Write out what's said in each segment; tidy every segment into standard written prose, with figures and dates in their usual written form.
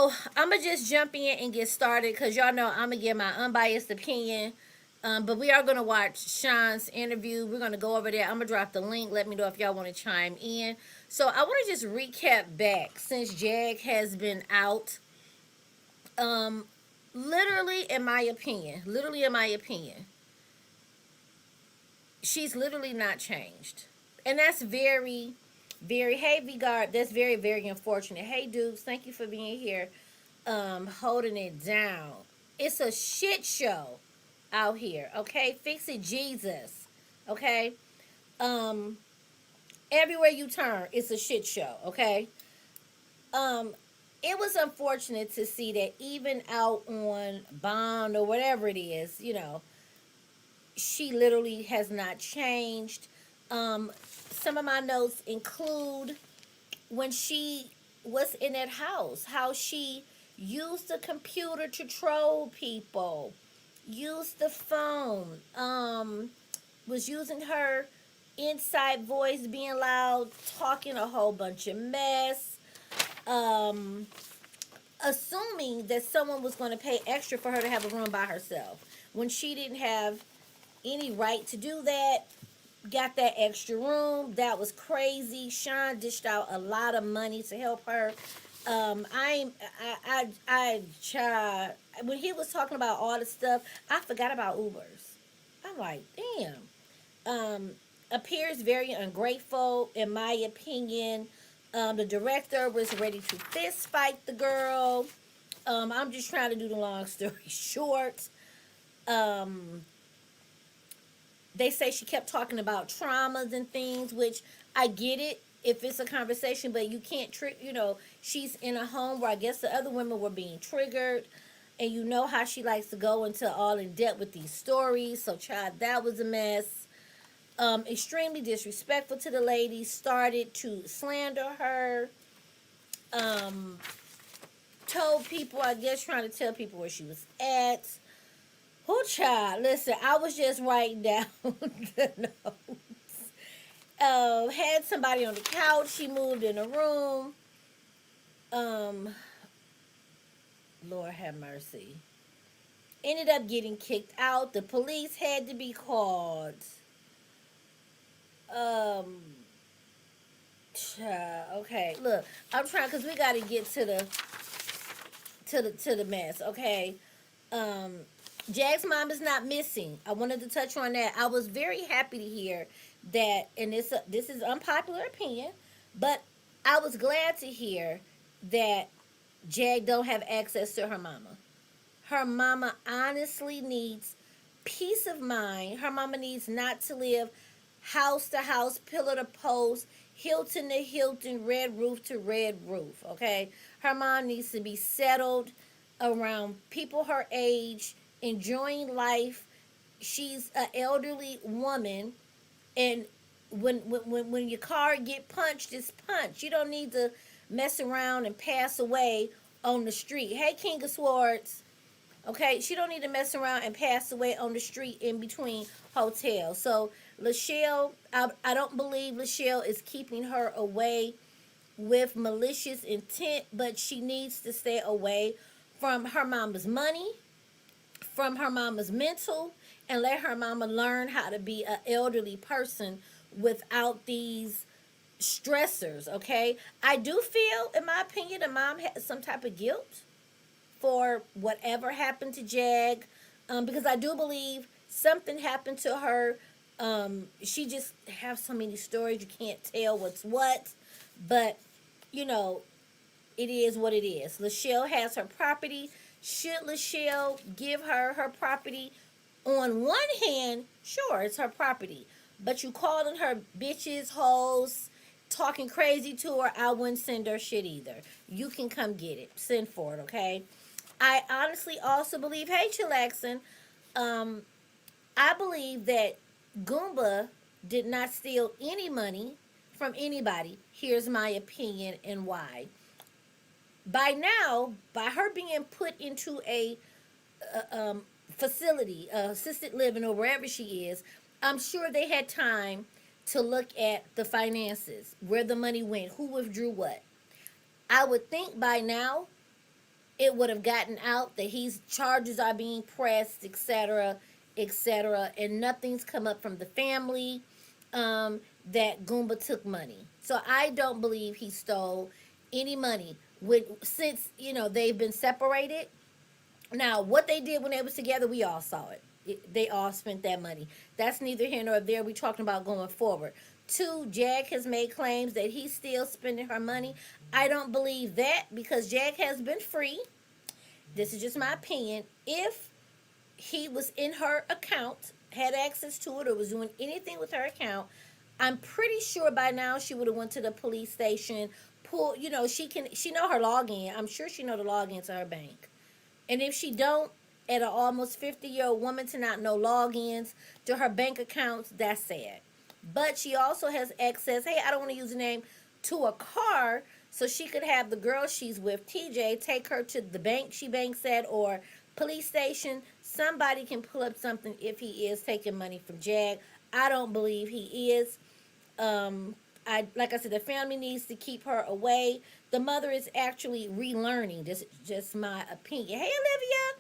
So I'm gonna just jump in and get started because y'all know I'm gonna give my unbiased opinion. But we are gonna watch Sean's interview. We're gonna go over there. I'm gonna drop the link. Let me know if y'all want to chime in. So I want to just recap back since Jag has been out. Um, literally in my opinion, she's literally not changed, and that's very, very. Hey, Vigard, that's very, very unfortunate. Hey, Dukes, thank you for being here. Holding it down. It's a shit show out here. Okay, fix it, Jesus. Okay, um, everywhere you turn, it's a shit show. Okay, um, it was unfortunate to see that even out on bond or whatever it is, she literally has not changed. Um, some of my notes include when she was in that house, how she used the computer to troll people, used the phone, was using her inside voice, being loud, talking a whole bunch of mess, um, assuming that someone was going to pay extra for her to have a room by herself when she didn't have any right to do that. Got that extra room. That was crazy. Sean dished out a lot of money to help her. When he was talking about all the stuff, I forgot about Ubers. I'm like, damn. Um, Appears very ungrateful, in my opinion. The director was ready to fist fight the girl. I'm just trying to do the long story short. Um, they say she kept talking about traumas and things, which I get it if it's a conversation, but you can't trick. She's in a home where I guess the other women were being triggered, and you know how she likes to go into all in depth with these stories. So, child, that was a mess. Extremely disrespectful to the lady. Started to slander her. Um, Told people, I guess, trying to tell people where she was at. Oh, child, listen, I was just writing down the notes. Had somebody on the couch. She moved in a room. Um, Lord have mercy. Ended up getting kicked out. The police had to be called. Um, okay, look, I'm trying because we got to get to the mess. Okay, um, Jack's mom is not missing. I wanted to touch on that. I was very happy to hear that, and this is unpopular opinion, but I was glad to hear that Jag don't have access to her mama. Her mama honestly needs peace of mind. Her mama needs not to live house to house, pillar to post, Hilton to Hilton, red roof to red roof. Okay, her mom needs to be settled around people her age, enjoying life. She's an elderly woman, and when your car get punched, it's punched. You don't need to mess around and pass away on the street. Hey, King of Swords. Okay, she don't need to mess around and pass away on the street in between hotels. So Lachelle, I don't believe Lachelle is keeping her away with malicious intent, but she needs to stay away from her mama's money, from her mama's mental, and let her mama learn how to be an elderly person without these stressors. Okay, I do feel, in my opinion, the mom has some type of guilt for whatever happened to Jag, because I do believe something happened to her. She just have so many stories, you can't tell what's what, but you know it is what it is. Lachelle has her property. Should Lachelle give her her property? On one hand, sure, it's her property, but you calling her bitches, hoes, talking crazy to her, I wouldn't send her shit either. You can come get it. Send for it, okay? I honestly also believe, hey, Chillaxin, um, I believe that Goomba did not steal any money from anybody. Here's my opinion and why. By now, by her being put into a facility, assisted living, or wherever she is, I'm sure they had time to look at the finances, where the money went, who withdrew what. I would think by now it would have gotten out that he's charges are being pressed, etc., etc., and nothing's come up from the family that Goomba took money. So I don't believe he stole any money. Since they've been separated. Now, what they did when they was together, we all saw it. They all spent that money. That's neither here nor there. We talking about going forward. Two, Jag has made claims that he's still spending her money. I don't believe that because Jag has been free. This is just my opinion. If he was in her account, had access to it, or was doing anything with her account, I'm pretty sure by now she would have went to the police station. She know her login. I'm sure she know the login to her bank. And if she don't, at an almost 50-year-old woman to not know logins to her bank accounts, that's sad. But she also has access, hey, I don't want to use the name, to a car so she could have the girl she's with, TJ, take her to the bank she banks at or police station. Somebody can pull up something if he is taking money from Jag. I don't believe he is. Like I said, the family needs to keep her away. The mother is actually relearning. This is just my opinion. Hey, Olivia.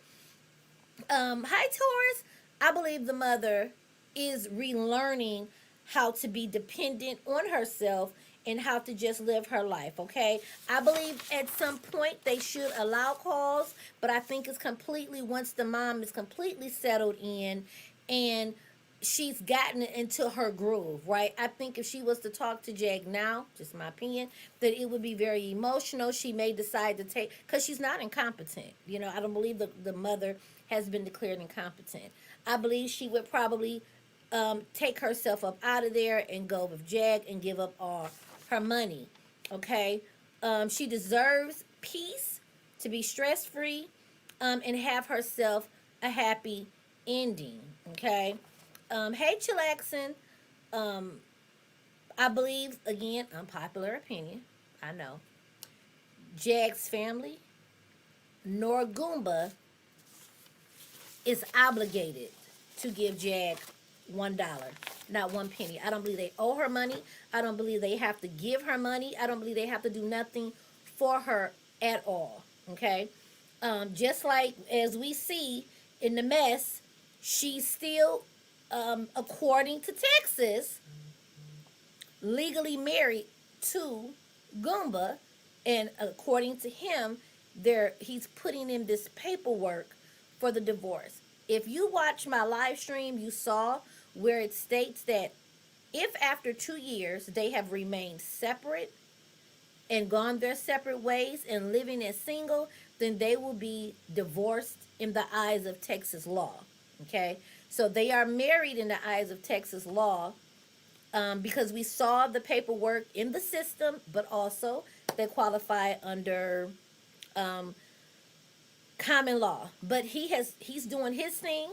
Hi, Taurus. I believe the mother is relearning how to be dependent on herself and how to just live her life, okay? I believe at some point they should allow calls, but I think it's completely, once the mom is completely settled in and she's gotten into her groove, right? I think if she was to talk to Jag now, just my opinion, that it would be very emotional. She may decide to take, because she's not incompetent. I don't believe the mother has been declared incompetent. I believe she would probably take herself up out of there and go with Jag and give up all her money, okay? She deserves peace, to be stress-free, and have herself a happy ending, okay? Hey, Chillaxin. I believe, again, unpopular opinion, I know, Jag's family nor Goomba is obligated to give Jag $1, not one penny. I don't believe they owe her money. I don't believe they have to give her money. I don't believe they have to do nothing for her at all, okay? Just like as we see in the mess, she's still according to Texas, legally married to Goomba, and according to him, he's putting in this paperwork for the divorce. If you watch my live stream, you saw where it states that if after 2 years they have remained separate and gone their separate ways and living as single, then they will be divorced in the eyes of Texas law, okay? So they are married in the eyes of Texas law because we saw the paperwork in the system, but also they qualify under common law. But he's doing his thing,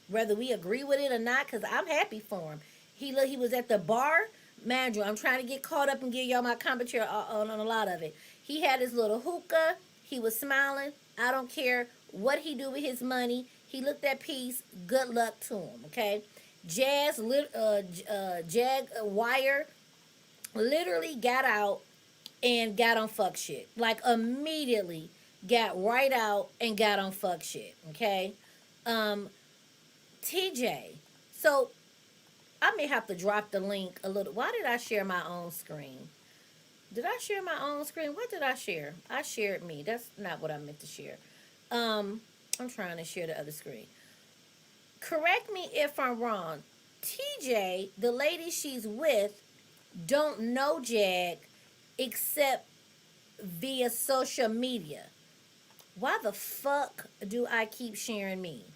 whether we agree with it or not, because I'm happy for him. He was at the bar. Man, I'm trying to get caught up and give y'all my commentary on a lot of it. He had his little hookah. He was smiling. I don't care what he do with his money. He looked at peace. Good luck to him, okay? Jaguar literally got out and got on fuck shit. Like, immediately got right out and got on fuck shit, okay? TJ. So, I may have to drop the link a little. Why did I share my own screen? Did I share my own screen? What did I share? I shared me. That's not what I meant to share. I'm trying to share the other screen. Correct me if I'm wrong. TJ, the lady she's with, don't know Jag except via social media. Why the fuck do I keep sharing me?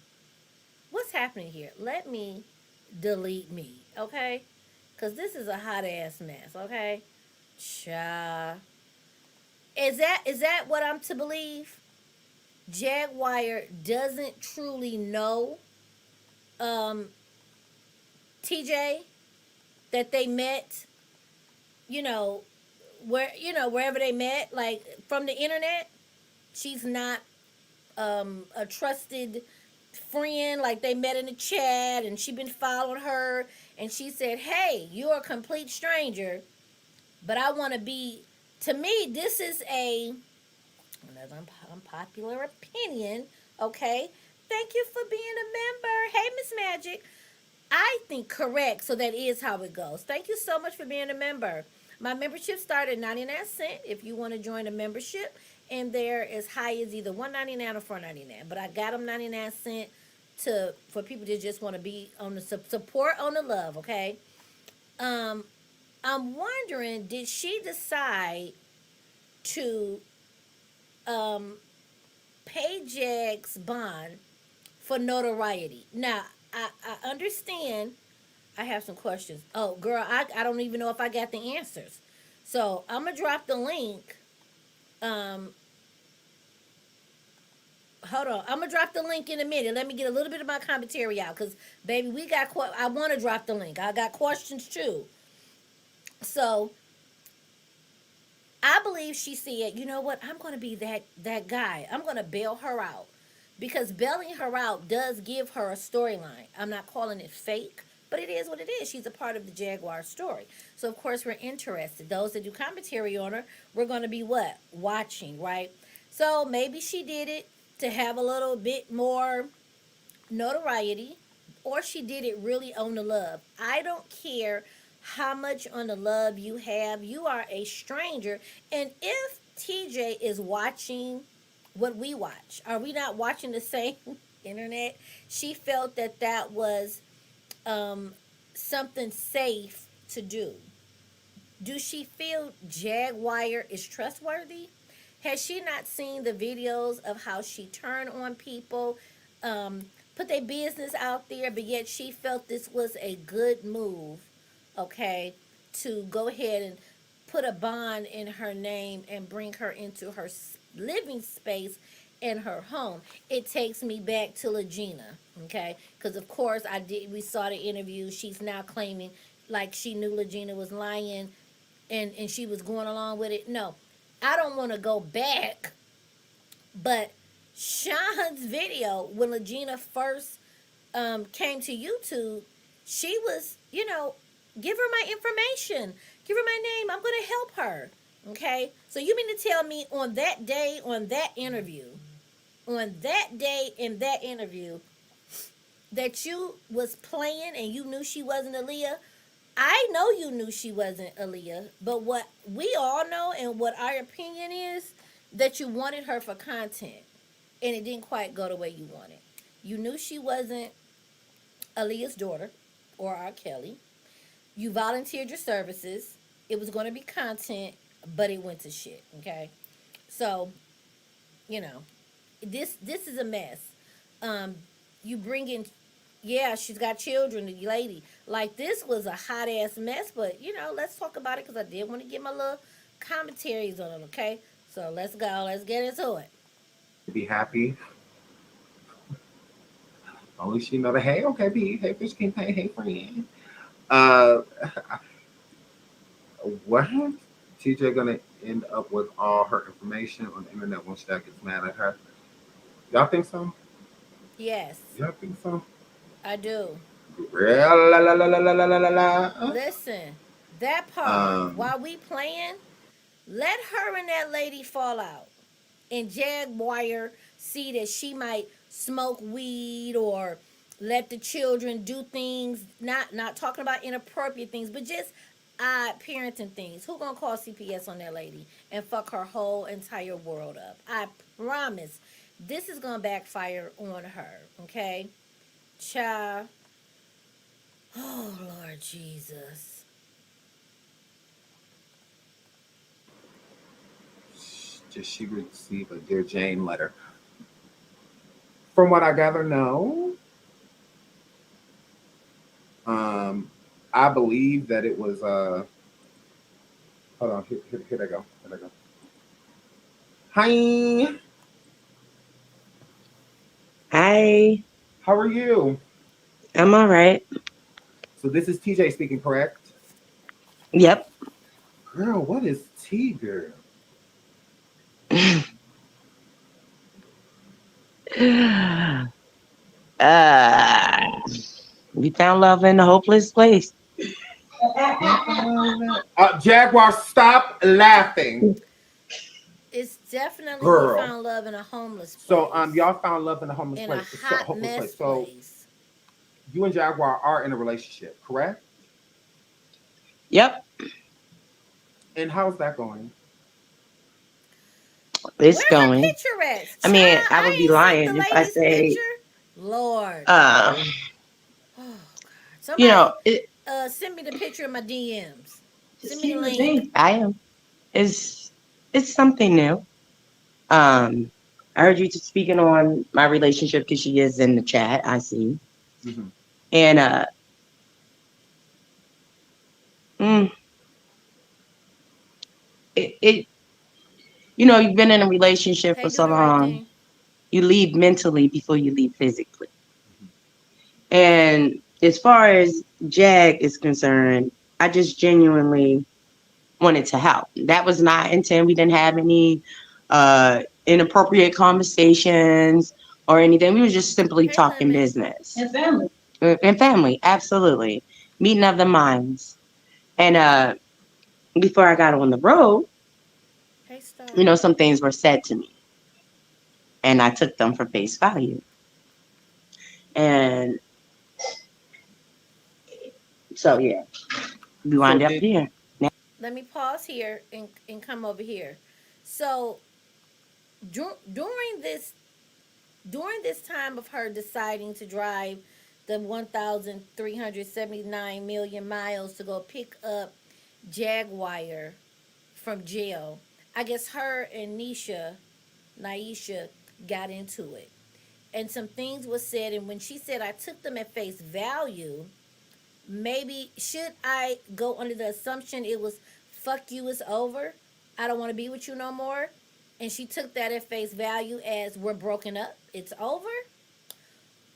What's happening here? Let me delete me, okay? Because this is a hot ass mess, okay? Cha. Is that what I'm to believe? Jaguar doesn't truly know TJ, that they met, wherever they met, like from the internet. She's not a trusted friend, like they met in the chat and she been following her and she said, hey, you're a complete stranger, but I want to be. To me, this is a Another unpopular opinion. Okay. Thank you for being a member. Hey, Miss Magic. I think correct. So that is how it goes. Thank you so much for being a member. My membership started at 99 cents if you want to join a membership. And they're as high as either 199 or 499. But I got them 99 cents to for people that just want to be on the support on the love, okay? Um, I'm wondering, did she decide to um pay Jack's bond for notoriety? Now, I understand. I have some questions. Oh, girl, I don't even know if I got the answers. So I'm gonna drop the link. Um, Hold on. I'm gonna drop the link in a minute. Let me get a little bit of my commentary out, cause baby, we got. I want to drop the link. I got questions too. So I believe she said, you know what? I'm gonna be that guy. I'm gonna bail her out, because bailing her out does give her a storyline. I'm not calling it fake, but it is what it is. She's a part of the Jaguar story. So of course we're interested. Those that do commentary on her, we're gonna be what? Watching, right? So maybe she did it to have a little bit more notoriety, or she did it really on the love. I don't care how much on the love you have. You are a stranger. And if TJ is watching what we watch, are we not watching the same internet? She felt that that was um, something safe to do. Do she feel Jaguar is trustworthy? Has she not seen the videos of how she turned on people, um, put their business out there, but yet she felt this was a good move, okay, to go ahead and put a bond in her name and bring her into her living space in her home? It takes me back to Legina, okay, because of course I did. We saw the interview. She's now claiming like she knew Legina was lying, and she was going along with it. No, I don't want to go back, but Sean's video when Legina first came to YouTube, she was, give her my information, give her my name. I'm going to help her. Okay, so you mean to tell me on that day, on that day in that interview, that you was playing and you knew she wasn't Aaliyah? I know you knew she wasn't Aaliyah, but what we all know and what our opinion is, that you wanted her for content, and it didn't quite go the way you wanted. You knew she wasn't Aaliyah's daughter or R. Kelly. You volunteered your services. It was going to be content, but it went to shit. Okay, so you know this is a mess. Um, you bring in, yeah, she's got children, the lady. Like, this was a hot ass mess, but let's talk about it, because I did want to get my little commentaries on it, okay? So let's go, let's get into it. Be happy. Only she know that, hey, okay, B, hey, fish king, hey, friend. Uh, what? TJ gonna end up with all her information on the internet once that gets mad at her? Y'all think so? Yes, Y'all think so? I do. La la la la la la la la. Listen, that part, Um, while we playing, let her and that lady fall out. And Jaguar see that she might smoke weed or let the children do things, not talking about inappropriate things, but just odd parenting things. Who gonna call CPS on that lady and fuck her whole entire world up? I promise this is gonna backfire on her, okay? Child. Oh Lord Jesus. did she receive a Dear Jane letter? From what I gather, no. Um, I believe that it was. Hold on, here they go. Here they go. Hi, Hi, how are you? I'm all right. So this is TJ speaking, correct? Yep. Girl, what is T, girl? uh, we found love in a hopeless place. Jaguar, stop laughing. It's Definitely, we girl. found love in a homeless So place, y'all found love in a homeless in a place. So hot hopeless mess place. So place. you and Jaguar are in a relationship, correct? Yep, And how's that going? it's Where her going. picture at? I Child, mean, I would I be ain't seen lying the if I lady's say, picture. Lord. um, Oh God. you know, Somebody send me the picture of my DMs. Send me the link. I am. It's it's something new. Um, I heard you speaking on my relationship because she is in the chat. I see, Hmm. and mm, it you've been in a relationship Hey, for do so the right long, thing. you leave mentally before you leave physically. Hmm. And as far as Jag is concerned, I just genuinely wanted to help. That was not intent. We didn't have any inappropriate conversations or anything. We were just simply Hey, talking Lemon. business. And family, absolutely. Meeting of the minds. And before I got on the road, Hey, Star. some things were said to me. And I took them for face value. And so yeah, we So wind up did here. Let me pause here and come over here. So during this time of her deciding to drive the 1,379 million miles to go pick up Jaguar from jail, I guess her and Naisha got into it. And some things were said, and when she said I took them at face value, maybe should I go under the assumption it was fuck you, it's over, I don't want to be with you no more, and she took that at face value as we're broken up, it's over?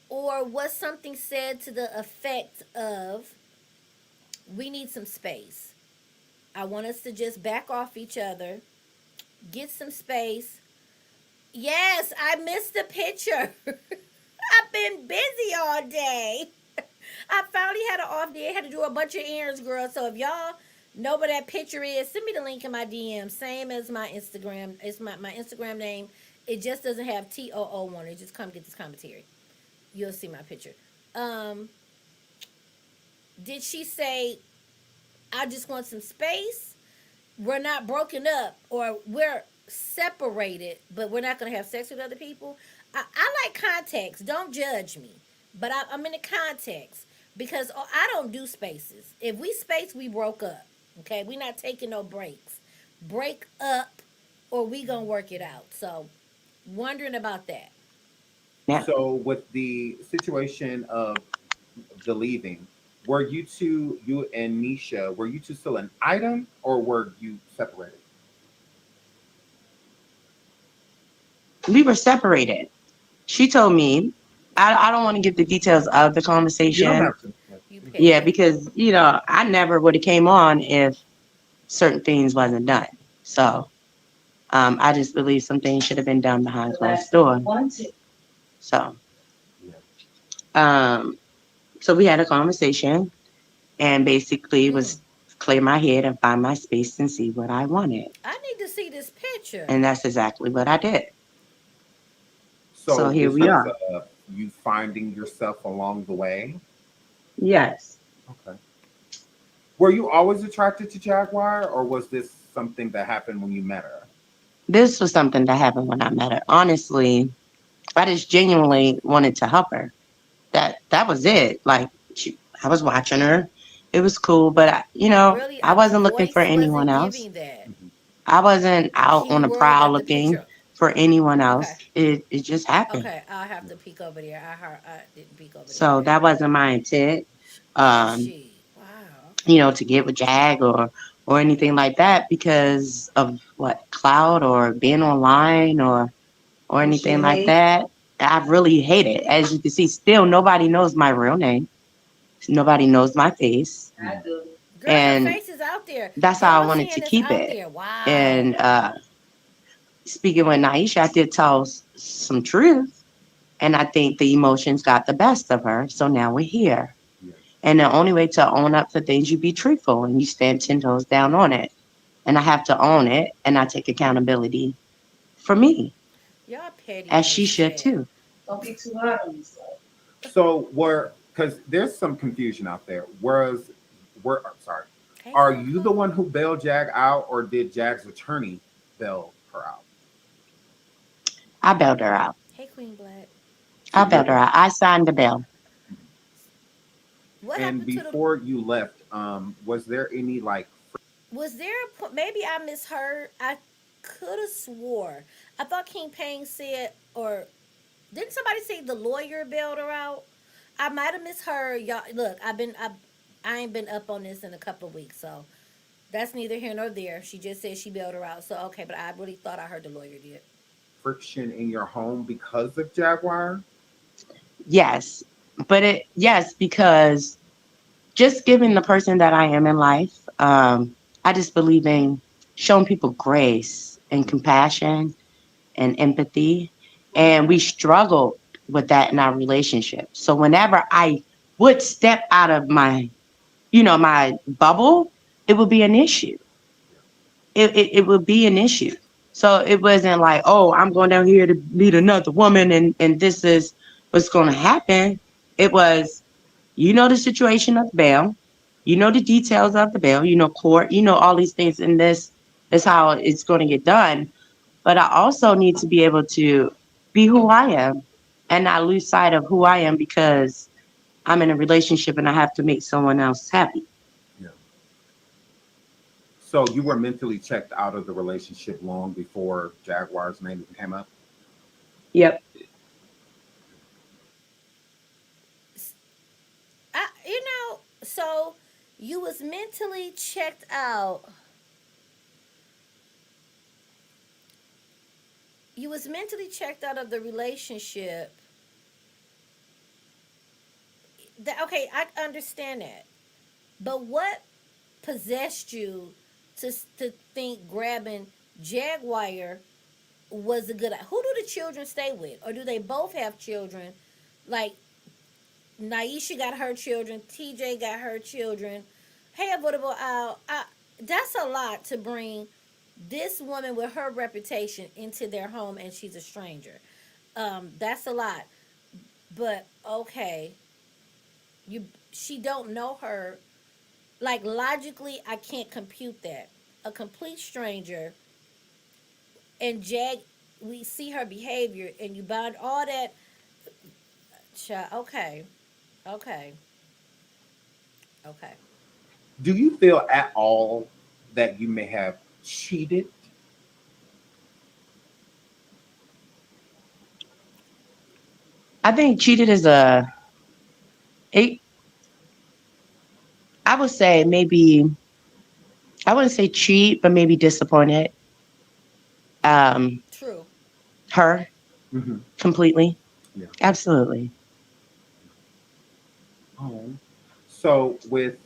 Or was something said to the effect of we need some space, I want us to just back off each other, get some space? Yes, I missed the picture. I've been busy all day. I finally had an off day. I had to do a bunch of errands, girl. So if y'all know what that picture is, send me the link in my DM. Same as my Instagram. It's my Instagram name. It just doesn't have TOO on it. Just come get this commentary. You'll see my picture. Um, did she say, I just want some space? We're not broken up, or we're separated, but we're not going to have sex with other people? I like context. Don't judge me. But I'm in the context because I don't do spaces. If we space, we broke up. Okay? We're not taking no breaks. Break up or we going to work it out. So, wondering about that. Now, so with the situation of the leaving, were you two, you and Nisha, were you two still an item or were you separated? we were separated. She told me, I don't want to give the details of the You don't conversation. have to. Yeah. You Mhm. Yeah, petty. because, I never would have came on if certain things wasn't done. So I just believe some things should have been done behind closed doors. So, Yeah. um, so we had a conversation and basically Mm. was clear my head and find my space and see what I wanted. I need to see this picture. And that's exactly what I did. So So here this we was are. you finding yourself along the way. Yes. Okay. Were you always attracted to Jaguar, or was this something that happened when you met her? This was something that happened when I met her. Honestly, I just genuinely wanted to help her. That was it. Like I was watching her. It was cool, but Really, I the wasn't looking for voice anyone wasn't else. giving that. Mhm. I wasn't out on the Keyword prowl of the looking picture. for anyone Okay. else. It just happened. Okay, I'll have Yeah. to peek over there. I didn't peek over there. So Okay. that wasn't my intent. Um, She. Wow. Okay. to get with Jag or anything like that because of what cloud or being online or anything like that. I really hate it. As you can see, still nobody knows my real name. Nobody knows my face. Mhm. Girl, your And face is out there. that's how I Y'all wanted seeing to this keep out it. there. Wow. And speaking with Naisha, I did tell some truth. And I think the emotions got the best of her. So now we're here. Yeah. And the only way to own up to things, you be truthful and you stand 10 toes down on it. And I have to own it and I take accountability for me, Y'all petty as in she this should chat. too. Don't be too hard on yourself. So were because there's some confusion out there. Sorry, Hey, are you the Coco. one who bailed Jag out, or did Jag's attorney bail her out? I bailed her out. Hey, Queen Black. So I you're bailed her the out. I signed the bail. What and happened to the? before you left, was there any like Was there a point? Maybe I misheard. I could have swore. I thought King Payne said, or didn't somebody say the lawyer bailed her out? I might have misheard. Y'all, look, I ain't been up on this in a couple of weeks, so that's neither here nor there. She just said she bailed her out. So okay, but I really thought I heard the lawyer did. friction in your home because of Jaguar? Yes. Yes, because just giving the person that I am in life, I just believe in showing people grace and compassion and empathy. And we struggled with that in our relationship. So whenever I would step out of my bubble, it would be an issue. It would be an issue. So it wasn't like, oh, I'm going down here to meet another woman and this is what's going to happen. It was, the situation of the bail, the details of the bail, court, all these things. And this is how it's going to get done. But I also need to be able to be who I am and not lose sight of who I am because I'm in a relationship and I have to make someone else happy. Yeah. So you were mentally checked out of the relationship long before Jaguar's name came up? Yep. So you was mentally checked out. You was mentally checked out of the relationship. Okay, I understand that. But what possessed you to think grabbing Jaguar was a good? Who do the children stay with, or do they both have children? Like Naisha got her children, TJ got her children. Hey, avoidable Al, that's a lot to bring this woman with her reputation into their home, and she's a stranger. That's a lot. But okay, she don't know her. Like logically, I can't compute that. A complete stranger and Jag, we see her behavior, and you bind all that. Okay, okay, okay. Do you feel at all that you may have cheated? I think cheated is it, I would say maybe, I wouldn't say cheat, but maybe disappointed um, True. her Mm-hmm. completely. Yeah. Absolutely. Oh. So with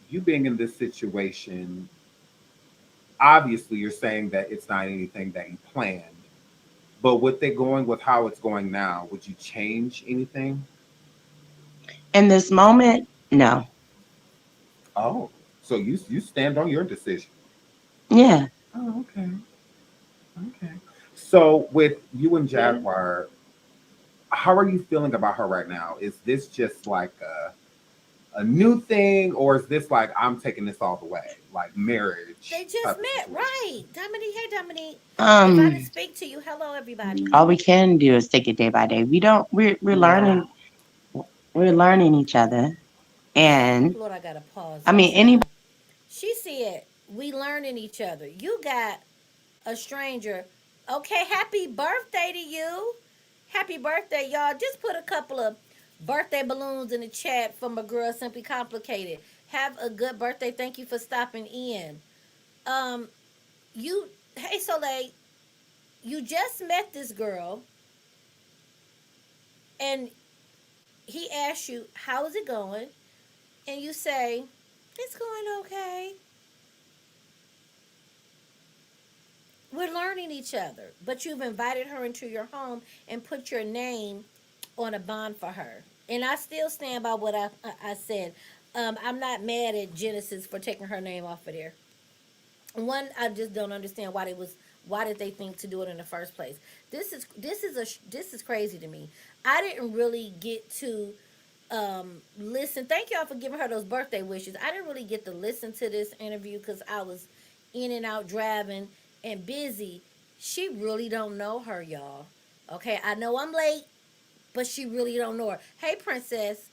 you being in this situation, obviously you're saying that it's not anything that you planned. But with it going with how it's going now, would you change anything? In this moment, no. Oh, so you stand on your decision. Yeah. Oh, okay. Okay. So with you and Yeah. Jaguar, how are you feeling about her right now? Is this just like a new thing, or is this like I'm taking this all the way, like They marriage just type of met, situation? right? Dominique, hey Dominique. If I didn't Um, speak to you, hello everybody. all we can do is take it day by day. We don't. We're Yeah. learning. We're learning each other, and Lord, I gotta pause I this, mean any. y'all. She said we learning each other. You got a stranger. Okay, happy birthday to you. Happy birthday, y'all. Just put a couple of birthday balloons in the chat for my girl Simply Complicated. Have a good birthday. Thank you for stopping in. Um, you hey Soleil, you just met this girl and he asks you, how is it going? And you say, it's going okay. We're learning each other. But you've invited her into your home and put your name on a bond for her. And I still stand by what I said. I'm not mad at Genesis for taking her name off of there. One, I just don't understand Why did they think to do it in the first place? This is crazy to me. I didn't really get to listen. Thank y'all for giving her those birthday wishes. I didn't really get to listen to this interview because I was in and out driving and busy. She really don't know her, y'all. Okay, I know I'm late, but she really don't know her. Hey, princess.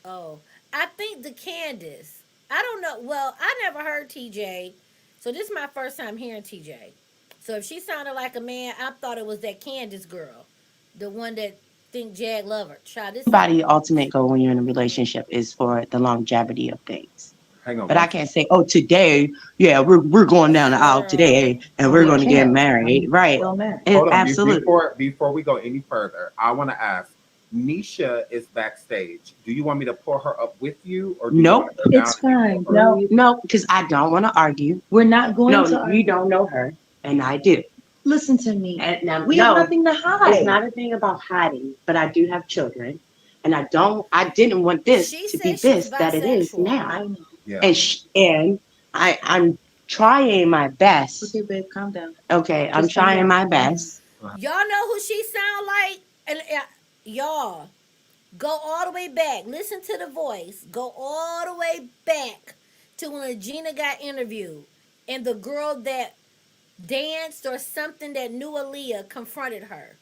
Oh, I think the Candace. I don't know. Well, I never heard TJ, so this is my first time hearing TJ. So if she sounded like a man, I thought it was that Candace girl, the one that think Jag love her. Child, this sound. Everybody's ultimate goal when you're in a relationship is for the longevity of things. Hang on But I one can't second. say, oh, today, yeah, we're going down the aisle Girl. today and Oh, we're you going to get can't. married. Right. Don't matter. It, Hold on. absolutely. Before we go any further, I want to ask. Nisha is backstage. Do you want me to pull her up with you, or do you Nope. want to go down? It's fine. No, No, no, because I don't want to argue. we're not going No, to you argue. don't know her, and I do. Listen to me. And now, We have no, nothing to it's hide. not a thing about hiding, but I do have children, and I didn't want this She to be says she's this that it is bisexual. now. I know. Yeah. And I'm trying my best. Okay, babe, calm down. Okay, I'm Just calm trying down. my best. Y'all know who she sound like? And y'all go all the way back. Listen to the voice. Go all the way back to when Gina got interviewed, and the girl that danced or something that knew Aaliyah confronted her.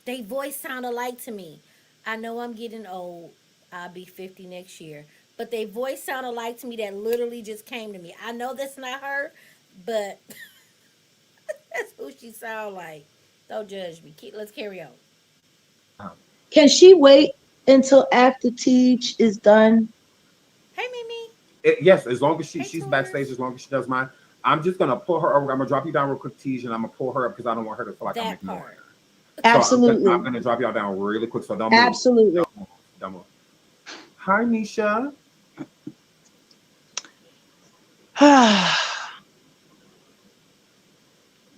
They voice sound alike to me. I know I'm getting old. I'll be 50 next year. But they voice sound alike to me that literally just came to me. I know that's not her, but that's who she sound like. Don't judge me. Let's carry on. Can she wait until after Teach is done? Hey, Mimi. Yes, as long as Hey, she's Taurus. backstage, as long as she does mine, I'm just gonna pull her over. I'm gonna drop you down real quick, Tej, and I'm gonna pull her up because I don't want her to feel like I'm That ignoring part. her. So Absolutely. I'm gonna drop y'all down really quick. So don't move. Absolutely. Don't move. Don't move. Hi, Nisha.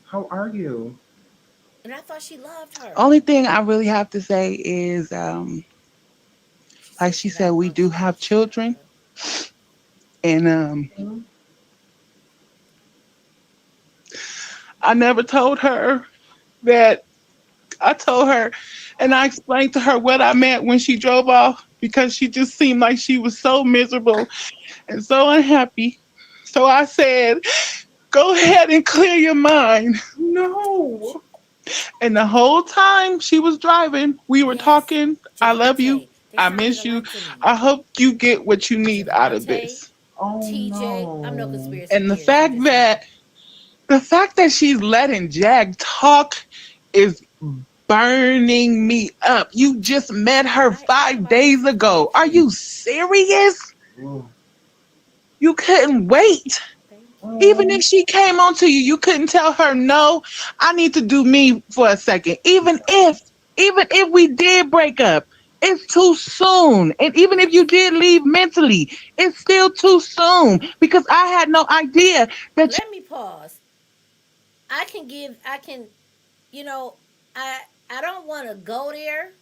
How are you? And I thought she loved her. Only thing I really have to say is, She like said she she said, got we love do for have Keisha. children, and I never told her that. I told her, and I explained to her what I meant when she drove off because she just seemed like she was so miserable and so unhappy. So I said, "Go ahead and clear your mind." No. And the whole time she was driving, we were Yes. talking. I love you. Javante. They I sounded miss you. alike to me. I hope you get what you need out of Javante, this. Oh TJ. I'm no no. conspiracy And theorist. I'm just saying. the fact that she's letting Jag talk is burning me up. You just met her I am five about to days see ago. Are pictures. you serious? Oh, You couldn't wait. Thank you. Even oh. if she came on to you, you couldn't tell her, no, I need to do me for a second. Even if we did break up, it's too soon. And even if you Yes. did leave mentally, it's still too soon because I had no idea that Let me pause. I can give. I can. You know. I. I don't want to go there,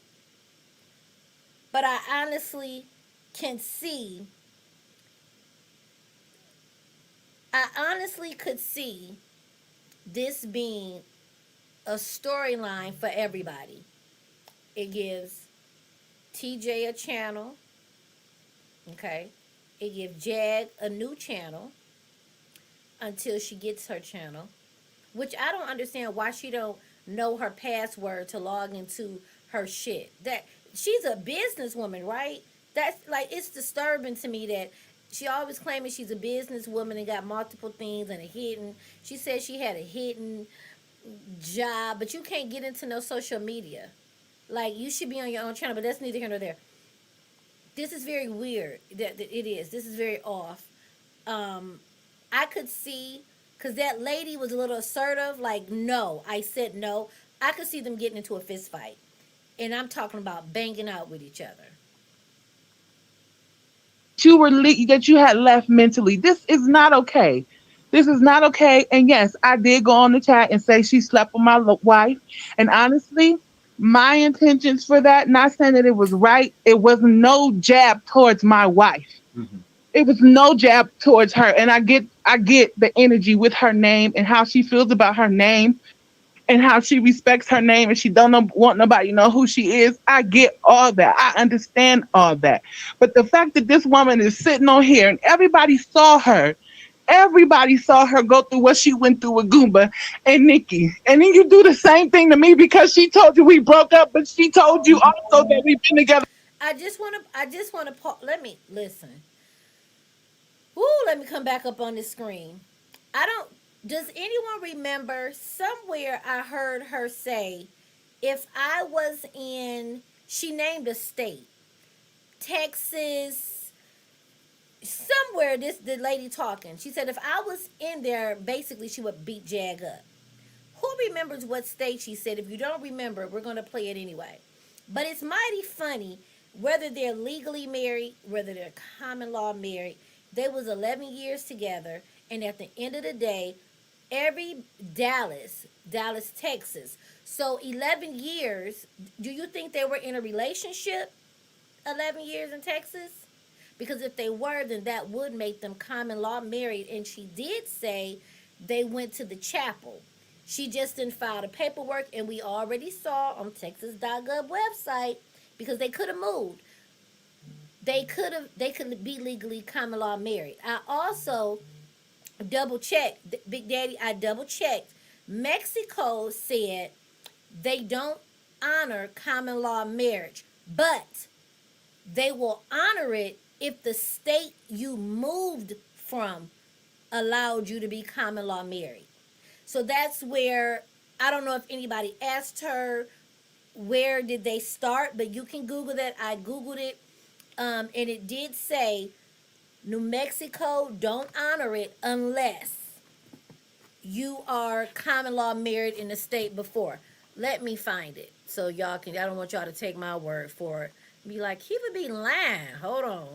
but I honestly can see. I honestly could see this being a storyline for everybody. It gives TJ a channel. Okay. It gives Jag a new channel until she gets her channel, which I don't understand why she don't know her password to log into her shit. That she's a businesswoman, right? That's like it's disturbing to me that she always claiming she's a businesswoman and got multiple things and a hidden. She said she had a hidden job, but you can't get into no social media. Like you should be on your own channel, but that's neither here nor there. This is very weird. That it is. This is very off. Um, I could see because that lady was a little assertive. Like, no, I said no. I could see them getting into a fist fight, and I'm talking about banging out with each other. that you had left mentally. This is not okay. This is not okay. And yes, I did go on the chat and say she slept with my wife. And honestly, my intentions for that, not saying that it was right, it was no jab towards my wife. Mhm. it was no jab towards her. And I get the energy with her name and how she feels about her name and how she respects her name and she don't know, want nobody to know who she is. I get all that. I understand all that. But the fact that this woman is sitting on here and everybody saw her go through what she went through with Goomba and Nikki. And then you do the same thing to me because she told you we broke up, but she told you also that we've been together. Let me listen. Woo, let me come back up on the screen. I don't, does anyone remember somewhere I heard her say, if I was in, she named a state, Texas, somewhere this the lady talking. She said if I was in there, basically she would beat Jag up. Who remembers what state she said? If you don't remember, we're gonna play it anyway. But it's mighty funny whether they're legally married, whether they're common law married. They was 11 years together, and at the end of the day, every Dallas, Texas. So 11 years. Do you think they were in a relationship? 11 years in Texas? Because if they were, then that would make them common law married. And she did say they went to the chapel. She just didn't file the paperwork, and we already saw on Texas.gov website because they could have moved. They could be legally common law married. I also double checked, Big Daddy. I double checked. Mexico said they don't honor common law marriage, but they will honor it if the state you moved from allowed you to be common law married. So that's where, I don't know if anybody asked her where did they start, but you can Google that. I Googled it, and it did say New Mexico don't honor it unless you are common law married in the state before. Let me find it so y'all can. I don't want y'all to take my word for it. Be like, he would be lying. Hold on.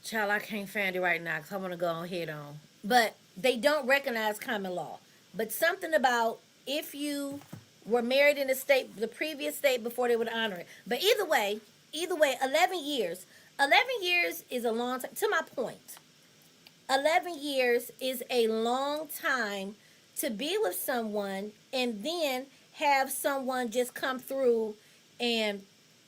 Child, I can't find it right now because I want to go on head on. But they don't recognize common law. But something about if you were married in the state, the previous state before they would honor it. But either way, 11 years. 11 years is a long time. To my point, 11 years is a long time to be with someone and then have someone just come through and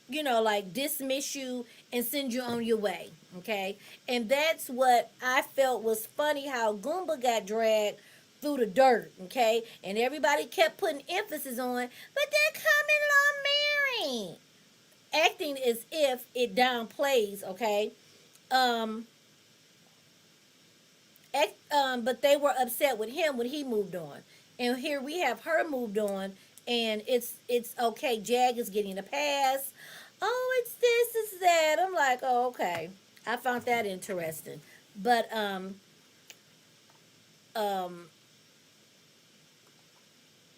like dismiss you and send you on your way. Okay. And that's what I felt was funny, how Goomba got dragged through the dirt. Okay. And everybody kept putting emphasis on, but they're common law married, acting as if it downplays. Okay. um but they were upset with him when he moved on, and here we have her moved on, and it's okay. Jag is getting a pass. Oh, it's this, it's that. I'm like, oh, okay. I found that interesting, but um,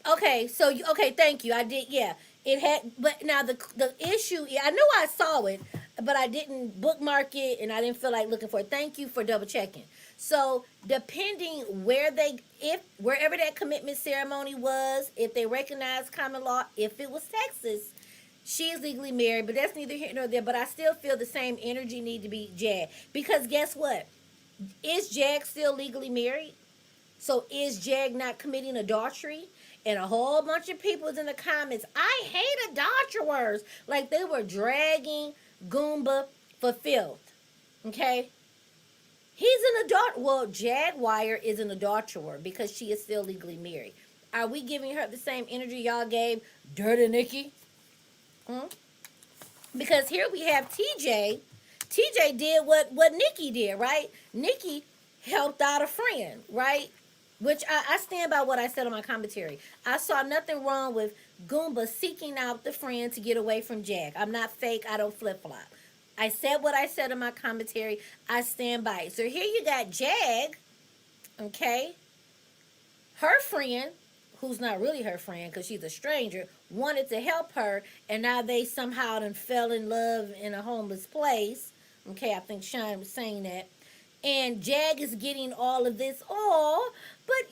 okay. So okay, thank you. I did, yeah. It had, but now the issue. Yeah, I knew I saw it, but I didn't bookmark it, and I didn't feel like looking for it. Thank you for double checking. So depending where they, if wherever that commitment ceremony was, if they recognized common law, if it was Texas, she is legally married. But that's neither here nor there. But I still feel the same energy need to be Jag, because guess what? Is Jag still legally married? So is Jag not committing adultery? And a whole bunch of people was in the comments. I hate adulterers. Like they were dragging Goomba for filth. Okay? He's an adult. Well, Jaguar is an adulterer because she is still legally married. Are we giving her the same energy y'all gave Dirty Nikki? Hmm? Because here we have TJ. TJ did what Nikki did, right? Nikki helped out a friend, right? Which I stand by what I said on my commentary. I saw nothing wrong with Goomba seeking out the friend to get away from Jag. I'm not fake. I don't flip flop. I said what I said in my commentary. I stand by it. So here you got Jag, okay? Her friend, who's not really her friend because she's a stranger, wanted to help her, and now they somehow done fell in love in a homeless place. Okay, I think Chime was saying that. And Jag is getting all of this. Oh, but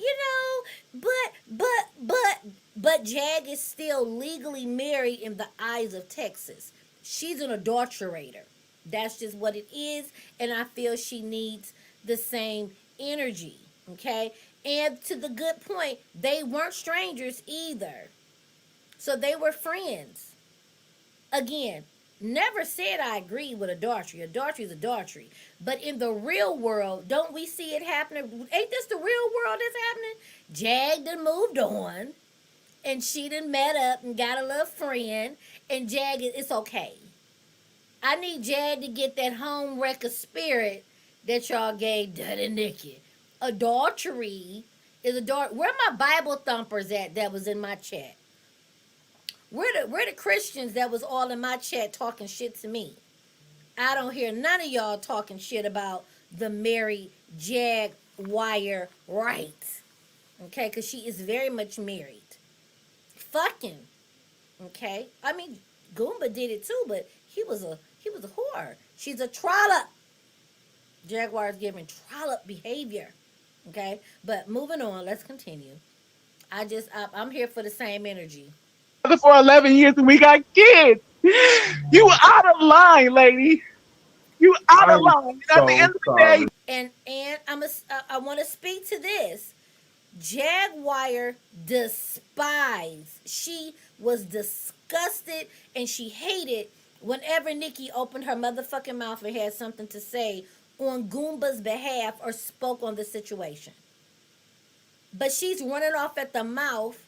but Jag is still legally married in the eyes of Texas. She's an adulterator. That's just what it is, and I feel she needs the same energy. Okay, and to the good point, they weren't strangers either. So they were friends. Again, never said I agree with adultery. Adultery is adultery. But in the real world, don't we see it happening? Ain't this the real world that's happening? Jag done moved on, and she done met up and got a little friend, and Jag, it's okay. I need Jag to get that home wrecker spirit that y'all gave Dud and Nikki. Adultery is adultery. Where my Bible thumpers at that was in my chat? Where the Christians that was all in my chat talking shit to me? I don't hear none of y'all talking shit about the Mary Jaguar Wright. Okay, because she is very much married. Fucking. Okay? I mean, Goomba did it too, but he was a whore. She's a trollop. Jaguar's giving trollop behavior. Okay? But moving on, let's continue. I'm here for the same energy. For 11 years and we got kids. You out of line, lady. You out of I'm line. And at the so end of the day, sorry. And I want to speak to this. Jaguar despised. She was disgusted and she hated whenever Nikki opened her motherfucking mouth and had something to say on Goomba's behalf or spoke on the situation. But she's running off at the mouth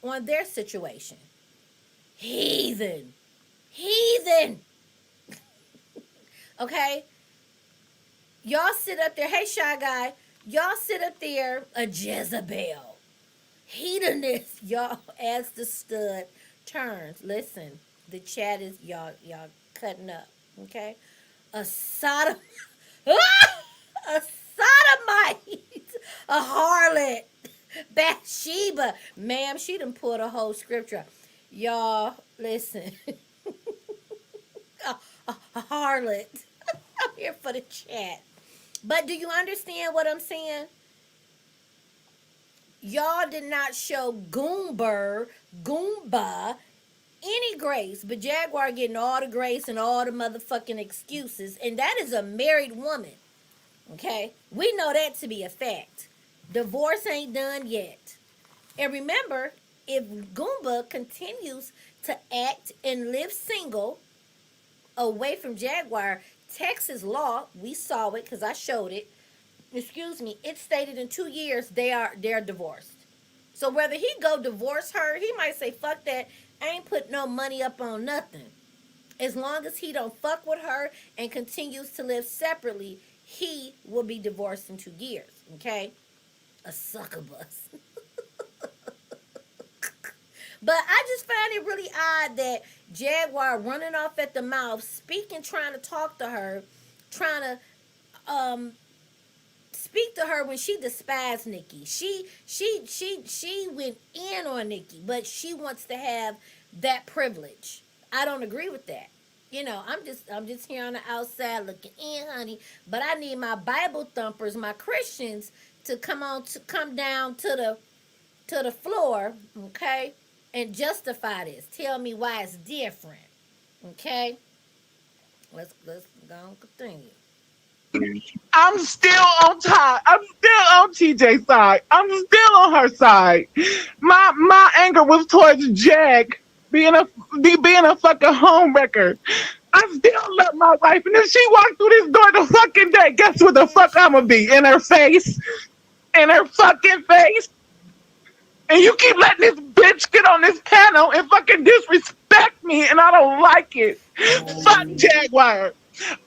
on their situation. Heathen. Heathen. Okay? Y'all sit up there. Hey, Shy Guy. Y'all sit up there, a Jezebel. Hedonist, y'all, as the stud turns. Listen, the chat is y'all cutting up. Okay? A Sodom. A sodomite. A harlot. Bathsheba. Ma'am, she done pulled a whole scripture. Y'all, listen. A harlot. I'm here for the chat. But do you understand what I'm saying? Y'all did not show Goomba, any grace, but Jaguar getting all the grace and all the motherfucking excuses, and that is a married woman. Okay? We know that to be a fact. Divorce ain't done yet. And remember, if Goomba continues to act and live single away from Jaguar, Texas law, we saw it because I showed it. Excuse me, it stated in 2 years they're divorced. So whether he go divorce her, he might say, fuck that. I ain't put no money up on nothing. As long as he don't fuck with her and continues to live separately, he will be divorced in 2 years. Okay? A sucker bus. But I just find it really odd that Jaguar running off at the mouth, speaking, trying to talk to her, trying to speak to her when she despised Nikki. She went in on Nikki, but she wants to have that privilege. I don't agree with that. I'm just here on the outside looking in, honey. But I need my Bible thumpers, my Christians, to come down to the floor, okay, and justify this. Tell me why it's different, okay? Let's go and continue. I'm still on top. I'm still on TJ's side. I'm still on her side. My anger was towards Jag being a fucking homewrecker. I still love my wife, and if she walked through this door the fucking day, guess what the fuck I'ma be? In her face. In her fucking face. And you keep letting this bitch get on this panel and fucking disrespect me, and I don't like it. Fuck Jaguar.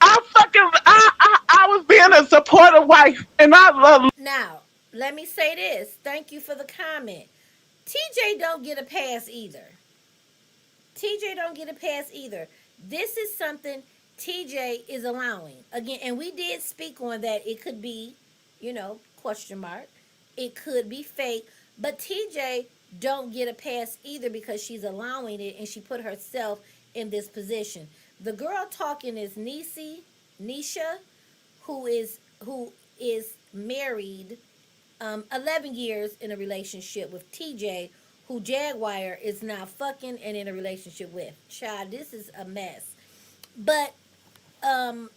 I was being a supportive wife, and I love. Now, let me say this. Thank you for the comment. TJ don't get a pass either. TJ don't get a pass either. This is something TJ is allowing. Again, and we did speak on that. It could be, question mark. It could be fake. But TJ don't get a pass either because she's allowing it and she put herself in this position. The girl talking is Naisha, who is married 11 years in a relationship with TJ, who Jaguar is now fucking and in a relationship with. Child, this is a mess. But, um,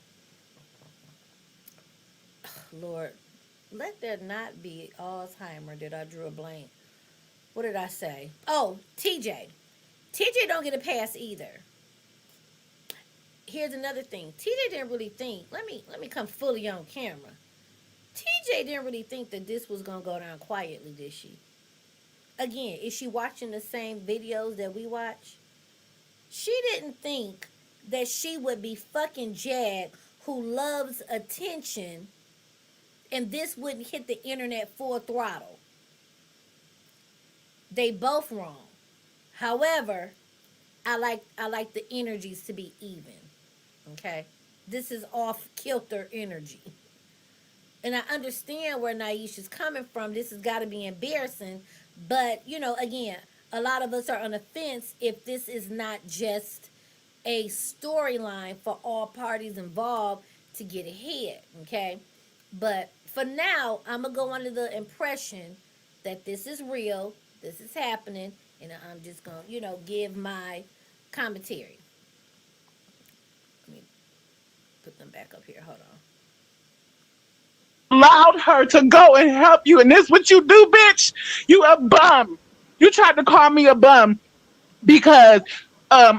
Lord, let there not be Alzheimer. Did I drew a blank? What did I say? Oh, TJ. TJ don't get a pass either. Here's another thing. TJ didn't really think. Let me come fully on camera. TJ didn't really think that this was gonna go down quietly, did she? Again, is she watching the same videos that we watch? She didn't think that she would be fucking Jag, who loves attention, and this wouldn't hit the internet full throttle. They both wrong. However, I like the energies to be even. Okay? This is off kilter energy. And I understand where Naisha's coming from. This has got to be embarrassing. But, again, a lot of us are on the fence if this is not just a storyline for all parties involved to get ahead. Okay? But for now, I'm going to go under the impression that this is real, this is happening, and I'm just going to, give my commentary. Let me put them back up here. Hold on. Allowed her to go and help you, and this what you do, bitch. You a bum. You tried to call me a bum because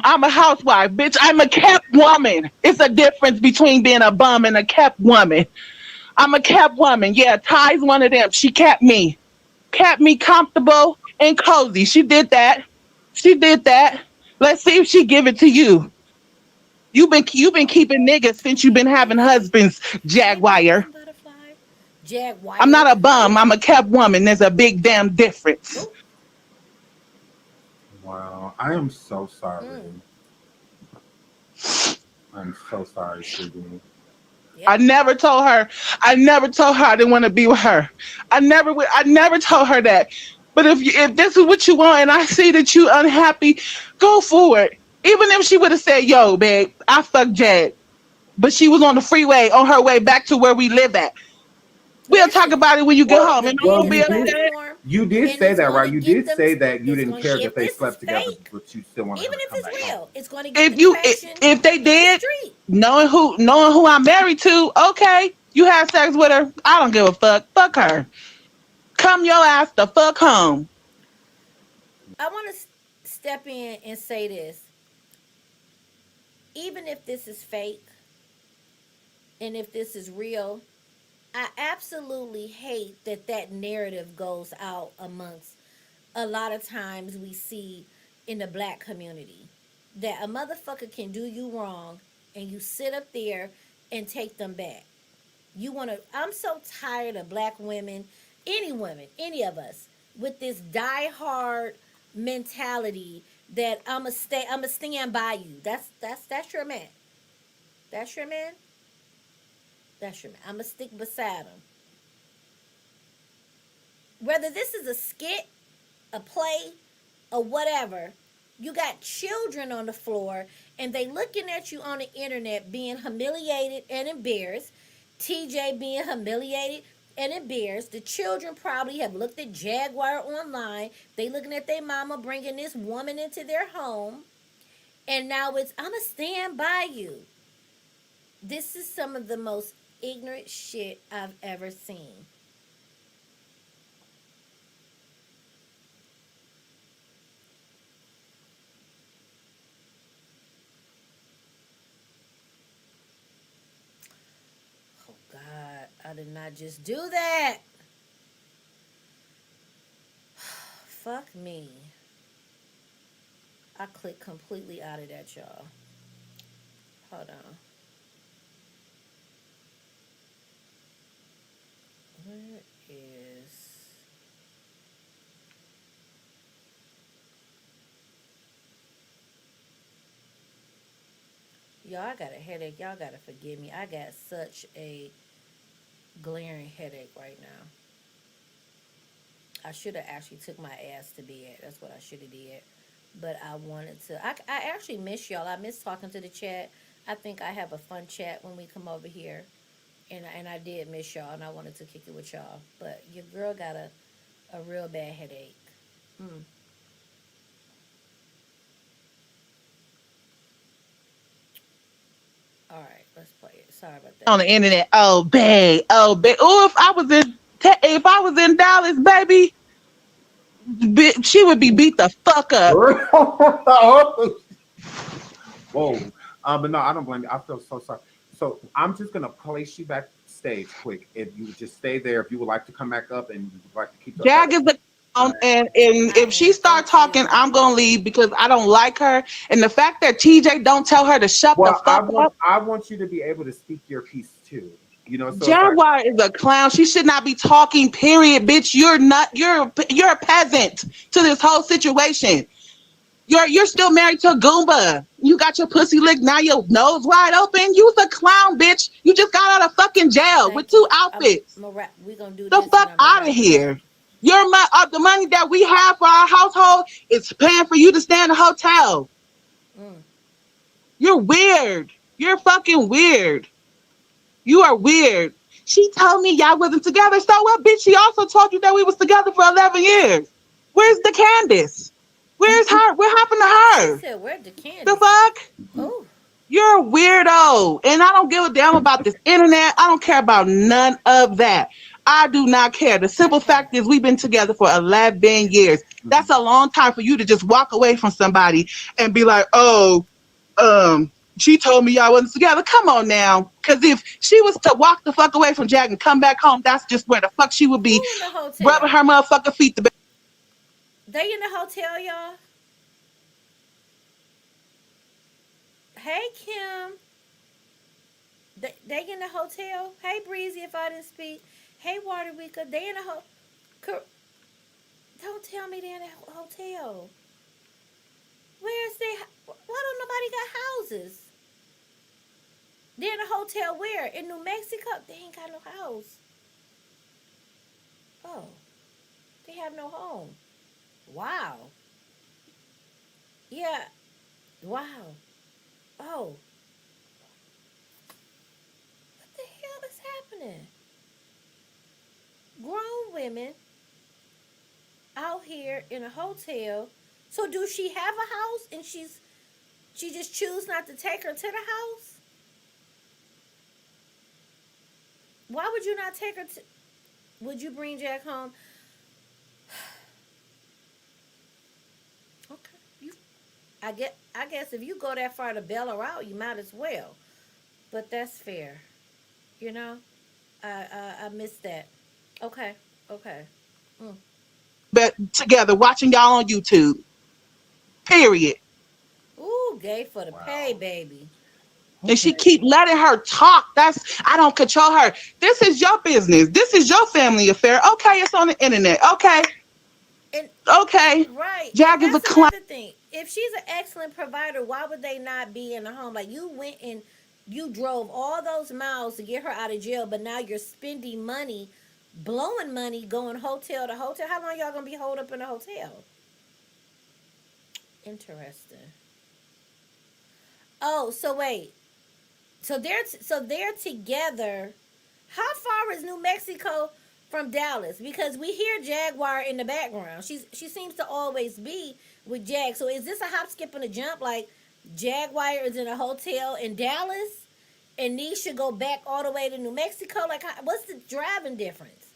I'm a housewife, bitch. I'm a kept woman. It's a difference between being a bum and a kept woman. I'm a kept woman. Yeah, Ty's one of them. She kept me comfortable and cozy. She did that. She did that. Let's see if she give it to you. You've been keeping niggas since you've been having husbands, Say that Jaguar. again, butterfly. I'm Jaguar. not a Ooh, bum. I'm a kept woman. There's a big damn difference. ooh, Wow. I am so sorry. mm, I'm so sorry, sweetie. I yep. never told her. I never told her I didn't want to be with her. I never told her that. But if this is what you want, and I see that you unhappy, go for it. Even if she would have said, "Yo, babe, I fuck Jad," but she was on the freeway on her way back to where we live at. We'll talk Listen, about it when you get Well, home. the Am I well, gonna be biggest upset? platform, you did and say it's that, going right? to You get did them. say that you It's didn't going care that if they this is slept together, fake, but you still wanted her even to if come it's back home. real, it's going to get the If you traction if they in the did, street. knowing who I'm married to, okay, you had sex with her. I don't give a fuck. Fuck her. Come your ass the fuck home. I want to step in and say this: even if this is fake and if this is real, I absolutely hate that that narrative goes out amongst a lot of times we see in the black community that a motherfucker can do you wrong and you sit up there and take them back. You want to, I'm so tired of black women, any of us, with this die hard mentality that I'm a stand by you. That's your man. That's your man. That's your man. I'm going to stick beside him. Whether this is a skit, a play, or whatever, you got children on the floor and they looking at you on the internet being humiliated and embarrassed. TJ being humiliated and embarrassed. The children probably have looked at Jaguar online. They looking at their mama bringing this woman into their home. And now it's, I'm going to stand by you. This is some of the most ignorant shit I've ever seen. Oh God, I did not just do that. Fuck me. I clicked completely out of that, y'all. Hold on. Where is y'all? I got a headache. Y'all gotta forgive me. I got such a glaring headache right now. I should have actually took my ass to bed. That's what I should have did. But I wanted to. I actually miss y'all. I miss talking to the chat. I think I have a fun chat when we come over here. And I did miss y'all, and I wanted to kick it with y'all. But your girl got a real bad headache. Mm. All right, let's play it. Sorry about On that. the internet. Oh, babe. Oh, babe. Oh, if I was in Dallas, baby, she would be beat the fuck up. Whoa. But no, I don't blame you. I feel so sorry. So I'm just gonna place you backstage quick. If you would just stay there, if you would like to come back up and you would like to keep the Jag is the clown, and I if she am. start Thank talking, you. I'm gonna leave because I don't like her. And the fact that TJ don't tell her to shut the well, I fuck want up. I want you to be able to speak your piece too. So it's like, Jaguar is a clown. She should not be talking. Period, bitch. You're not. You're a peasant to this whole situation. You're still married to a Goomba. You got your pussy licked. Now your nose wide open. You's a clown, bitch. You just got out of fucking jail with Thank you. 2 outfits. We gonna do The this, and fuck I'm gonna out of wrap it up. here. The money that we have for our household is paying for you to stay in a hotel. Mm. You're weird. You're fucking weird. You are weird. She told me y'all wasn't together. So what, bitch? She also told you that we was together for 11 years. Where's the Candace? Where's her? What happened to She her? said, "Where the The Candace?" fuck? Oh, You're a weirdo. And I don't give a damn about this internet. I don't care about none of that. I do not care. The simple okay. fact is we've been together for 11 years. mhm. That's a long time for you to just walk away from somebody and be like, oh, she told me y'all wasn't together. Come on now. Because if she was to walk the fuck away from Jack and come back home, that's just where the fuck she would be Who in the rubbing hotel? her motherfucking feet. They in the hotel, y'all. Hey, Kim. They in the hotel. Hey, Breezy. If I didn't speak. Hey, Water Weaker. They in the Don't tell me they in the hotel. Where's they? Why don't nobody got houses? They're in a hotel where? In New Mexico? They ain't got no house. Oh, they have no home. Wow. Yeah. Wow. Oh, what the hell is happening? Grown women out here in a hotel. So do she have a house and she just choose not to take her to the house? Why would you not take her to? Would you bring Jack home? Okay. I guess if you go that far to bail her out, you might as well. But that's fair. You know? I missed that. Okay. Okay. Mm. But together, watching y'all on YouTube. Period. Ooh, gay for the pay, Wow. baby. And she Okay. keep letting her talk. I don't control her. This is your business. This is your family affair. Okay, it's on the internet. Okay, And okay. right, and Jag is a that's clown. another thing. If she's an excellent provider, why would they not be in the home? Like you went and you drove all those miles to get her out of jail, but now you're spending money, blowing money, going hotel to hotel. How long y'all gonna be holed up in a hotel? Interesting. Oh, so wait. So they're together. How far is New Mexico from Dallas? Because we hear Jaguar in the background. She seems to always be with Jag. So is this a hop, skip, and a jump? Like Jaguar is in a hotel in Dallas, and Naisha go back all the way to New Mexico. Like, what's the driving difference?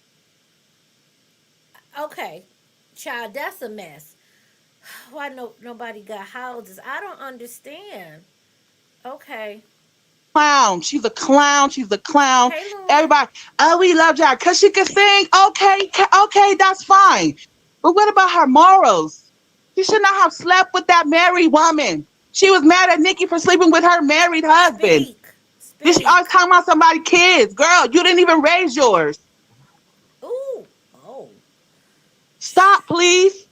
Okay, child, that's a mess. Why nobody got houses? I don't understand. Okay. Clown. She's a clown. She's a clown. Hey, Lauren. Everybody, oh, we love Jag because she can sing. Okay, okay, that's fine. But what about her morals? She should not have slept with that married woman. She was mad at Nikki for sleeping with her married husband. Speak. Then she always Speak. talking about somebody's kids. Girl, you didn't even raise yours. Stop, please.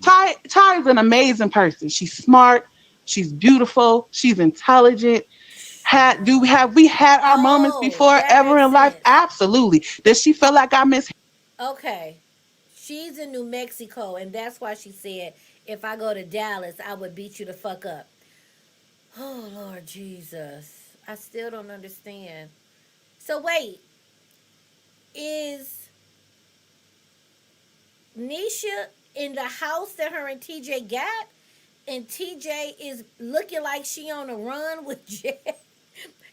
Ty is an amazing person. She's smart. She's beautiful. She's intelligent. Have we had our moments Oh, before that ever makes in life? sense. Absolutely. Does she feel like I miss? Okay. She's in New Mexico, and that's why she said, if I go to Dallas, I would beat you the fuck up. Oh, Lord Jesus. I still don't understand. So, wait, is Naisha in the house that her and TJ got? And TJ is looking like she on a run with Jay?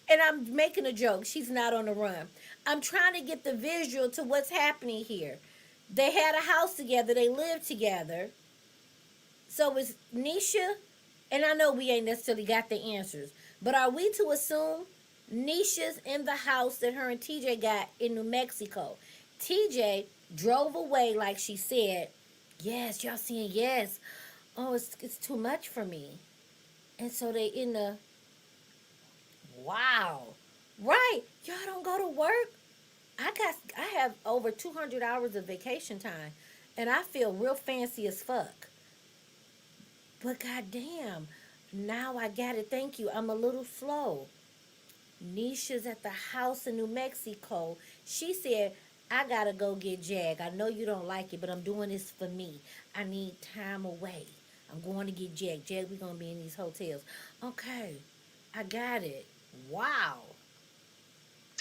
And I'm making a joke. She's not on the run. I'm trying to get the visual to what's happening here. They had a house together. They lived together. So is Naisha, and I know we ain't necessarily got the answers, but are we to assume Nisha's in the house that her and TJ got in New Mexico? TJ drove away like she said. Yes, y'all seeing yes. Oh, it's too much for me. And so they in the wow. Right. Y'all don't go to work. I have over 200 hours of vacation time and I feel real fancy as fuck. But goddamn, now I got it. Thank you. I'm a little slow. Nisha's at the house in New Mexico. She said, I gotta go get Jag. I know you don't like it, but I'm doing this for me. I need time away. I'm going to get Jag. Jag, we're gonna be in these hotels. Okay, I got it. Wow.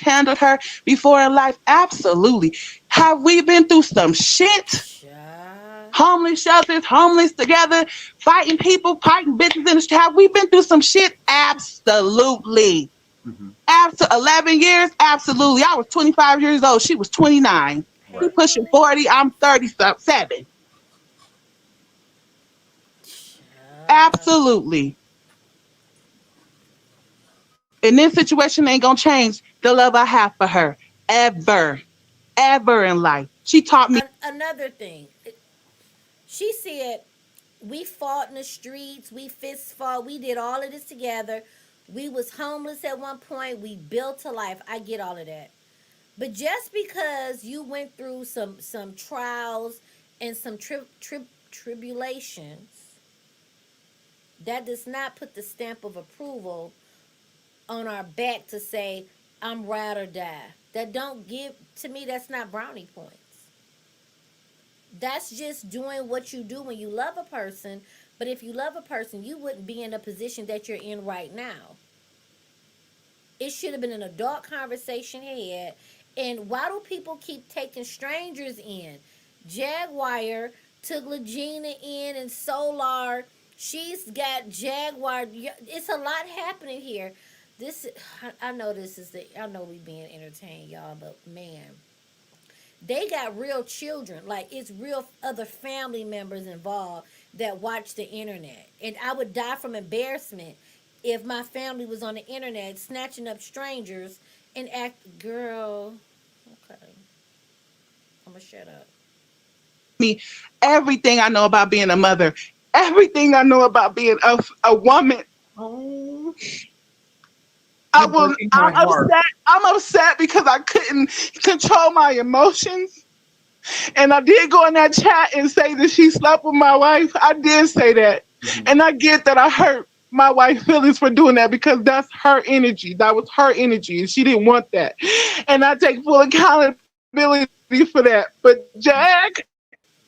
Handled her before in life? Absolutely. Have we been through some shit? Child. Homeless shelters, homeless together, fighting people, fighting bitches in the street. Have we been through some shit? Absolutely. Mhm. After 11 years, absolutely. I was 25 years old. She was 29. Hey, We Right. pushing Willie. 40. I'm 37. Child. Absolutely. And this situation ain't gonna change the love I have for her. Ever. Ever in life. She taught me Another thing. She said, we fought in the streets, we fist fought, we did all of this together. We was homeless at one point, we built a life. I get all of that. But just because you went through some trials and some tribulations, that does not put the stamp of approval on our back to say I'm ride or die. That don't give to me. That's not brownie points. That's just doing what you do when you love a person. But if you love a person, you wouldn't be in the position that you're in right now. It should have been an adult conversation had. And why do people keep taking strangers in? Jaguar took Legina in and Solar. She's got Jaguar. It's a lot happening here. This I know this is the I know we being entertained, y'all, but man, they got real children. Like it's real other family members involved that watch the internet. And I would die from embarrassment if my family was on the internet snatching up strangers and act girl. Okay. I'm gonna shut up. me everything I know about being a mother, everything I know about being a woman. Oh, I you're will. breaking my I'm heart. upset. I'm upset because I couldn't control my emotions. And I did go in that chat and say that she slept with my wife. I did say that. Mhm. And I get that I hurt my wife's feelings for doing that because that's her energy. That was her energy. And she didn't want that. And I take full accountability for that. But Jag,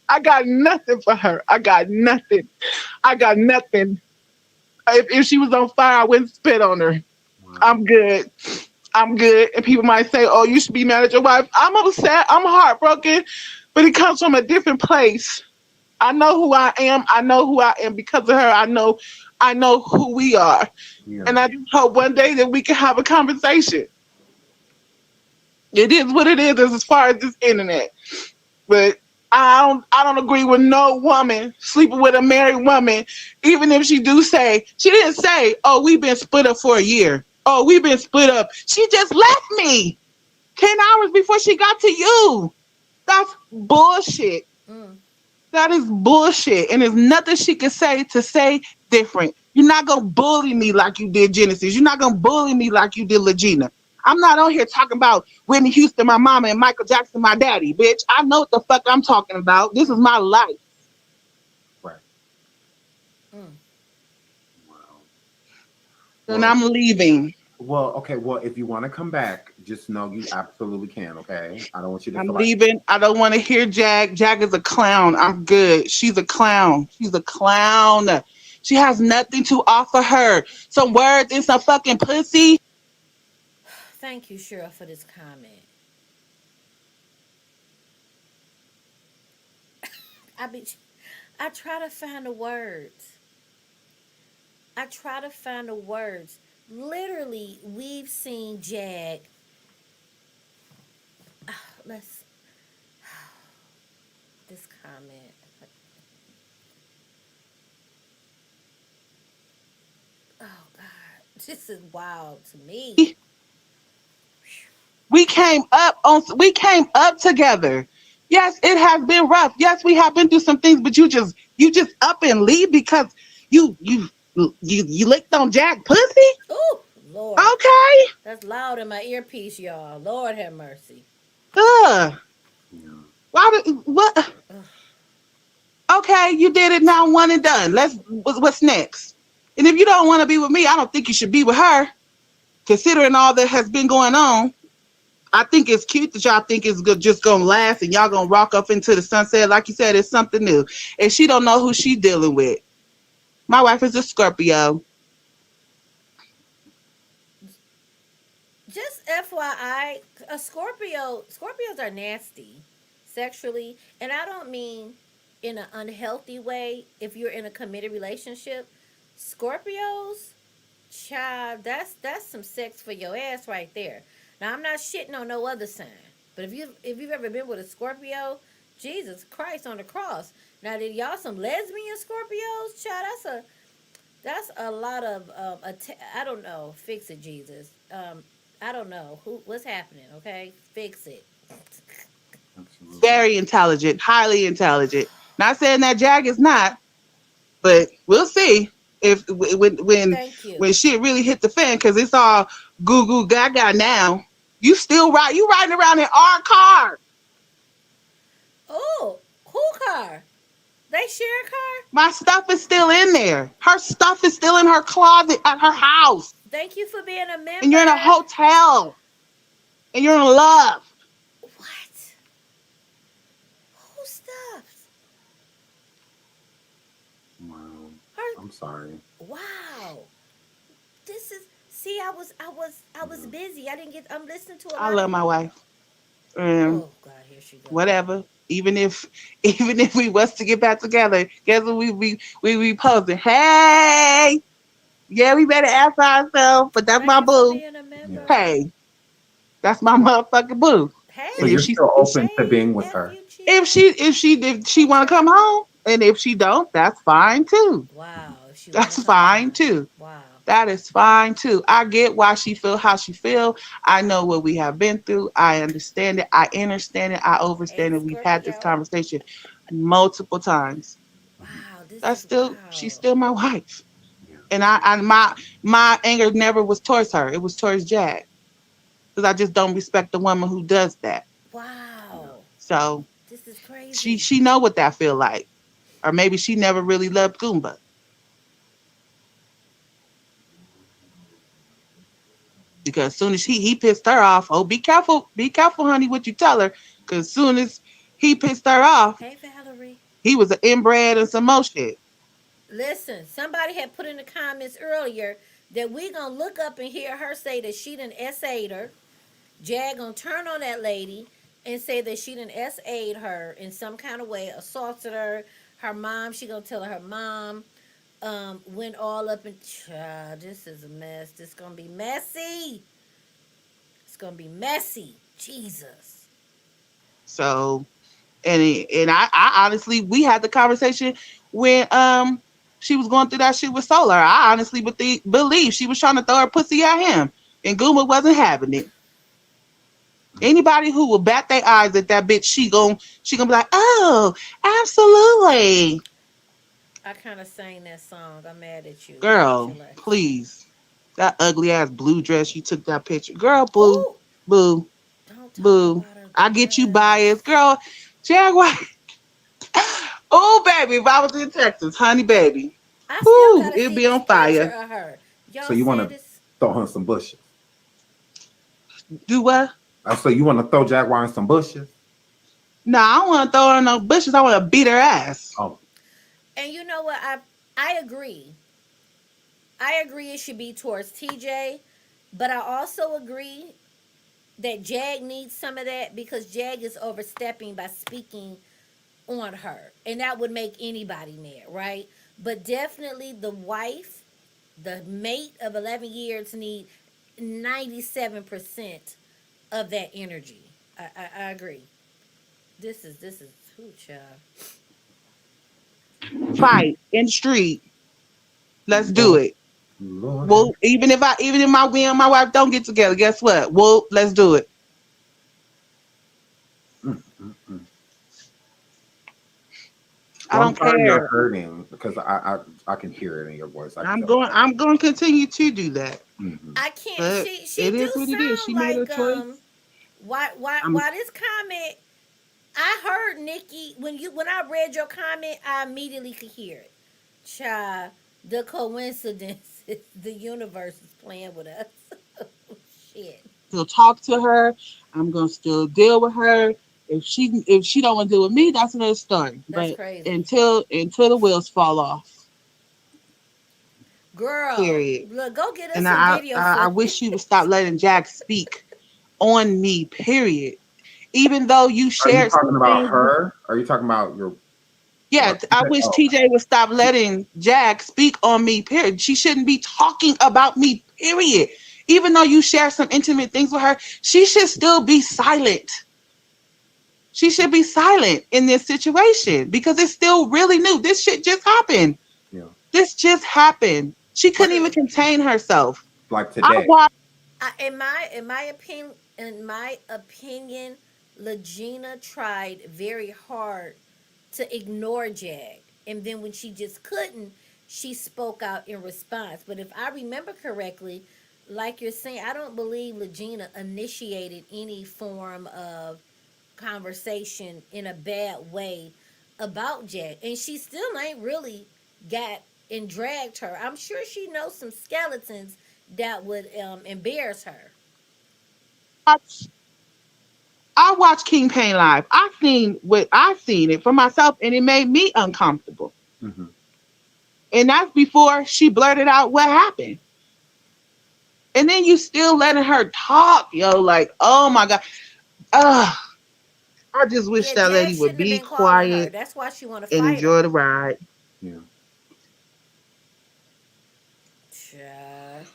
I got nothing for her. I got nothing. I got nothing. If she was on fire, I wouldn't spit on her. Wow. I'm good. I'm good. And people might say, oh, you should be mad at your wife. I'm upset. I'm heartbroken. But it comes from a different place. I know who I am. I know who I am because of her. I know who we are. Yeah. And I just hope one day that we can have a conversation. It is what it is as far as this internet. But I don't agree with no woman sleeping with a married woman, even if she didn't say, oh, we've been split up for a year. Oh, we've been split up. She just left me 10 hours before she got to you. That's bullshit. Mm. That is bullshit. And there's nothing she can say different. You're not gonna bully me like you did Genesis. You're not gonna bully me like you did Legina. I'm not on here talking about Whitney Houston, my mama, and Michael Jackson, my daddy, bitch. I know what the fuck I'm talking about. This is Mm, my life. Right. mm. Wow. And Well, I'm leaving. well, okay. Well, if you want to come back, just know you absolutely can. Okay. I don't want you to I'm feel like. leaving. I don't want to hear Jag. Jag is a clown. I'm good. She's a clown. She's a clown. She has nothing to offer her. Some words and some fucking pussy. Thank you, Cheryl, for this comment. I be, I try to find the words. I try to find the words. Literally, we've seen Jag. Let's this comment. Oh God, this is wild to me. We came up together. Yes, it has been rough. Yes, we have been through some things, but you just up and leave because you licked on Jack pussy? Oh Lord, Okay. that's loud in my earpiece, y'all. Lord have mercy. Ugh. Yeah. Why did what Ugh. okay, you did it now, one and done. What's next? And if you don't want to be with me, I don't think you should be with her, considering all that has been going on. I think it's cute that y'all think it's good, just gonna last, and y'all gonna rock up into the sunset. Like you said, it's something new, and she don't know who she dealing with. My wife is a Scorpio. Just FYI, a Scorpio. Scorpios are nasty, sexually, and I don't mean in an unhealthy way. If you're in a committed relationship, Scorpios, child, that's some sex for your ass right there. Now I'm not shitting on no other sign, but if you've ever been with a Scorpio, Jesus Christ on the cross. Now did y'all some lesbian Scorpios, child? That's a lot of I don't know. Fix it, Jesus. I don't know what's happening. Okay, fix it. Absolutely. Very intelligent, highly intelligent. Not saying that Jag is not, but we'll see if Thank you. when shit really hit the fan, because it's all goo goo gaga now. You still ride? You riding around in our car? Oh, who car? They share a car. My stuff is still in there. Her stuff is still in her closet at her house, Thank you for being a and you're in a member. hotel, and you're in love. What? Who stuff? Wow. Her. I'm sorry. Wow. This is. See, I was Yeah. busy. I didn't get. I'm listening to a I lot of. love my wife. Um, Oh God, here she go. whatever. Even if even if we was to get back together, guess what we posting? Hey, yeah, we better ask ourselves, but that's Thank my you for boo. being a Yeah. member. Hey, that's my motherfucking boo. So And Hey, you're still open to hey, being with her. FUG. if she Hey, want to come Cheryl. home, and if she don't, that's fine too. Wow, if she want to That's come fine home. too. Wow. That is fine too. I get why she feel how she feel. I know what we have been through. I understand it. I understand it. I Hey, overstand it. We've had this Scorpio. conversation multiple times. Mhm. Wow, this That's is still she's wow. still my wife. Yeah. And my anger never was towards her. It was towards Jack. Because I just don't respect the woman who does that. Yeah. Wow. So This is she crazy. she know what that feel like. Or maybe she never really loved Goomba. Because as soon as he pissed her off, oh be careful, honey, what you tell her. Because as soon as he pissed her off, Hey, Valerie. he was an inbred and some more shit. Listen, somebody had put in the comments earlier that we gonna look up and hear her say that she done S.A.'d her. Jag gonna turn on that lady and say that she done S.A.'d her in some kind of way, assaulted her. Her mom, she gonna tell her mom went all up and this is a mess. This gonna be messy. It's gonna be messy. Jesus. So and I honestly we had the conversation when she was going through that shit with Solar. I honestly believe she was trying to throw her pussy at him, and Guma wasn't having it. Anybody who will bat their eyes at that bitch, she gonna be like, oh, absolutely, I kind of sang that song. I'm mad at you. What you girl, like? please. That ugly ass blue dress you took that picture. Girl, boo, Who? boo, Don't talk boo. about her I get you biased. dress. Girl, Jaguar. Oh, baby, if I was in Texas, honey, baby. I still Whoo, gotta it'd see be this on picture fire. of her. So Y'all you want said to this. throw her in some bushes? Do what? I say you want to throw Jaguar in some bushes? Nah, I don't want to throw her in no bushes. I want to beat her ass. Oh, And you know what? I agree. I agree it should be towards TJ, but I also agree that Jag needs some of that because Jag is overstepping by speaking on her. And that would make anybody mad, right? But definitely the wife, the mate of 11 years need 97% of that energy. I agree. This is who child. Fight in the street. Let's do Lord, it. Lord have Well, even if my we and my wife don't get together, guess what? Well, let's do it. mm, mm, mm. I Well, I'm don't sorry you're care. hurting because I can hear it in your voice. I can I'm tell. going. I'm going to continue to do that. Mm-hmm. I can't. But She it do is what it is. She sound made her like choice. I'm why this comment. I heard Nikki when I read your comment, I immediately could hear it. Child, the coincidence is the universe is playing with us. Shit, still talk to her. I'm gonna still deal with her. If she don't want to deal with me, that's another story. that's But crazy, until the wheels fall off, girl. period. Look, go get us And some video I footage. wish you would stop letting Jack speak on me. Period. Even though you Are you shared talking some about things. her? Are you talking about your Yeah, what? I wish Oh, TJ would stop letting Jack speak on me, period. She shouldn't be talking about me, period. Even though you share some intimate things with her, she should still be silent. She should be silent in this situation because it's still really new. This shit just happened. yeah, This just happened. She couldn't even True. contain herself. like I today. watched. In my opinion, Legina tried very hard to ignore Jag, and then when she just couldn't, she spoke out in response. But if I remember correctly, like you're saying, I don't believe Legina initiated any form of conversation in a bad way about Jag, and she still ain't really got and dragged her. I'm sure she knows some skeletons that would embarrass her. I watched King Pain live. I seen it for myself, and it made me uncomfortable. Mm-hmm. And that's before she blurted out what happened. And then you still letting her talk, yo. Like, oh my god. Ugh. I just wish Yeah, that Jag lady would shouldn't have be been calling her. quiet That's why she want to and fight enjoy her. the ride. Yeah. Child.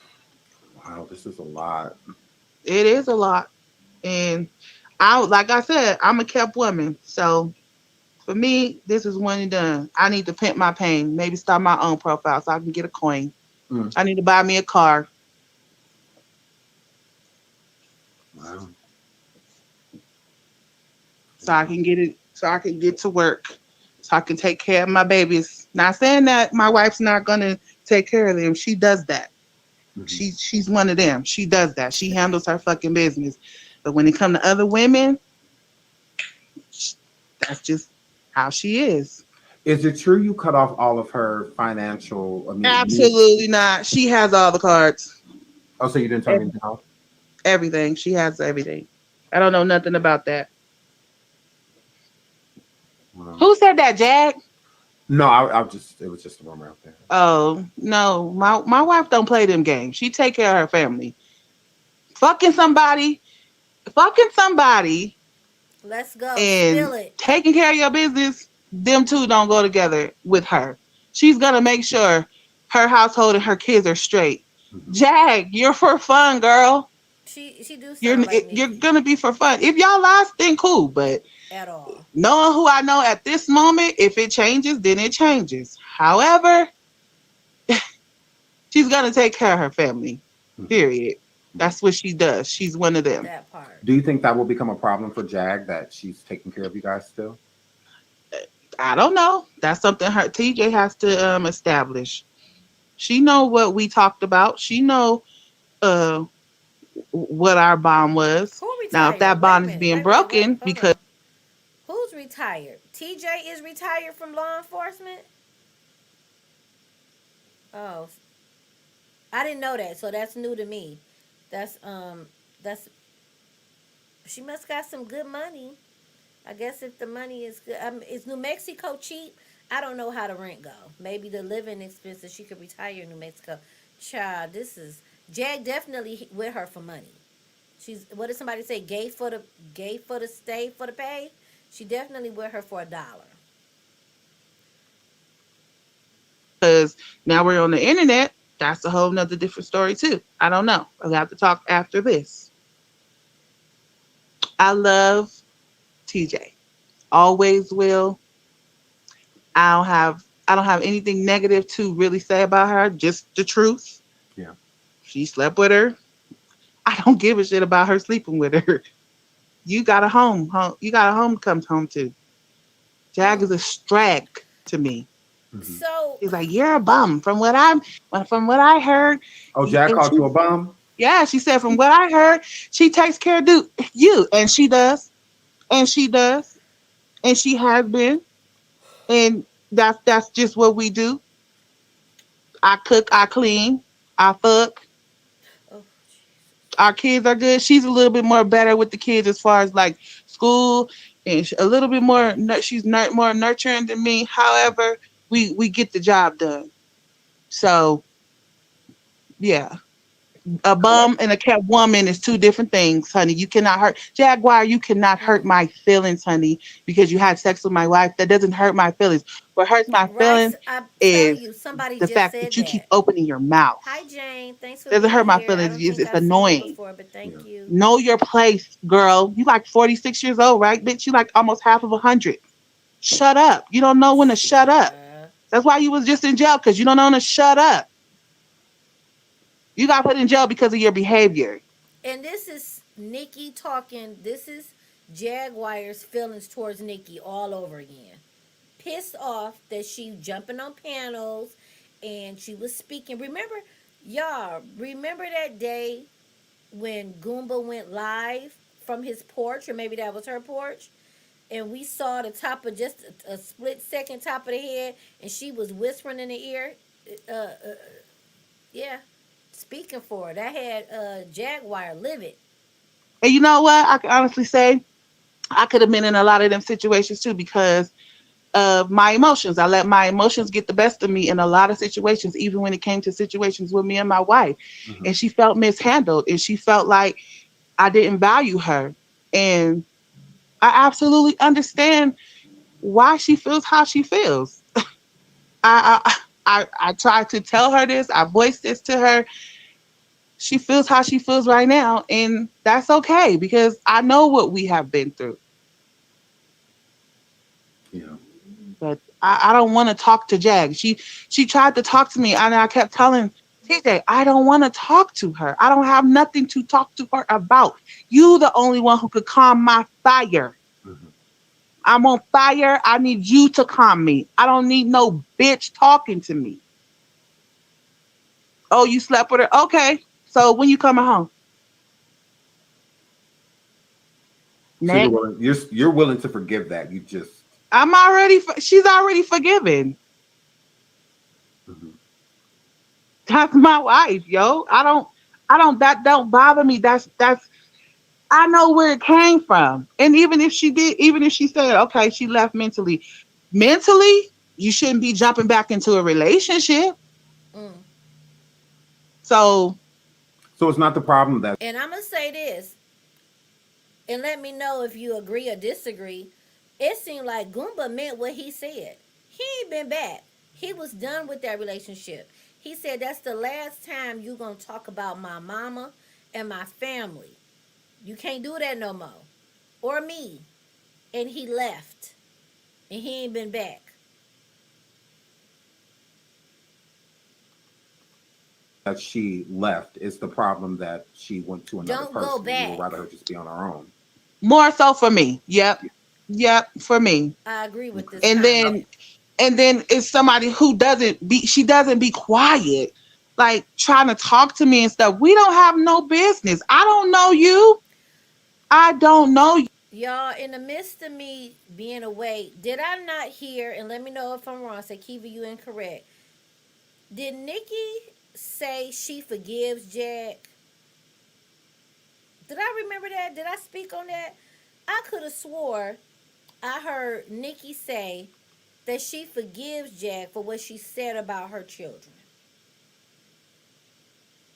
Wow, this is a lot. It is a lot. And like I said, I'm a kept woman. So for me, this is one and done. I need to pimp my pain. Maybe start my own profile so I can get a coin. Mm. I need to buy me a car. Wow. So I Wow. can get it, so I can get to work, so I can take care of my babies. Not saying that my wife's not gonna take care of them. She does that. Mm-hmm. She's one of them. She does that. She handles her fucking business. But when it comes to other women, that's just how she is. Is it true you cut off all of her financial? I mean, Absolutely not. She has all the cards. oh, so you didn't turn anything off? Everything. She has everything. I don't know nothing about that. Wow. Who said that, Jack? No, I just it was just a rumor out there. Oh no, my wife don't play them games. She take care of her family. Fucking somebody, fucking somebody, Let's go. and Spill it. taking care of your business. Them two don't go together with her. She's gonna make sure her household and her kids are straight. Mm-hmm. Jag, you're for fun, girl. She do You're sound like you're Nikki gonna be for fun. If y'all last, then cool. But at all. knowing who I know at this moment, if it changes, then it changes. However, she's gonna take care of her family. Mm-hmm. Period. That's what she does. She's one of them. That part. Do you think that will become a problem for Jag that she's taking care of you guys still? I don't know. That's something her TJ has to establish. She know what we talked about. She know uh what our bond was. Who Now, if retired? that Wait a bond is minute. being Wait. broken Hold because on. Who's retired? TJ is retired from law enforcement? Oh, I didn't know that. So that's new to me. That's she must got some good money. I guess if the money is good, is New Mexico cheap? I don't know how the rent go. Maybe the living expenses. She could retire in New Mexico. Child, this is Jag definitely with her for money. She's what did somebody say? Gay for the stay for the pay. She definitely with her for $1. now we're on the internet. That's a whole nother different story too. I don't know. I'll have to talk after this. I love TJ. Always will. I don't have anything negative to really say about her. Just the truth. Yeah. She slept with her. I don't give a shit about her sleeping with her. You got a home. You got a home to come home to. Jag Mm. is a strag to me. Hmm. So, He's like, you're a bum. From what I heard, Oh, Jack and called she, you a bum? yeah, she said, from what I heard, she takes care of you, and she does, and she does, and she has been, and that's just what we do. I cook, I clean, I fuck. oh, Our kids are good. She's a little bit more better with the kids as far as like school, and a little bit more. She's more nurturing than me. However, we get the job done. So yeah, a bum and a cat woman is two different things, honey. You cannot hurt Jaguar. You cannot hurt mm. my feelings, honey, because you had sex with my wife. That doesn't hurt my feelings. What hurts my Right. feelings I'm telling is you, somebody the just fact that said you keep that. opening your mouth. Hi, Jane. Thanks for Doesn't being hurt my here. I feelings. don't It's, think it's I've seen you annoying. before, but Yeah. thank you. Know your place, girl. You like 46 years old, right, bitch? You like almost half of 100. Shut up. You don't know when to shut up. That's why you was just in jail, because you don't know when to shut up. You got put in jail because of your behavior. And this is Nikki talking. This is Jaguar's feelings towards Nikki all over again. Pissed off that she jumping on panels and she was speaking. Remember that day when Goomba went live from his porch, or maybe that was her porch, and we saw the top of just a split second top of the head, and she was whispering in the ear. Uh, uh, yeah, speaking for her. That had Jaguar livid. And you know what? I can honestly say I could have been in a lot of them situations too because of my emotions. I let my emotions get the best of me in a lot of situations, even when it came to situations with me and my wife. Hmm. And she felt mishandled and she felt like I didn't value her. And I absolutely understand why she feels how she feels. I tried to tell her this. I voiced this to her. She feels how she feels right now, and that's okay because I know what we have been through. Yeah. But I don't want to talk to Jag. She tried to talk to me, and I kept telling TJ, I don't want to talk to her. I don't have nothing to talk to her about. You the only one who could calm my fire. Hmm. I'm on fire. I need you to calm me. I don't need no bitch talking to me. Oh, you slept with her? Okay. So when you coming home? So you're Next. willing, you're willing to forgive that. You just. She's already forgiven. Mhm. That's my wife, yo. That don't bother me. I know where it came from. And even if she said, okay, she left mentally, you shouldn't be jumping back into a relationship. Mm. So, So it's not the problem that. And I'm gonna say this, and let me know if you agree or disagree. It seemed like Goomba meant what he said. He ain't been back. He was done with that relationship. He said that's the last time you gonna talk about my mama and my family. You can't do that no more. Or me. And he left. And he ain't been back. That she left. It's the problem that she went to another Don't go person. You would rather back. her just be on her own. more so for me. Yep. Yep, for me. I agree with Okay. this And comment. then and then it's somebody who she doesn't be quiet. like trying to talk to me and stuff. We don't have no business. I don't know you. I don't know you. Y'all, in the midst of me being away, did I not hear, and let me know if I'm wrong, say, Kiva, you incorrect. Did Nikki say she forgives Jack? Did I remember that? Did I speak on that? I could have swore I heard Nikki say that she forgives Jack for what she said about her children.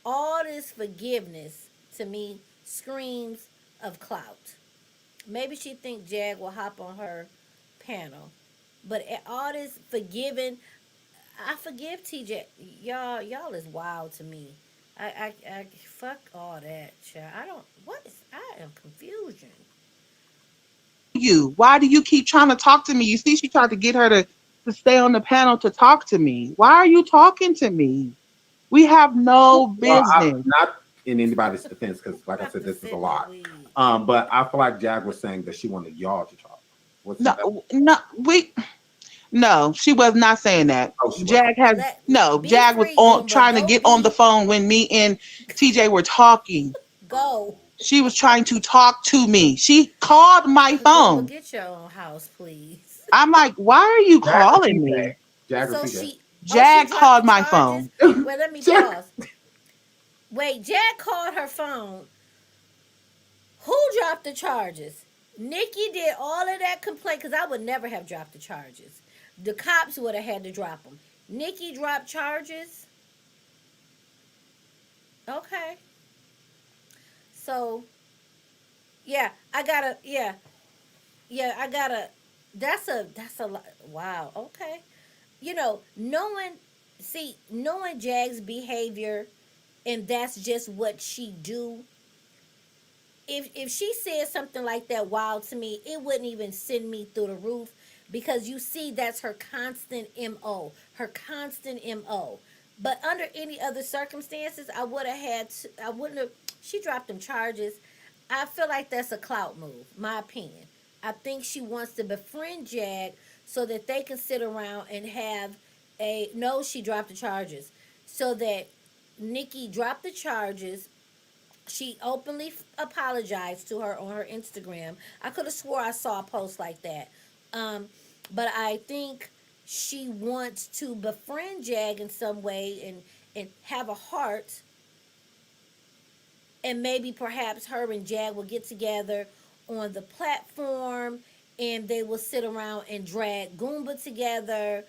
All this forgiveness to me screams of clout. Maybe she think Jag will hop on her panel, but all this forgiving, I forgive TJ. Y'all is wild to me. I fuck all that, child. I don't. What is? I am confusion. You. Why do you keep trying to talk to me? You see, she tried to get her to stay on the panel to talk to me. Why are you talking to me? We have no Well, I'm business. not in anybody's defense because, like I Have said, to this is a sit my lot. weed. But I feel like Jag was saying that she wanted y'all to talk. Wasn't that? No, no, no, she was not saying that. Oh, she wasn't. Jag has Let no. be Jag was free, on Goomba. trying to Go get on the be. phone when me and TJ were talking. Go. She was trying to talk to me. She called my Goomba, phone. get your own house, please. I'm like, why are you Jag or calling TJ? me? Jag or So TJ? she. Oh, she Jag dropped the called my charges. phone. Wait, let me Jag. pause. Wait, Jack called her phone. Who dropped the charges? Nikki did all of that complaint because I would never have dropped the charges. The cops would have had to drop them. Nikki dropped charges. Okay, so yeah, I gotta. Yeah, I gotta. That's a lot. Wow. Okay, knowing Jag's behavior, and that's just what she do. If she said something like that wild to me, it wouldn't even send me through the roof because you see that's her constant MO, her constant MO. But under any other circumstances, I would have I wouldn't have. She dropped them charges. I feel like that's a clout move, my opinion. I think she wants to befriend Jag so that they can sit around and have a no. She dropped the charges so that Nikki dropped the charges. She openly apologized to her on her Instagram. I could have swore I saw a post like that. Um, but I think she wants to befriend Jag in some way and have a heart, and maybe perhaps her and Jag will get together on the platform and they will sit around and drag Goomba together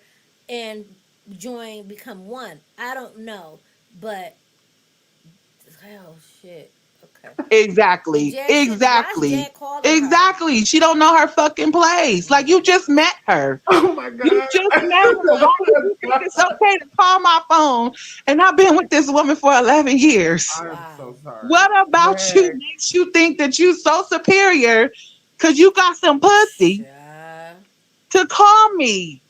and become one. I don't know, but oh shit. Okay. And Exactly. Jag should watch Exactly. Jag calling her. Exactly. She don't know her fucking place. Like you just met her. Oh my You god. just met her. Why do you think it's okay to call my phone? And I've been with this woman for 11 years. I am so Wow. sorry. What about you Jag. makes you think that you so superior because you got some pussy Child. to call me?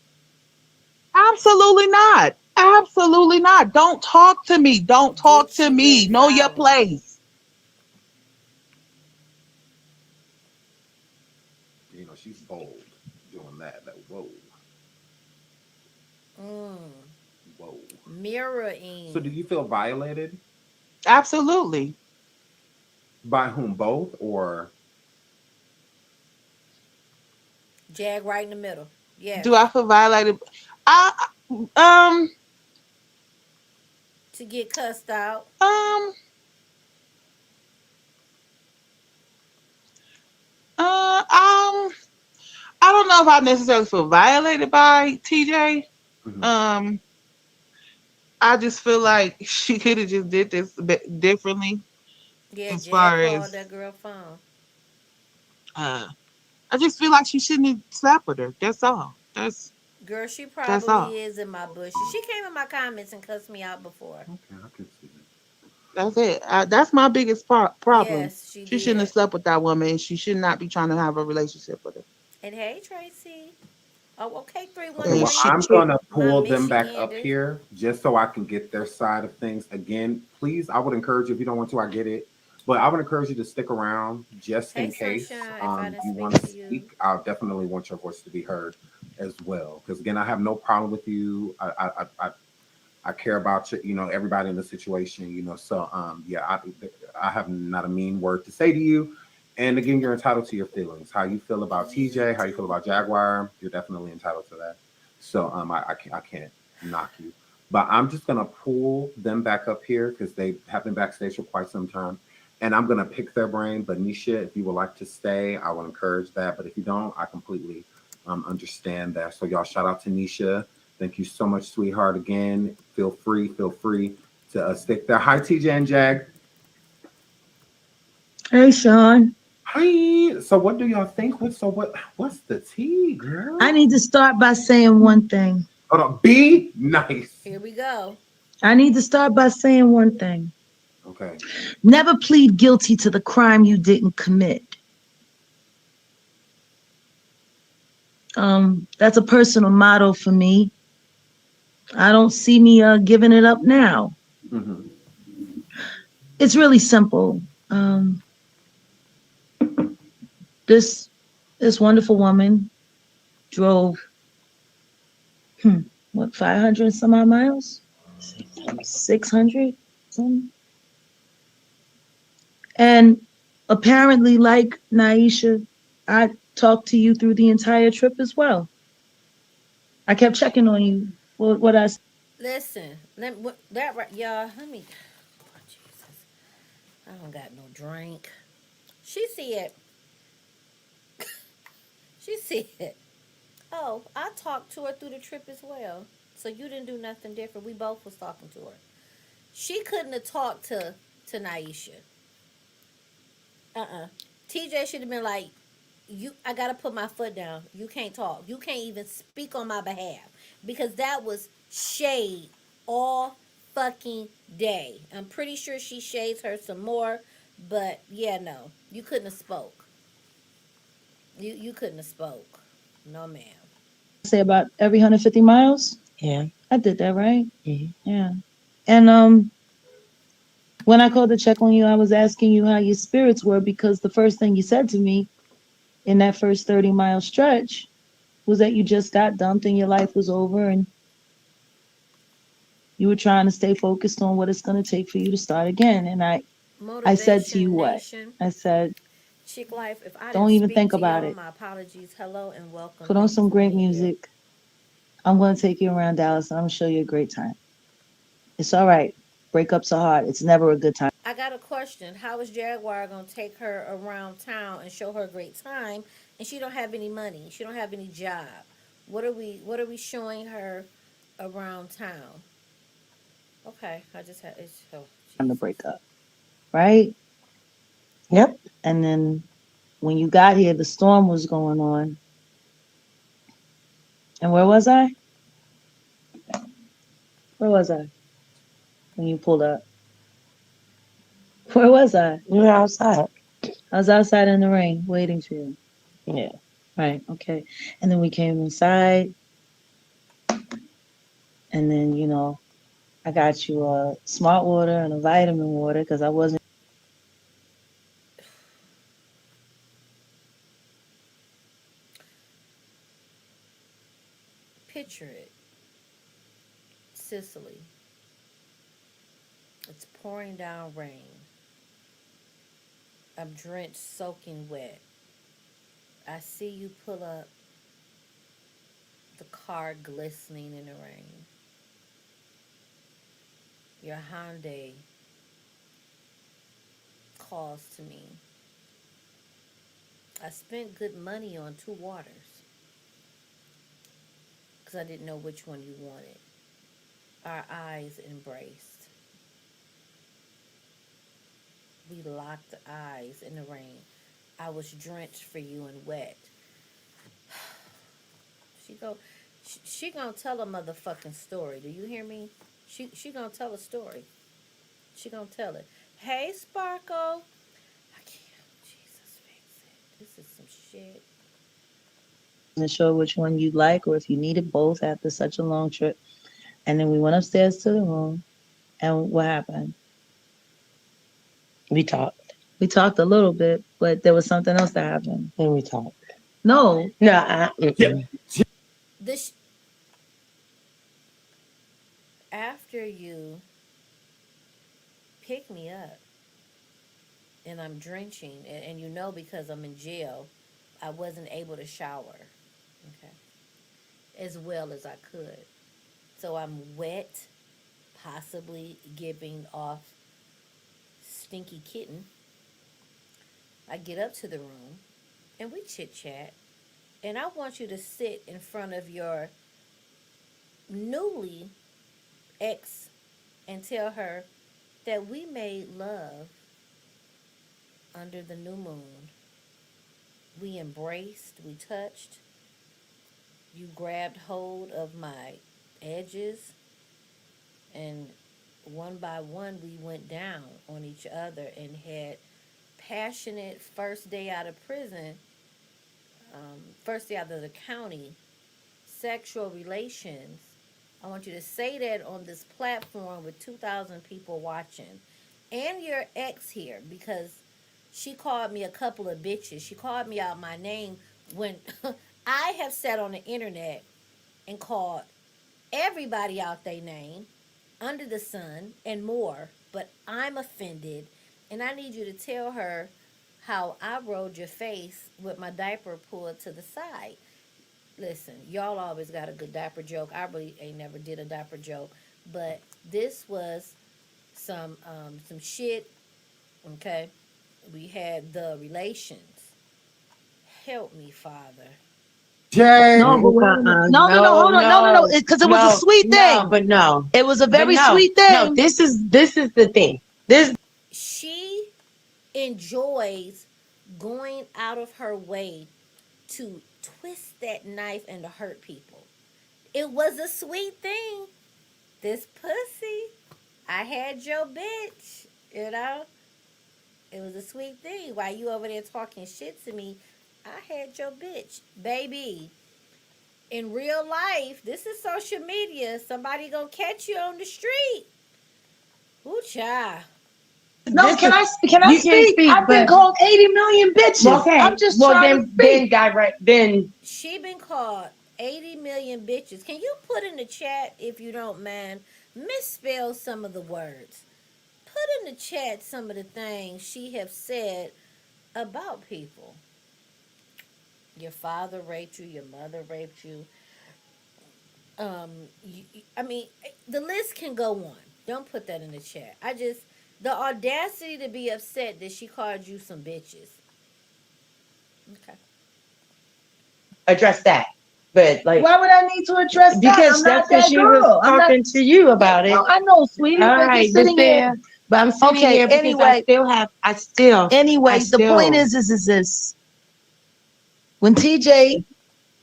Absolutely not. Absolutely not. Don't talk to me. Don't talk Did to she look me. Know your violent? place. She's bold doing that. That whoa, Mm. whoa. So, do Mirroring. you feel violated Absolutely. by whom? Both or? Jag right in the middle. Do I Yes. feel violated? I um To get cussed out. um uh um I don't know if I necessarily feel violated by TJ. Mhm. Um I just feel like she could have just did this a bit differently Yeah, as Jag far called as that girl phone. uh I just feel like she shouldn't have slept with her. That's all. Girl, she That's all. probably is in my bushes. She came in my comments and cussed me out before. Okay, I can see that. That's it. That's my biggest problem. Yes, she She shouldn't have did. slept with that woman. She should not be trying to have a relationship with her. And hey, Tracy. Oh, okay, Okay, 3-1 And well, she I'm Remy. should. gonna My pull them back up Michiganders. here just so I can get their side of things. Again, please, I would encourage you if you don't want to, I get it. But I would encourage you to stick around just Hey, in case Sunshine, if I didn't you speak want to to you. speak. I'll definitely want your voice to be heard as well. Because again, I have no problem with you. I care about you, everybody in the situation, So yeah, I have not a mean word to say to you. And again, you're entitled to your feelings. How you feel about TJ, how you feel about Jaguar, you're definitely entitled to that. So I can't knock you. But I'm just gonna pull them back up here because they have been backstage for quite some time. And I'm gonna pick their brain. But Naisha, if you would like to stay, I would encourage that. But if you don't, I completely understand that. So y'all shout out to Naisha. Thank you so much, sweetheart. Again, feel free to stick there. Hi, TJ and Jag. Hey, Sean. Hi. So, what do y'all think? What's the tea, girl? I need to start by saying one thing. Hold on. Be nice. Here we go. I need to start by saying one thing. Okay. Never plead guilty to the crime you didn't commit. That's a personal motto for me. I don't see me giving it up now. Mm-hmm. It's really simple. This wonderful woman drove 500 some odd miles, 600 something, and apparently, like Naisha, I talked to you through the entire trip as well. I kept checking on you. What I Listen, that right, y'all. Let me. Oh, Jesus, I don't got no drink. She said. She said. Oh, I talked to her through the trip as well. So you didn't do nothing different. We both was talking to her. She couldn't have talked to Naisha. TJ should have been like, you. I gotta put my foot down. You can't talk. You can't even speak on my behalf because that was shade all fucking day. I'm pretty sure she shades her some more, but yeah, no, you couldn't have spoke. You couldn't have spoke. No, ma'am. say about every 150 miles. Yeah. I did that right. Mhm. Yeah. And when I called to check on you, I was asking you how your spirits were because the first thing you said to me in that first 30-mile stretch was that you just got dumped and your life was over and you were trying to stay focused on what it's going to take for you to start again. And I said to you Motivation what? Nation. I said, Chick Life, if I don't didn't even speak think to about y'all, it. my apologies. Hello and welcome. Put on Thank you some for great being here. music. I'm going to take you around Dallas and I'm going to show you a great time. It's all right. Breakups are hard. It's never a good time. I got a question. How is Jaguar gonna take her around town and show her a great time and she don't have any money? She don't have any job. What are we showing her around town? Okay, I just had it's oh To Jesus. break up, right? Yep. And then when you got here, the storm was going on. And where was I? Where was I when you pulled up? Where was I? You were outside. I was outside in the rain waiting for you. Yeah. Right, okay. And then we came inside, and then, I got you a smart water and a vitamin water because I wasn't. Picture it. Sicily. It's pouring down rain. I'm drenched, soaking wet. I see you pull up, the car glistening in the rain. Your Hyundai calls to me. I spent good money on two waters because I didn't know which one you wanted. Our eyes embraced. We locked eyes in the rain. I was drenched for you and wet. She go, she gonna tell a motherfucking story. Do you hear me? She gonna tell a story. She gonna tell it. Hey, Sparkle. I can't. Jesus, fix it. This is some shit. Sure which one you like or if you needed both after such a long trip. And then we went upstairs to the room. And what happened? We talked. We talked a little bit, but there was something else that happened. Then we talked. No. No, Yeah. This after you pick me up and I'm drenching, and you know, because I'm in jail, I wasn't able to shower, okay, as well as I could. So I'm wet, possibly giving off stinky kitten. I get up to the room and we chit chat. And I want you to sit in front of your newly ex and tell her that we made love under the new moon. We embraced, we touched, you grabbed hold of my edges, and one by one we went down on each other and had passionate first day out of prison, first day out of the county, sexual relations. I want you to say that on this platform with 2,000 people watching. And your ex here, because she called me a couple of bitches. She called me out my name when I have sat on the internet and called everybody out their name under the sun and more. But I'm offended. And I need you to tell her how I rolled your face with my diaper pulled to the side. Listen, y'all always got a good diaper joke. I really ain't never did a diaper joke, but this was some shit. Okay, we had the relations. Help me, Father. Jay, No, but wait a minute. No, hold on. No. Because it was a sweet thing. But no. It was a But very no. sweet No, thing. this is the thing. This She enjoys going out of her way to twist that knife and to hurt people. It was a sweet thing. This pussy, I had your bitch, you know? It was a sweet thing. While you over there talking shit to me, I had your bitch. Baby, in real life, this is social media. Somebody gonna catch you on the street. Ooh, child. No, this is can I you can speak? speak, I've been but called 80 million bitches. okay. I'm just Well trying to then speak. direct then She been called 80 million bitches. Can you put in the chat, if you don't mind, misspell some of the words? Put in the chat some of the things she have said about people. Your father raped you, your mother raped you. I mean, the list can go on. Don't put that in the chat. I just, the audacity to be upset that she called you some bitches. Okay. address that. But like Why would I need to address that? I'm because not that's because that she was girl. I'm not. talking to you about it. No, I know, sweetie, All but you're right, but sitting here. there, but I'm sitting Okay. here because I The point still is this: when TJ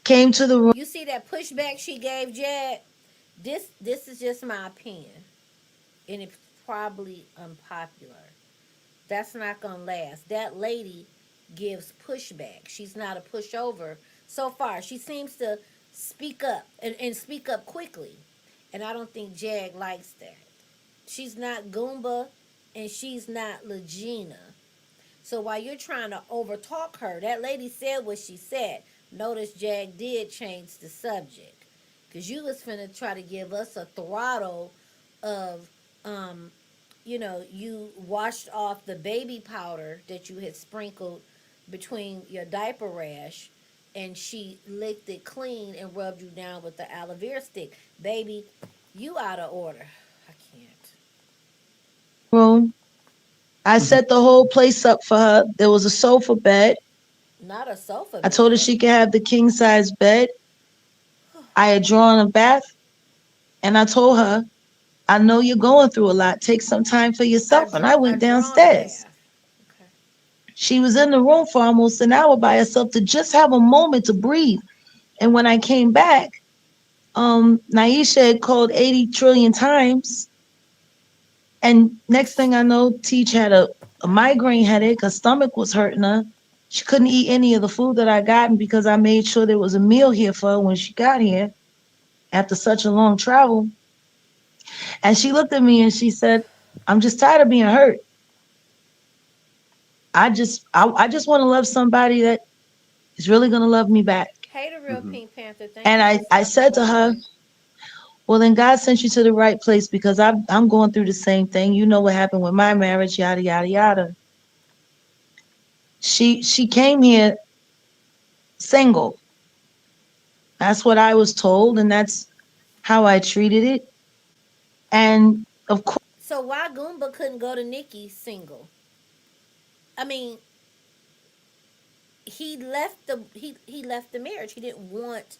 came to the room, You see that pushback she gave Jad? This is just my opinion. And it's probably unpopular. That's not gonna last. That lady gives pushback. She's not a pushover so far. She seems to speak up and speak up quickly. And I don't think Jag likes that. She's not Goomba and she's not Legina. So while you're trying to overtalk her, that lady said what she said. Notice Jag did change the subject. Because you was finna try to give us a throttle of, um, you washed off the baby powder that you had sprinkled between your diaper rash, and she licked it clean and rubbed you down with the aloe vera stick. Baby, you out of order. I can't. I set the whole place up for her. There was a sofa bed. Not a sofa I told her bed. she could have the king size bed. I had drawn a bath, and I told her, I know you're going through a lot. Take some time for yourself. And I I went drawn a downstairs. bath. Okay. She was in the room for almost an hour by herself to just have a moment to breathe. And when I came back, Naisha had called 80 trillion times. And next thing I know, Teach had a migraine headache. Her stomach was hurting her. She couldn't eat any of the food that I gotten because I made sure there was a meal here for her when she got here after such a long travel. And she looked at me and she said, I'm just tired of being hurt. I just want to love somebody that is really gonna love me back. Hey, the real Mhm. Pink Panther. Thank And you for I stopping said to by. her, Well, then God sent you to the right place because I'm going through the same thing. You know what happened with my marriage, yada yada yada. She came here single. That's what I was told, and that's how I treated it. And of course, So why Goomba couldn't go to Nikki single? I mean, he left the marriage. He didn't want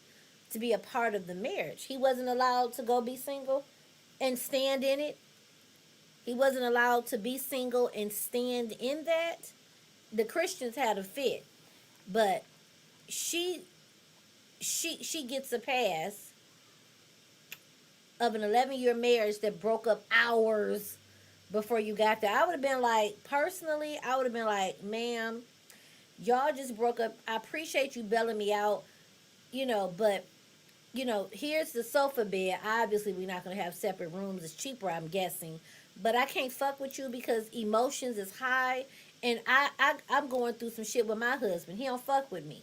to be a part of the marriage. He wasn't allowed to go be single and stand in it. He wasn't allowed to be single and stand in that. The Christians had a fit, but she she gets a pass of an 11-year marriage that broke up hours before you got there. I would have been like, personally, I would have been like, ma'am, y'all just broke up. I appreciate you bailing me out, but here's the sofa bed. Obviously, we're not gonna have separate rooms. It's cheaper, I'm guessing. But I can't fuck with you because emotions is high, and I'm going through some shit with my husband. He don't fuck with me.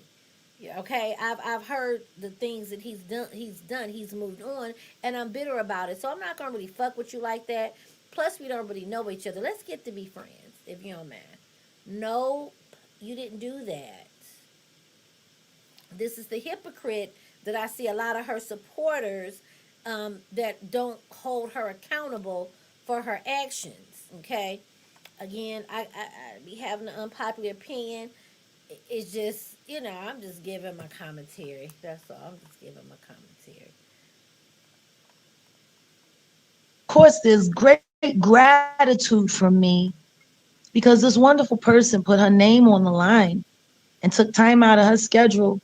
Yeah, okay, I've heard the things that he's done. He's moved on, and I'm bitter about it. So I'm not gonna really fuck with you like that. Plus, we don't really know each other. Let's get to be friends, if you don't mind. No, you didn't do that. This is the hypocrite that I see a lot of her supporters that don't hold her accountable for her actions. Okay, again, I be having an unpopular opinion. It's just, I'm just giving my commentary. That's all. I'm just giving my commentary. there's great gratitude from me because this wonderful person put her name on the line and took time out of her schedule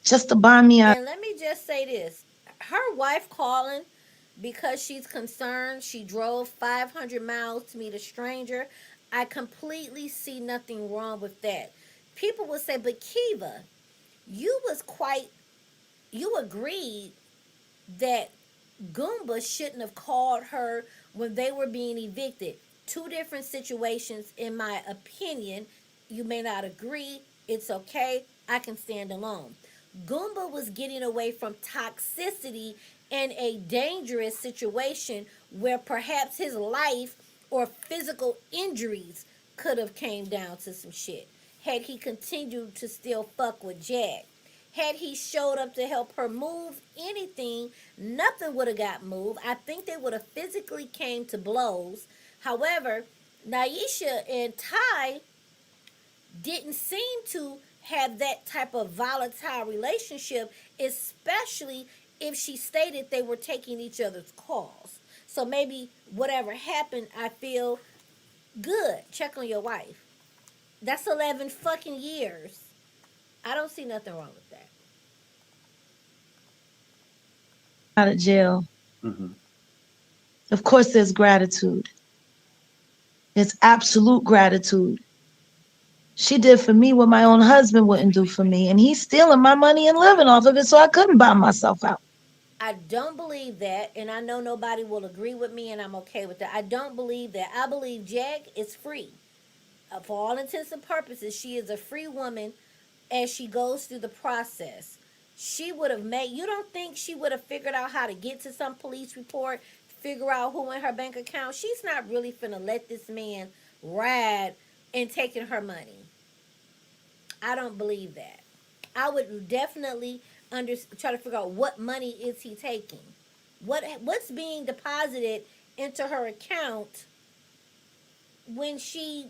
just to buy me out. And let me just say this, her wife calling because she's concerned she drove 500 miles to meet a stranger. I completely see nothing wrong with that. People would say, but Kiva, you was quite, you agreed that Goomba shouldn't have called her when they were being evicted. Two different situations, in my opinion. You may not agree. It's okay. I can stand alone. Goomba was getting away from toxicity in a dangerous situation where perhaps his life or physical injuries could have came down to some shit had he continued to still fuck with Jack. Had he showed up to help her move anything, nothing would have got moved. I think they would have physically came to blows. However, Naisha and Ty didn't seem to have that type of volatile relationship, especially if she stated they were taking each other's calls. So maybe whatever happened, I feel good. Check on your wife. That's 11 fucking years. I don't see nothing wrong with that. Out of jail. Hmm. Of course, there's gratitude. There's absolute gratitude. She did for me what my own husband wouldn't do for me, and he's stealing my money and living off of it, so I couldn't buy myself out. I don't believe that, and I know nobody will agree with me, and I'm okay with that. I don't believe that. I believe Jack is free. For all intents and purposes, she is a free woman as she goes through the process. She would have made, you don't think she would have figured out how to get to some police report, figure out who in her bank account? She's not really finna let this man ride and taking her money. I don't believe that. I would definitely try to figure out what money is he taking. What's being deposited into her account when she,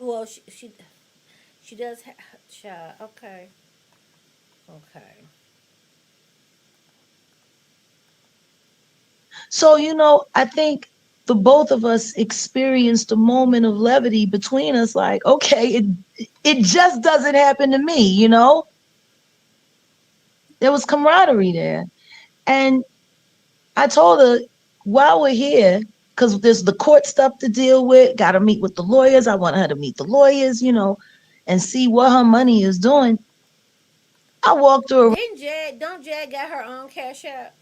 well, she does have, child. Okay, okay. So, I think the both of us experienced a moment of levity between us, like, okay, it just doesn't happen to me. There was camaraderie there. And I told her, while we're here, because there's the court stuff to deal with, got to meet with the lawyers. I want her to meet the lawyers, and see what her money is doing. I walked her Didn't Jag? Don't Jag got her own cash app?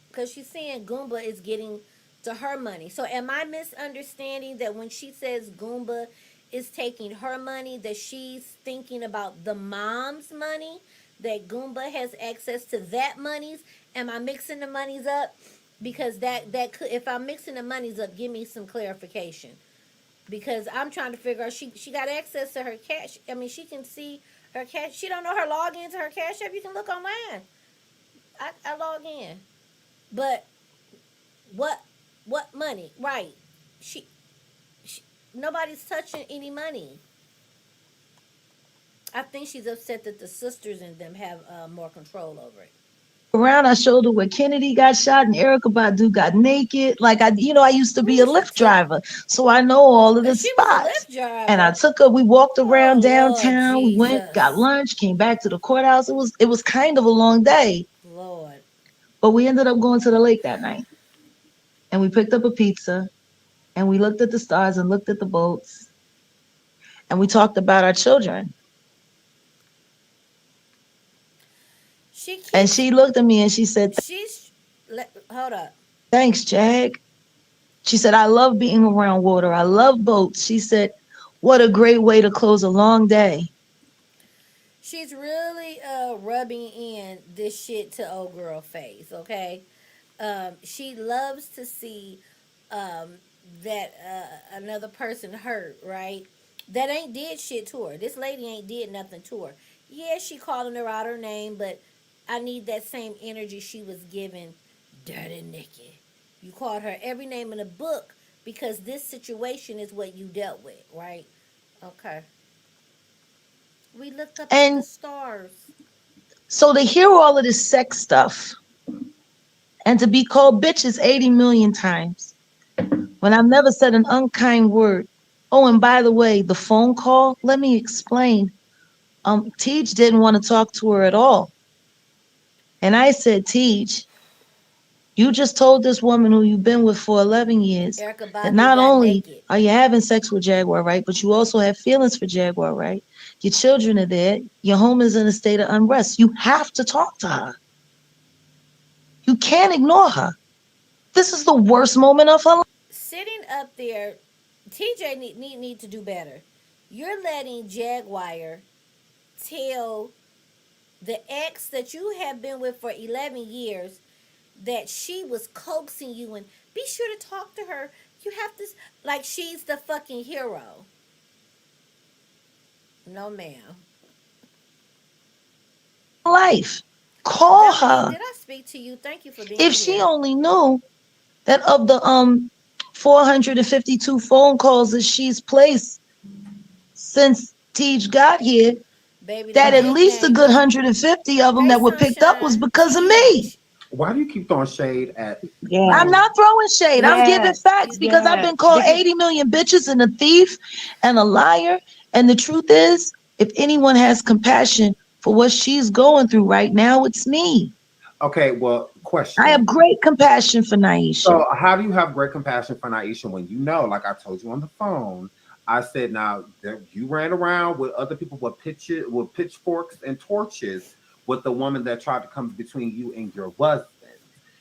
Because she's saying Goomba is getting to her money. So am I misunderstanding that when she says Goomba is taking her money, that she's thinking about the mom's money, that Goomba has access to that monies? Am I mixing the monies up? Because that could, if I'm mixing the monies up, give me some clarification. Because I'm trying to figure out, she got access to her cash. I mean, she can see her cash. She don't know her login to her cash app. You can look online. I log in, but what what money? Right? She, she nobody's touching any money. I think she's upset that the sisters and them have more control over it. Around, I showed her where Kennedy got shot and Erica Badu got naked. Like I used to be a Ooh, she Lyft took. driver, so I know all of the She was a spots. Lyft And I driver. took her. We walked around Oh Lord downtown. We went, got Jesus, lunch, came back to the courthouse. It was kind of a long day, Lord. but we ended up going to the lake that night, and we picked up a pizza, and we looked at the stars and looked at the boats, and we talked about our children. She And keeps. she looked at me and she said, She's. Hold up. "Thanks, Jag." She said, "I love being around water. I love boats." She said, "What a great way to close a long day." She's really rubbing in this shit to old girl face. Okay. She loves to see um, that another person hurt, right? That ain't did shit to her. This lady ain't did nothing to her. Yeah, she calling her out her name, but I need that same energy she was giving Dirty Nikki. You called her every name in the book because this situation is what you dealt with, right? Okay. We looked up at the And stars. so to hear all of this sex stuff and to be called bitches 80 million times when I've never said an unkind word. Oh, and by the way, the phone call, let me explain. Teach didn't want to talk to her at all. And I said, Teach, you just told this woman who you've been with for 11 years Erica that Badu not got only naked. are you having sex with Jaguar, right, but you also have feelings for Jaguar, right? Your children are there. Your home is in a state of unrest. You have to talk to her. You can't ignore her. This is the worst moment of her life. Sitting up there, TJ need to do better. You're letting Jaguar tell the ex that you have been with for 11 years that she was coaxing you, and be sure to talk to her. You have to, like she's the fucking hero. No, ma'am. Call Davie, her. did I speak to you? Thank you for If being she here. only knew that of the 452 phone calls that she's placed since Tej got here, Baby, them that at big least a good names. 150 of them Hey, that were picked up was Sunshine. because of me. Teach. Why do you keep throwing shade at Yeah, I'm women? not throwing shade. I'm giving yeah, facts You, because I've yeah. been called Because 80 million bitches and a thief and a liar. And the truth is, if anyone has compassion for what she's going through right now, it's me. Okay, well, I question. have great compassion for Naisha. So, how do you have great compassion for Naisha when you know, like I told you on the phone, I said, now that you ran around with other people with pitchforks and torches with the woman that tried to come between you and your husband.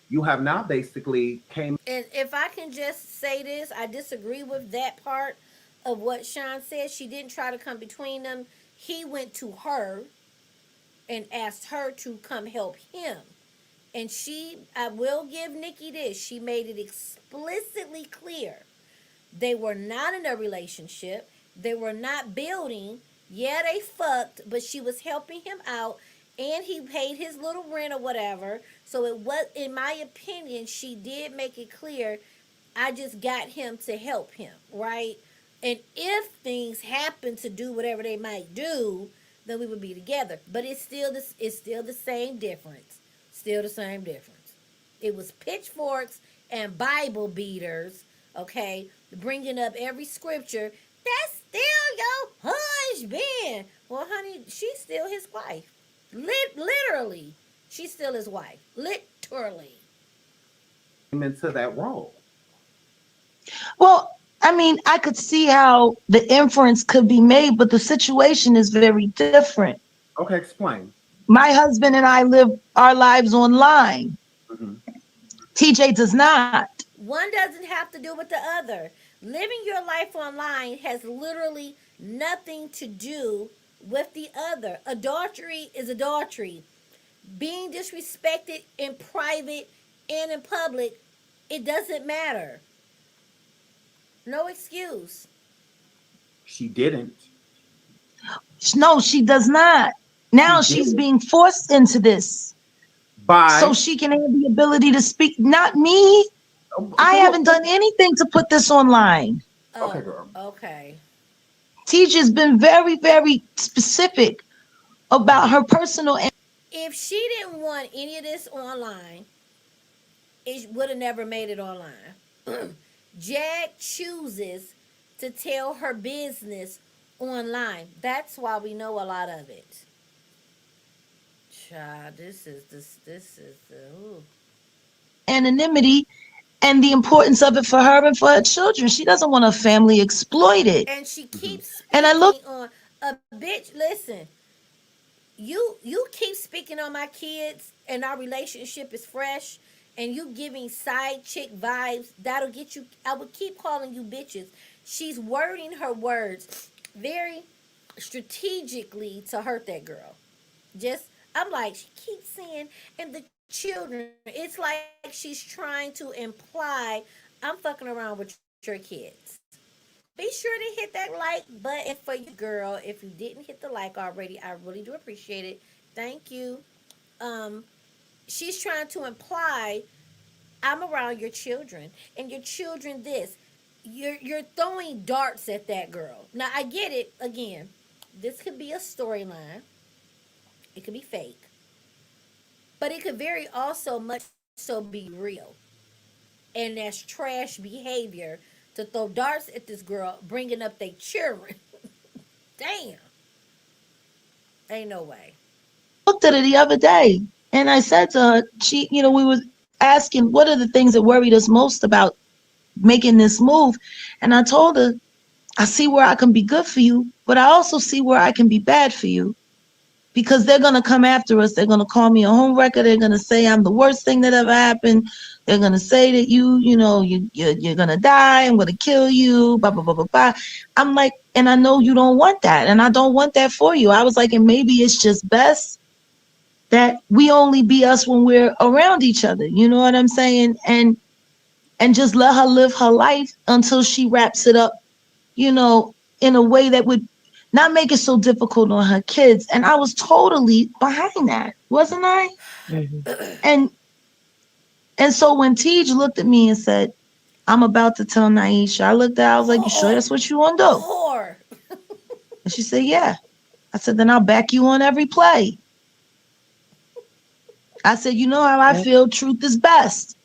You have now basically came. and if I can just say this, I disagree with that part of what Sean said. She didn't try to come between them. He went to her and asked her to come help him. And I will give Nikki this, she made it explicitly clear they were not in a relationship. They were not building. Yeah, they fucked, but she was helping him out and he paid his little rent or whatever. So it was, in my opinion, she did make it clear I just got him to help him, right? And if things happen to do whatever they might do, then we would be together. But it's still the same difference. Still the same difference. It was pitchforks and Bible beaters, okay, bringing up every scripture. That's still your husband. Well, honey, she's still his wife. Literally, she's still his wife. Literally. into that role. Well, I mean, I could see how the inference could be made, but the situation is very different. Okay, explain. My husband and I live our lives online. Hmm. TJ does not. One doesn't have to do with the other. Living your life online has literally nothing to do with the other. Adultery is adultery. Being disrespected in private and in public, it doesn't matter. No excuse. She didn't. No, she does not. She Now she's did being forced into this so by. she can have the ability to speak. Not me. I haven't done anything to put this online. Okay, Oh, girl. okay. Teacher's been very, very specific about her personal. If she didn't want any of this online, it would have never made it online. Jag chooses to tell her business online. That's why we know a lot of it. Child, this is the ooh. Anonymity and the importance of it for her and for her children. She doesn't want her family exploited. And she Hmm. keeps And I look speaking on a bitch. Listen, you keep speaking on my kids, and our relationship is fresh, and you giving side chick vibes. That'll get you. I would keep calling you bitches. She's wording her words very strategically to hurt that girl. Just I'm like, she keeps saying, and the children, it's like she's trying to imply I'm fucking around with your kids. Be sure to hit that like button for you, girl. If you didn't hit the like already, I really do appreciate it. Thank you. Um, she's trying to imply I'm around your children, and your children this. You're throwing darts at that girl. Now I get it. Again, this could be a storyline. It could be fake, but it could very also much so be real. And that's trash behavior to throw darts at this girl, bringing up their children. Damn, ain't no way. looked at her the other day and I said to her, we were asking what are the things that worried us most about making this move. And I told her, I see where I can be good for you, but I also see where I can be bad for you because they're going to come after us. They're going to call me a homewrecker. They're going to say I'm the worst thing that ever happened. They're going to say that you're going to die. I'm going to kill you. Blah, blah, blah, blah, blah. I'm like, and I know you don't want that. And I don't want that for you. I was like, and maybe it's just best that we only be us when we're around each other. You know what I'm saying? And just let her live her life until she wraps it up, you know, in a way that would not make it so difficult on her kids. And I was totally behind that, wasn't I? Mhm. And and so when Tej looked at me and said, I'm about to tell Naisha, I looked at her, I was like, you sure Whore, that's what you want to do? whore, And she said, yeah. I said, then I'll back you on every play. I said, you know how I Yep. feel, truth is best.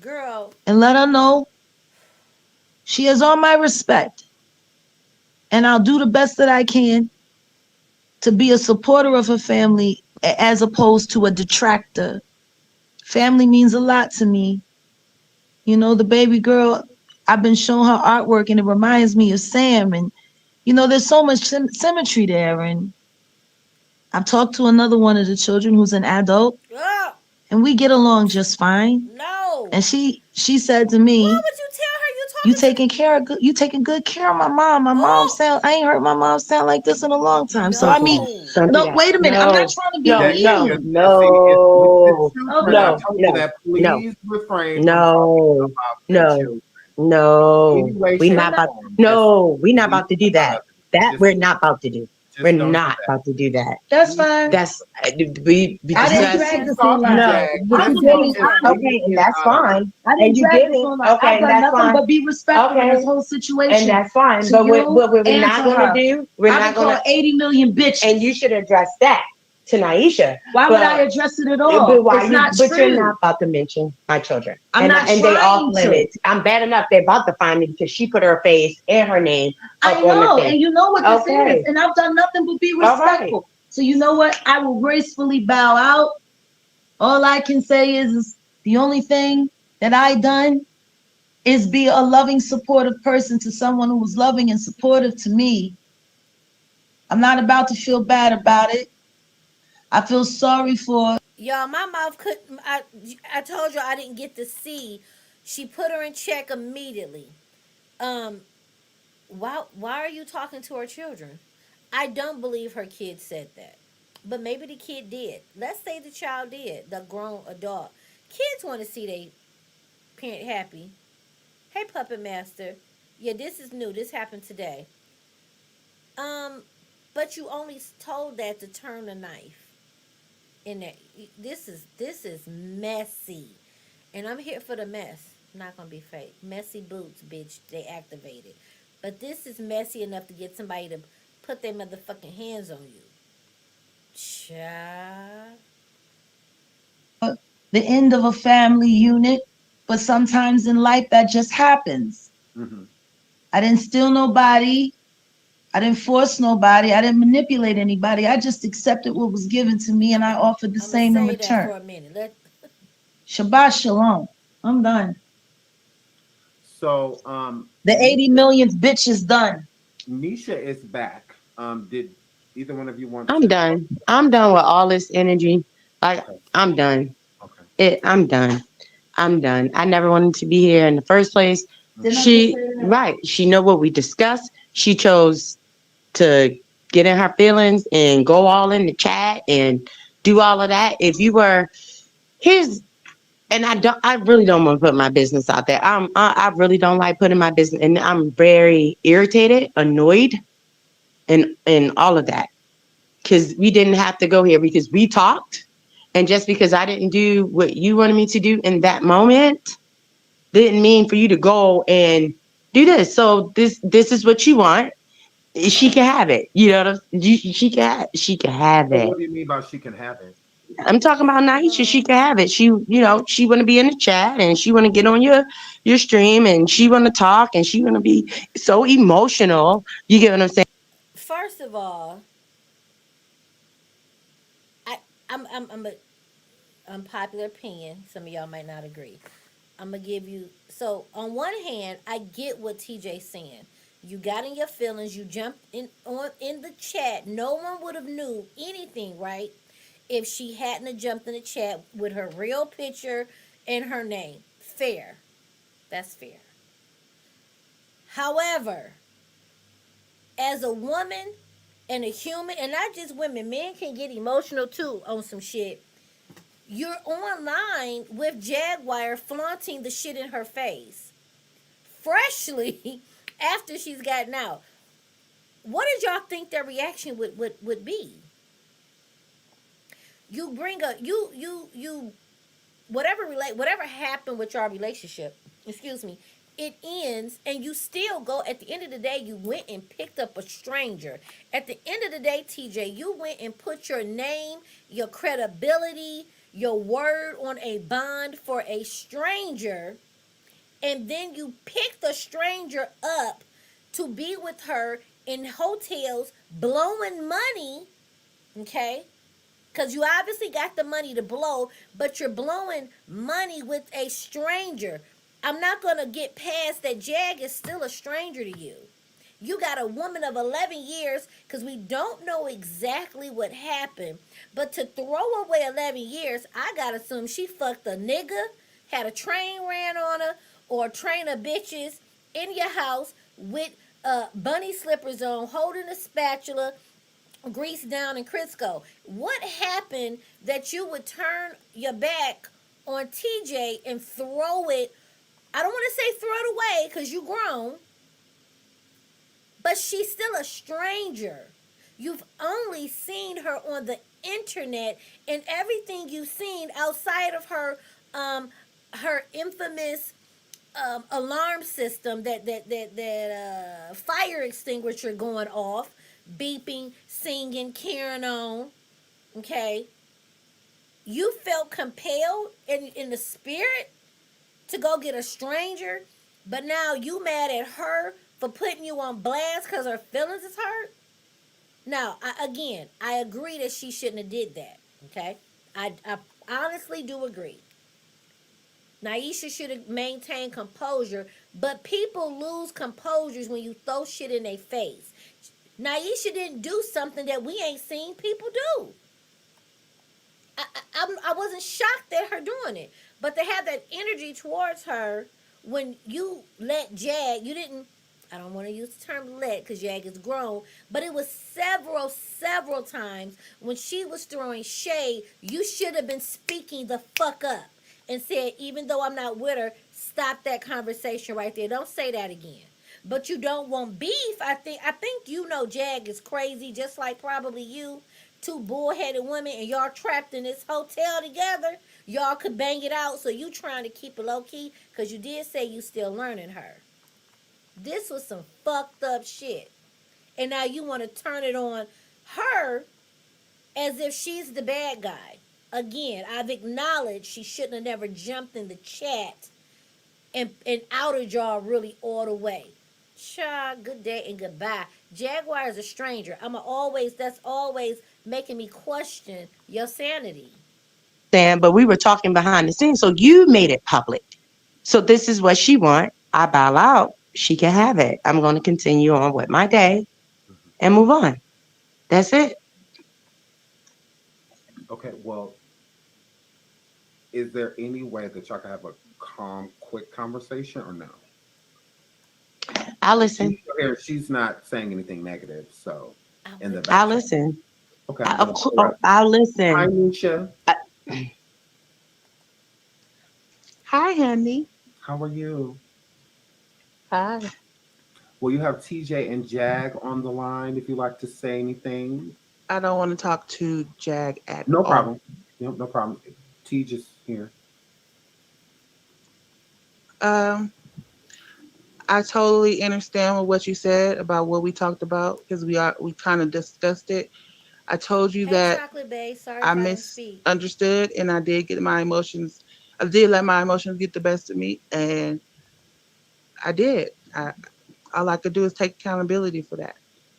girl. And let her know she has all my respect. And I'll do the best that I can to be a supporter of her family as opposed to a detractor. Family means a lot to me. You know, the baby girl, I've been showing her artwork and it reminds me of Sam. And, there's so much symmetry there. And I've talked to another one of the children who's an adult Oh, and we get along just fine. no. And she said to Why me, would you tell her you you talking to taking care of good, you taking good care of my mom. Oh, I ain't heard my mom sound like this in a long time. So Don't I do mean, that. no. Don't do look, that. wait a minute. I'm not No, trying to be no, That, no, yeah, mean. see, it's with the no, children. I Okay. no, told you no, that. no, Please refrain from talking no, about their no, children in any no. way, We shape, not I'm or not. about. form. Just No, we not leave about to do that out that. of it. That Just, we're not about to do. We're just don't do not that. about to do that. That's fine. That's we I didn't discussed. drag Please this talk to online. No, Jag. but I you Just didn't. don't. giving Just I leave okay, and him that's out of it. fine. I And didn't you drag this giving online. okay, I've and done that's nothing fine. but be respectful in Okay, this whole and situation that's fine. to But you what we're and not to gonna her. do, we're I've not been gonna, called 80 million and bitches. you should address that to Naisha. Why would I But address it at all? why It's you? not But you're not true. about to mention my children, I'm not and they off trying to. limits. I'm bad enough. They're about to find me because she put her face and her name I up on the know, thing. and you know what this is, Okay, and I've done nothing but be all right. respectful. So you know what? I will gracefully bow out. All I can say is the only thing that I done is be a loving, supportive person to someone who was loving and supportive to me. I'm not about to feel bad about it. I feel sorry for. Y'all, my mouth couldn't. I told you I didn't get to see. She put her in check immediately. Um, why are you talking to her children? I don't believe her kid said that. But maybe the kid did. Let's say the child did, the grown adult. Kids want to see their parent happy. Hey, Puppet Master. Yeah, this is new. This happened today. Um, but you only told that to turn the knife in there. This is messy, and I'm here for the mess. Not gonna be fake. Messy boots, bitch. They activated, but this is messy enough to get somebody to put their motherfucking hands on you. Child. The end of a family unit, but sometimes in life that just happens. Mm-hmm. I didn't steal nobody. I didn't force nobody. I didn't manipulate anybody. I just accepted what was given to me and I'm I a, offered the I'm gonna same in say that return. for a minute. Let Shabbat shalom. I'm done. So, The 80 Nisha, millionth bitch is done. Nisha is back. Did either one of you want I'm to? done. I'm done with all this energy. Like Okay. I'm done. Okay. I'm done. I'm done. I never wanted to be here in the first place. Didn't Mm-hmm. I just She say that? right. She know what we discussed. She chose to get in her feelings and go all in the chat and do all of that. If you were here's and I really don't want to put my business out there. I really don't like putting my business, and I'm very irritated, annoyed, and all of that because we didn't have to go here because we talked, and just because I didn't do what you wanted me to do in that moment didn't mean for you to go and do this. So this is what you want. She can have it. You know what she can have So, it. what do you mean by she can have it? I'm talking about first of Naisha. She all, can have it. She want to be in the chat and she want to get on your stream and she want to talk and she want to be so emotional. You get what I'm saying? first of all, I I'm a unpopular opinion. Some of y'all might not agree. I'm gonna give you. So on one hand, I get what TJ's saying. You got in your feelings. You jumped in the chat. No one would have knew anything, right? If she hadn't have jumped in the chat with her real picture and her name. Fair. That's fair. However, as a woman and a human, and not just women, men can get emotional too on some shit. You're online with Jaguar flaunting the shit in her face freshly after she's gotten out. What did y'all think their reaction would be? You bring a you whatever happened with your relationship, excuse me, it ends and you still go at the end of the day you went and picked up a stranger. At the end of the day, TJ, you went and put your name, your credibility, your word on a bond for a stranger, and then you pick the stranger up to be with her in hotels blowing money, okay? Because you obviously got the money to blow, but you're blowing money with a stranger. I'm not going to get past that. Jag is still a stranger to you. You got a woman of 11 years because we don't know exactly what happened. But to throw away 11 years, I got to assume she fucked a nigga, had a train ran on her, or a train of bitches in your house with bunny slippers on, holding a spatula, grease down in Crisco. What happened that you would turn your back on TJ and throw it? I don't want to say throw it away because you grown, but she's still a stranger. You've only seen her on the internet, and everything you've seen outside of um, her infamous alarm system, that fire extinguisher going off, beeping, singing, carrying on. Okay, you felt compelled in the spirit to go get a stranger, but now you mad at her for putting you on blast because her feelings is hurt. Now, again, I agree that she shouldn't have did that. Okay, I honestly do agree. Naisha should have maintained composure, but people lose composures when you throw shit in their face. Naisha didn't do something that we ain't seen people do. I wasn't shocked at her doing it, but to have that energy towards her when you let Jag, you didn't. I don't want to use the term let because Jag is grown, but it was several times when she was throwing shade. You should have been speaking the fuck up and said, even though I'm not with her, stop that conversation right there. Don't say that again. But you don't want beef. I think you know Jag is crazy, just like probably you. Two bullheaded women and y'all trapped in this hotel together. Y'all could bang it out, so you trying to keep it low key because you did say you still learning her. This was some fucked up shit. And now you want to turn it on her as if she's the bad guy. Again, I've acknowledged she shouldn't have never jumped in the chat and outed y'all really all the way. Cha, good day and goodbye. Jaguar is a stranger. That's always making me question your sanity. Then, but we were talking behind the scenes, so you made it public. So this is what she want. I bow out. She can have it. I'm going to continue on with my day Mhm. and move on. That's it. Okay, well, is there any way that y'all can have a calm, quick conversation or no? I Like she's listen. here, she's not saying anything negative, so I in the would back I chat. listen. Okay, I, I'm of gonna course, pull her up. I Hi, listen. Nisha. I, Hi, honey. How are you? Hi. Well, you have TJ and Jag on the line if you'd like to say anything. I don't want to talk to Jag at No all. problem. No problem. T just here. Um, I totally understand what you said about what we talked about because we kind of discussed it. I told you Hey, that Chocolate Bay. Sorry I if I didn't speak. misunderstood and I did get my emotions. I did let my emotions get the best of me, and I did. All I could do is take accountability for that.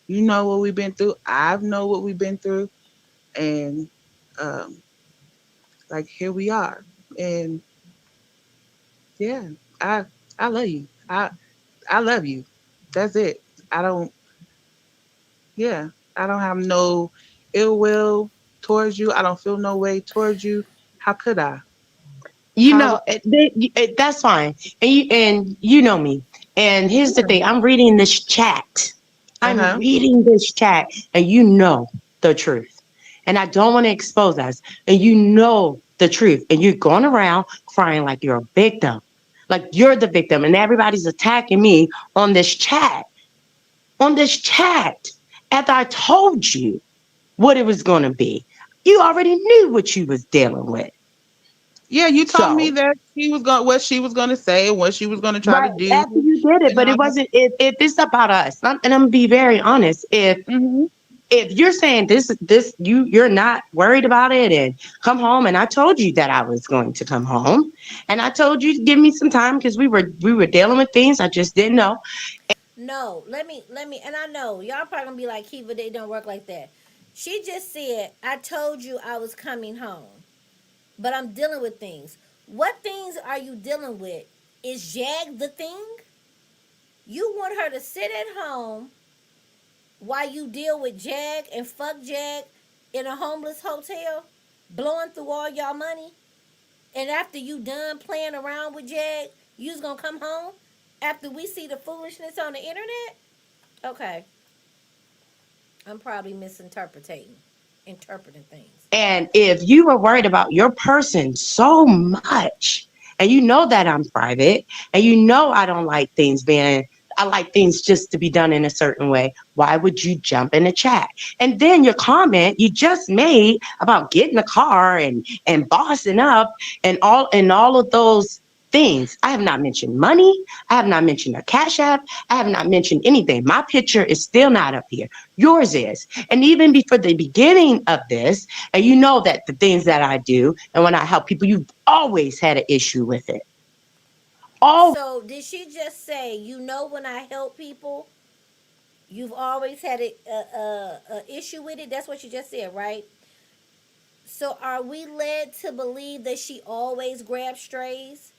You know what we've been through. I know what we've been through, and um, like here we are. And yeah, I I love you. I love you. That's it. I don't. Yeah, I don't have no ill will towards you. I don't feel no way towards you. How could I? you How would know, that's fine. And you know me. And here's the yeah. thing. I'm reading this chat. Uh I'm huh. reading this chat, and you know the truth. And I don't want to expose us. And you know the truth. And you're going around crying like you're a victim. Like you're the victim. And everybody's attacking me on this chat. On this chat. After I told you what it was going to be. You already knew what you was dealing with. Yeah, you told me So, that she was going what she was going to say and what she was going to try to right do after you did it, and but all it that. wasn't. If it's about us, and I'm gonna be very honest. Hmm. If you're saying this you're not worried about it and come home, and I told you that I was going to come home, and I told you to give me some time because we were dealing with things I just didn't know. No, let me, and I know y'all probably gonna be like, Kiva, they don't work like that. She just said, I told you I was coming home, but I'm dealing with things. What things are you dealing with? Is Jag the thing? You want her to sit at home while you deal with Jag and fuck Jag in a homeless hotel, blowing through all y'all money, and after you done playing around with Jag, you's gonna come home after we see the foolishness on the internet? Okay. I'm probably interpreting things. And if you were worried about your person so much, and you know that I'm private, and you know I don't like things being, I like things just to be done in a certain way, why would you jump in the chat? And then your comment you just made about getting a car and bossing up and all of those things. I have not mentioned money. I have not mentioned a cash app. I have not mentioned anything. My picture is still not up here. Yours is. And even before the beginning of this, and you know that the things that I do and when I help people, you've always had an issue with it. Always. So did she just say, when I help people, you've always had a issue with it? That's what you just said, right? So are we led to believe that she always grabs strays?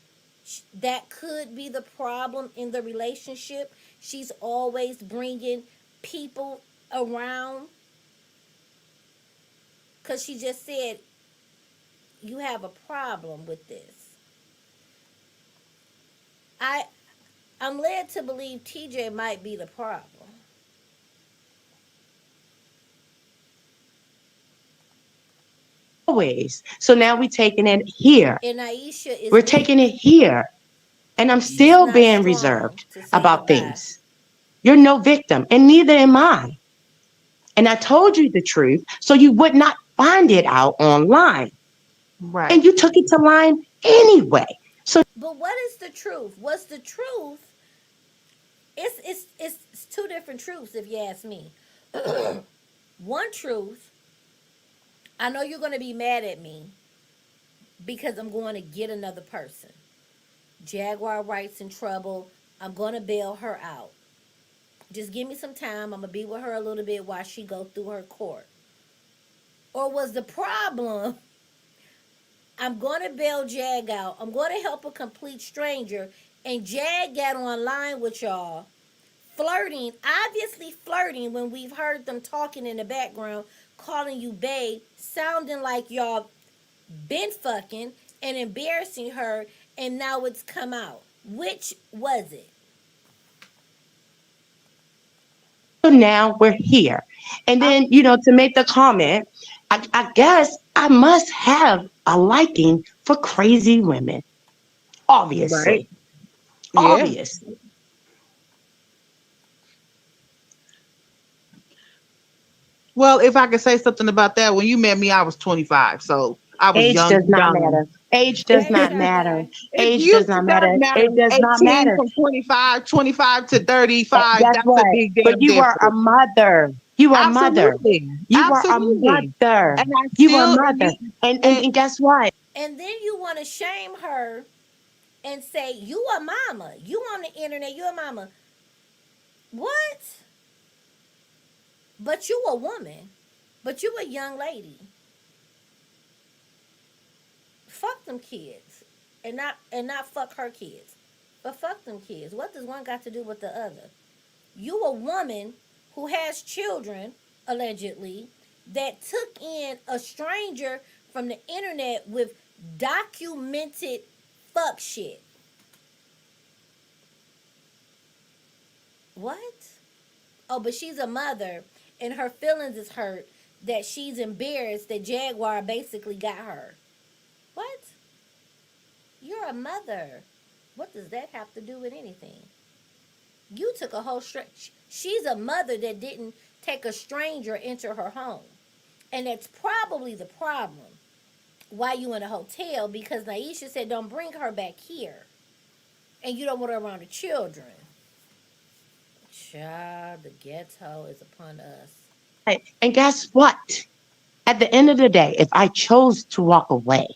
That could be the problem in the relationship. She's always bringing people around because she just said you have a problem with this. I I'm led to believe TJ might be the problem. Always. So now we're taking it here. And Naisha is We're taking it weak. here. And I'm She's still not being strong reserved to say about goodbye. things. You're no victim, and neither am I. And I told you the truth so you would not find it out online. Right. And you took it to line anyway. So But what is the truth? What's the truth? It's two different truths if you ask me. One truth, I know you're gonna be mad at me because I'm going to get another person. Jaguar Wright's in trouble. I'm gonna bail her out. Just give me some time. I'm gonna be with her a little bit while she go through her court. Or was the problem I'm gonna bail Jag out. I'm gonna help a complete stranger, and Jag got online with y'all, flirting, obviously flirting when we've heard them talking in the background, calling you bae, sounding like y'all been fucking and embarrassing her, and now it's come out. Which was it? now we're here. And I, then, to make the comment, I guess I must have a liking for crazy women. right. Obviously. Yeah. Obviously. Well, if I could say something about that, when you met me, I was 25, so I was Age young does and not dumb. matter. Age does Hey, not Shy matter. Guy. It Age does used to not not matter. matter. It does not 18 matter. from 25, 25 to And 35, guess that's a what? big But damn you are a difference. mother. You are a mother. Absolutely. You are a Absolutely. mother. And I You are a still, and mother. you, And, and and guess what? And then you want to shame her and say, you a mama. You on the internet, you a mama. What? But you a woman. But you a young lady. Fuck them kids. And not fuck her kids. But fuck them kids. What does one got to do with the other? You a woman who has children, allegedly, that took in a stranger from the internet with documented fuck shit. What? Oh, but she's a mother and her feelings is hurt that she's embarrassed that Jaguar basically got her. What? You're a mother. What does that have to do with anything? You took a whole stretch. She's a mother that didn't take a stranger into her home. And that's probably the problem. Why you in a hotel? Because Naisha said don't bring her back here. And you don't want her around the children. Child, the ghetto is upon us. And guess what? At the end of the day, if I chose to walk away,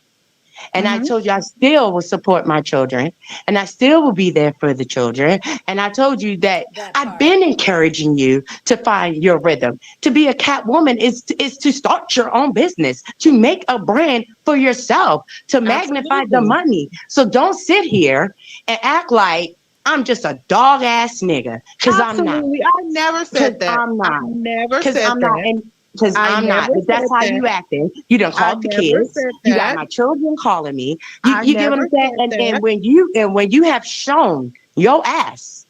and I hmm told you I still will support my children and I still will be there for the children. And I told you that That I've part. been encouraging you to find your rhythm. To be a cat woman is to start your own business, to make a brand for yourself, to magnify the Absolutely. money. So don't sit here and act like I'm just a dog ass nigga, because I'm not. Absolutely. I never Because said that. I'm I not. never Because said I'm not. that. And because I I'm not. never But that's said how that. you acting. You done I called the never kids. said You got that. my children calling me. You I you get what I'm never saying? said And that. when you have shown your ass,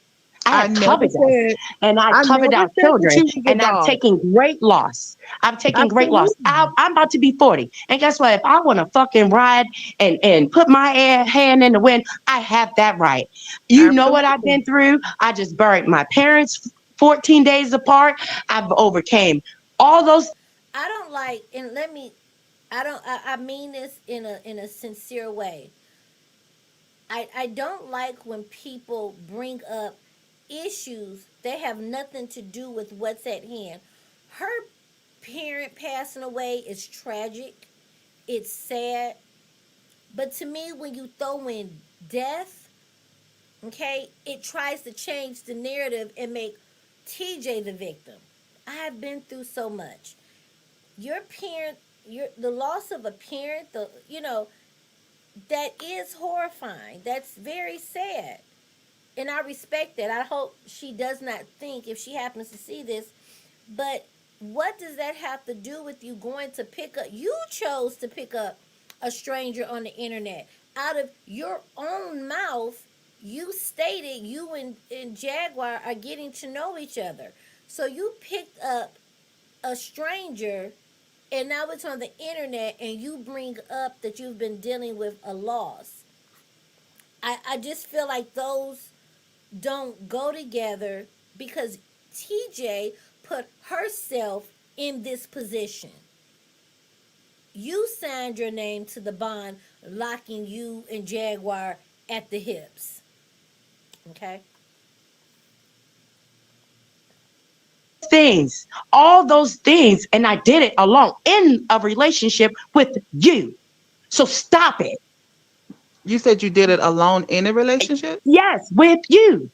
I I have never covered us, said and I I covered never our said that children, you was a and I've dog. taken great loss. I'm taking great loss. Absolutely. I'm about to be 40. And guess what? If I want to fucking ride and put my hand in the wind, I have that right. You know what I've Absolutely. been through? I just buried my parents 14 days apart. I've overcame all those. I don't like, and let me, I mean this in a sincere way. I don't like when people bring up issues that have nothing to do with what's at hand. Her parent passing away is tragic. It's sad. But to me, when you throw in death, okay, it tries to change the narrative and make TJ the victim. I have been through so much. Your parent, the loss of a parent, that is horrifying. That's very sad. And I respect that. I hope she does not think, if she happens to see this, but what does that have to do with you going to pick up? You chose to pick up a stranger on the internet out of your own mouth. you stated you and Jaguar are getting to know each other. So you picked up a stranger and now it's on the internet and you bring up that you've been dealing with a loss. I just feel like those don't go together because TJ put herself in this position. You signed your name to the bond, locking you and Jaguar at the hips. Okay? Things, all those things, and I did it alone in a relationship with you. So stop it. You said you did it alone in a relationship? Yes, with you.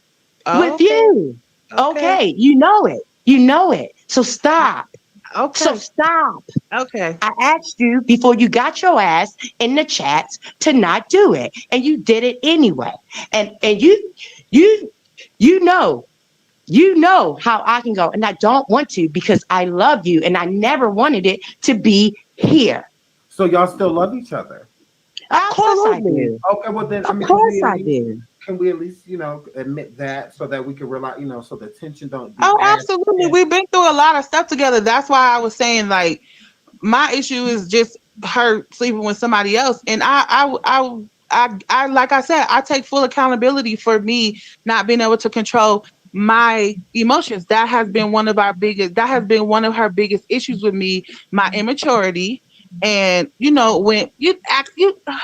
Oh, With okay. you. Okay. Okay, you know it. You know it. So stop. So Okay. stop. Okay. I asked you before you got your ass in the chats to not do it, and you did it anyway. And you you know you know how I can go, and I don't want to because I love you, and I never wanted it to be here. So y'all still love each other? Of course I Absolutely. do. Okay, well then, I Of mean, course I do. can we at least, admit that so that we can realize, so the tension don't be Oh, as absolutely. intense. We've been through a lot of stuff together. That's why I was saying, like, my issue is just her sleeping with somebody else, and like I said, I take full accountability for me not being able to control my emotions. That has been one of her biggest issues with me, my immaturity. And when you act,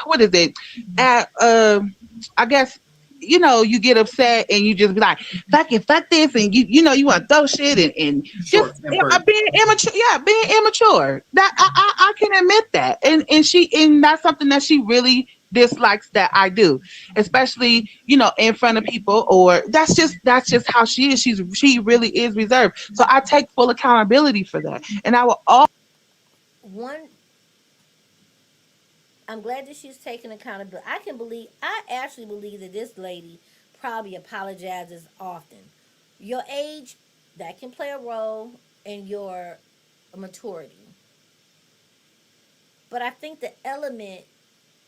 what is it, at I guess, you get upset and you just be like, fuck this, and you want to throw shit and just Short tempered. being immature. Yeah, being immature. That I can admit that, and that's something that she really dislikes that I do, especially in front of people. Or that's just how she is. She really is reserved. So I take full accountability for that, and I will all. One, I'm glad that she's taking accountability. I actually believe that this lady probably apologizes often. Your age, that can play a role in your maturity. But I think the element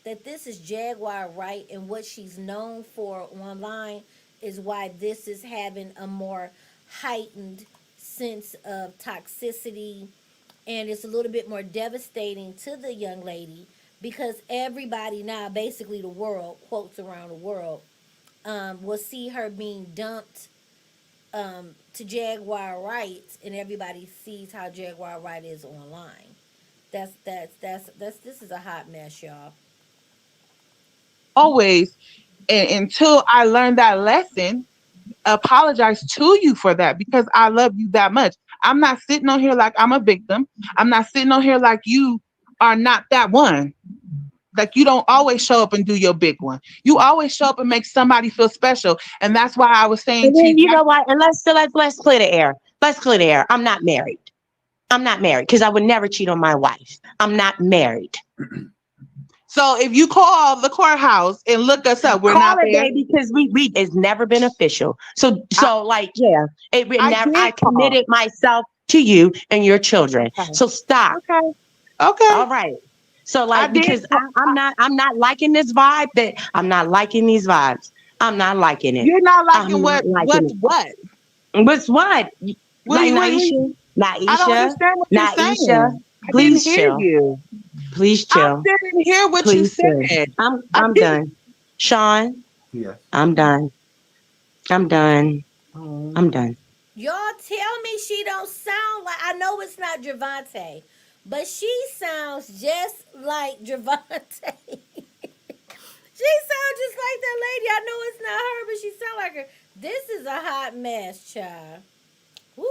that this is Jaguar Wright and what she's known for online is why this is having a more heightened sense of toxicity, and it's a little bit more devastating to the young lady because everybody now, basically the world, quotes around the world, will see her being dumped to Jaguar Wright, and everybody sees how Jaguar Wright is online. That's this is a hot mess, y'all. Always, and until I learned that lesson, apologize to you for that, because I love you that much. I'm not sitting on here like I'm a victim. I'm not sitting on here like you are not that one. Like, you don't always show up and do your big one. You always show up and make somebody feel special. And that's why I was saying And to you, then you know what? And let's clear the air. Let's clear the air. I'm not married. I'm not married because I would never cheat on my wife. I'm not married. so if you call the courthouse and look us up, we're Call not it, there. baby, because we it's never been official. So I, like, yeah, it I never. did I call. committed myself to you and your children. Okay. So stop. Okay. Okay. All right. So I like, did because call. I'm not liking this vibe. That I'm not liking these vibes. I'm not liking it. You're not liking I'm not liking what's it. what? What's what? Like What Naisha, I don't Naisha, understand what you're Naisha. saying. I didn't Please hear chill. you. Please I chill. didn't hear what you Please chill. said. I I'm didn't. done. Sean, Yes. I'm done. I'm done. Oh. I'm done. Y'all tell me she don't sound like, I know it's not Javante, but she sounds just like Javante. She sounds just like that lady. I know it's not her, but she sound like her. This is a hot mess, child. Woo.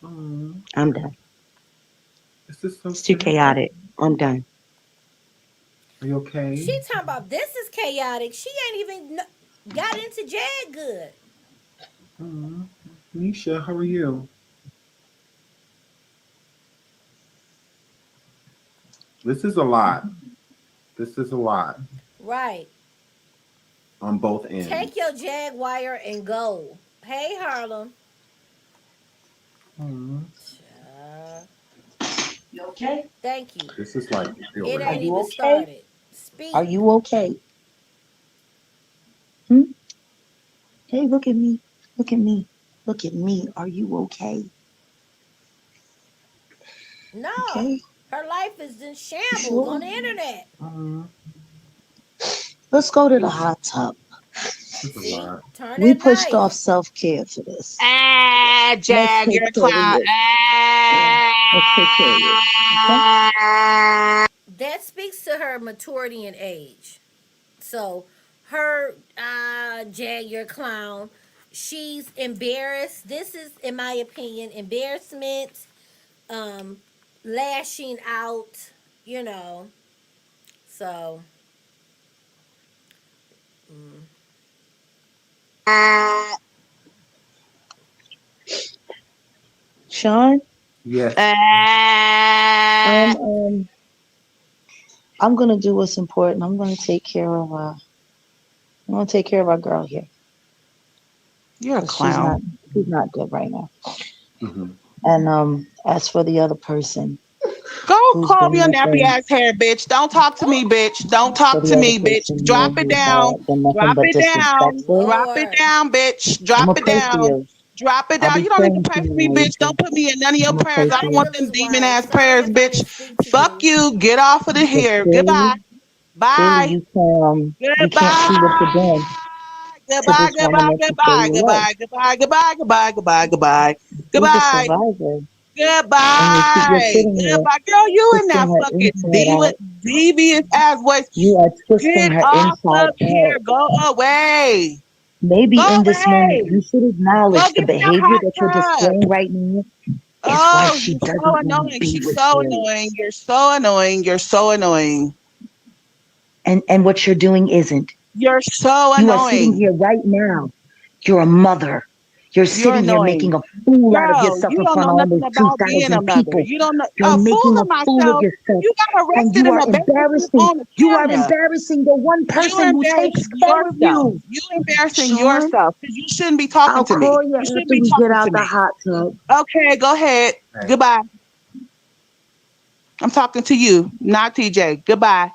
Oh. I'm done. This is so It's too sad. chaotic. I'm done. Are you okay? She talking about this is chaotic. She ain't even got into Jag good. Oh. Nisha, how are you? This is a lot. This is a lot Right. on both Take ends. your Jaguar and go. Hey, Harlem. Oh. Child. You okay? Thank you. This is like It Are ain't infuriating. you even okay? started. Are Speak. you okay? Hey, look at me. Look at me. Look at me. Are you okay? No, Okay. her life is in You shambles on sure? the internet. Mhm. Let's go to the hot tub. It's a See, lot. turn We that pushed off knife. self-care for this. Ah, Let's Jag, take you're a care of clown. you. Let's take care of you. Okay? Ah. That speaks to her maturity and age. So, her, Jag, your clown, she's embarrassed. This is, in my opinion, embarrassment, um, lashing out, you know. So, Sean, Yes. I'm Ah. um I'm gonna do what's important. I'm gonna take care of our girl here You're a because clown. she's not good right now. Hmm. And as for the other person Go who's comb been your nappy missing, ass hair, bitch. Don't talk to me, bitch. Don't for talk the to other me, bitch. person Drop it who's down. been nothing Drop but it down. disrespectful, Drop it Lord. down, bitch. I'm Drop gonna it pray for down. you. Drop it I'll down. be You don't need to praying for pray for me, you, bitch. Naisha. Don't put me in none of your I'm gonna prayers. pray I for don't want you. them Isla's demon wife. ass Sorry prayers, if I bitch. didn't speak to Fuck you. you. Get off of the Because here. Goodbye. clearly Bye. we can't see what you're Goodbye. doing to Goodbye. this woman Goodbye. that you say Goodbye. you love. Goodbye. Goodbye. Goodbye. Goodbye. Goodbye. Goodbye. She's a Goodbye. survivor, and you're Goodbye. sitting here Goodbye. Girl, you in twisting that her fucking inside out. devious ass voice. You are twisting Get her off inside of out. here. Go away. Maybe Go in this moment, away. you should Go acknowledge the get in the behavior hot that you're tub. displaying right now is why Oh, she you're so doesn't want to annoying. be She's with so you. annoying. You're so annoying. You're so annoying. And what you're doing isn't. You're so You are sitting annoying. here right now. You're a mother. You're You're sitting here making annoying. a fool out of Girl, yourself you in don't front know of nothing almost about being a 2,000 mother. people. You don't know You're a fool making a of fool of myself. yourself. You got And arrested you in are a basement embarrassing. on the You are camera. embarrassing the one You person who embarrass takes care of yourself. you. You embarrassing Sean, yourself because you shouldn't be talking I'll to me. call you You shouldn't after be we get talking to out the me. hot tub. Okay, go ahead. Hey, Goodbye. I'm talking to you, not TJ. Goodbye.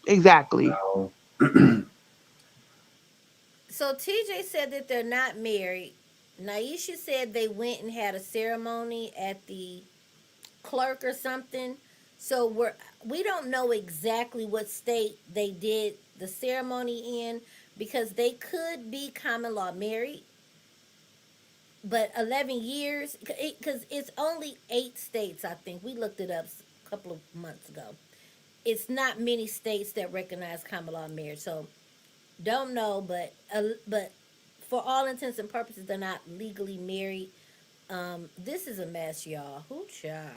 Exactly. well, So, TJ said that they're not married. Naisha said they went and had a ceremony at the clerk or something. So we don't know exactly what state they did the ceremony in because they could be common law married, but 11 years because it's only 8 states. I think we looked it up a couple of months ago. It's not many states that recognize common law marriage, so don't know. But for all intents and purposes, they're not legally married. This is a mess, y'all. Who child?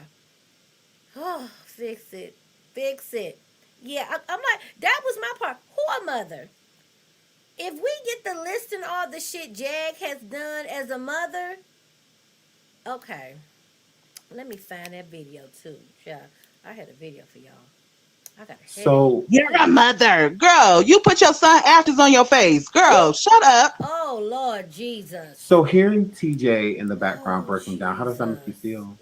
Oh, fix it. Fix it. Yeah, I'm like, that was my part. Who a mother? If we get the list and all the shit Jag has done as a mother, okay. Let me find that video too. Yeah, I had a video for y'all. I got a headache. so You're Ooh. a mother. Girl, you put your son ashes on your face. Girl, shut up. Oh, Lord Jesus. so hearing TJ in the background Oh, breaking down, how does that make you Jesus. feel?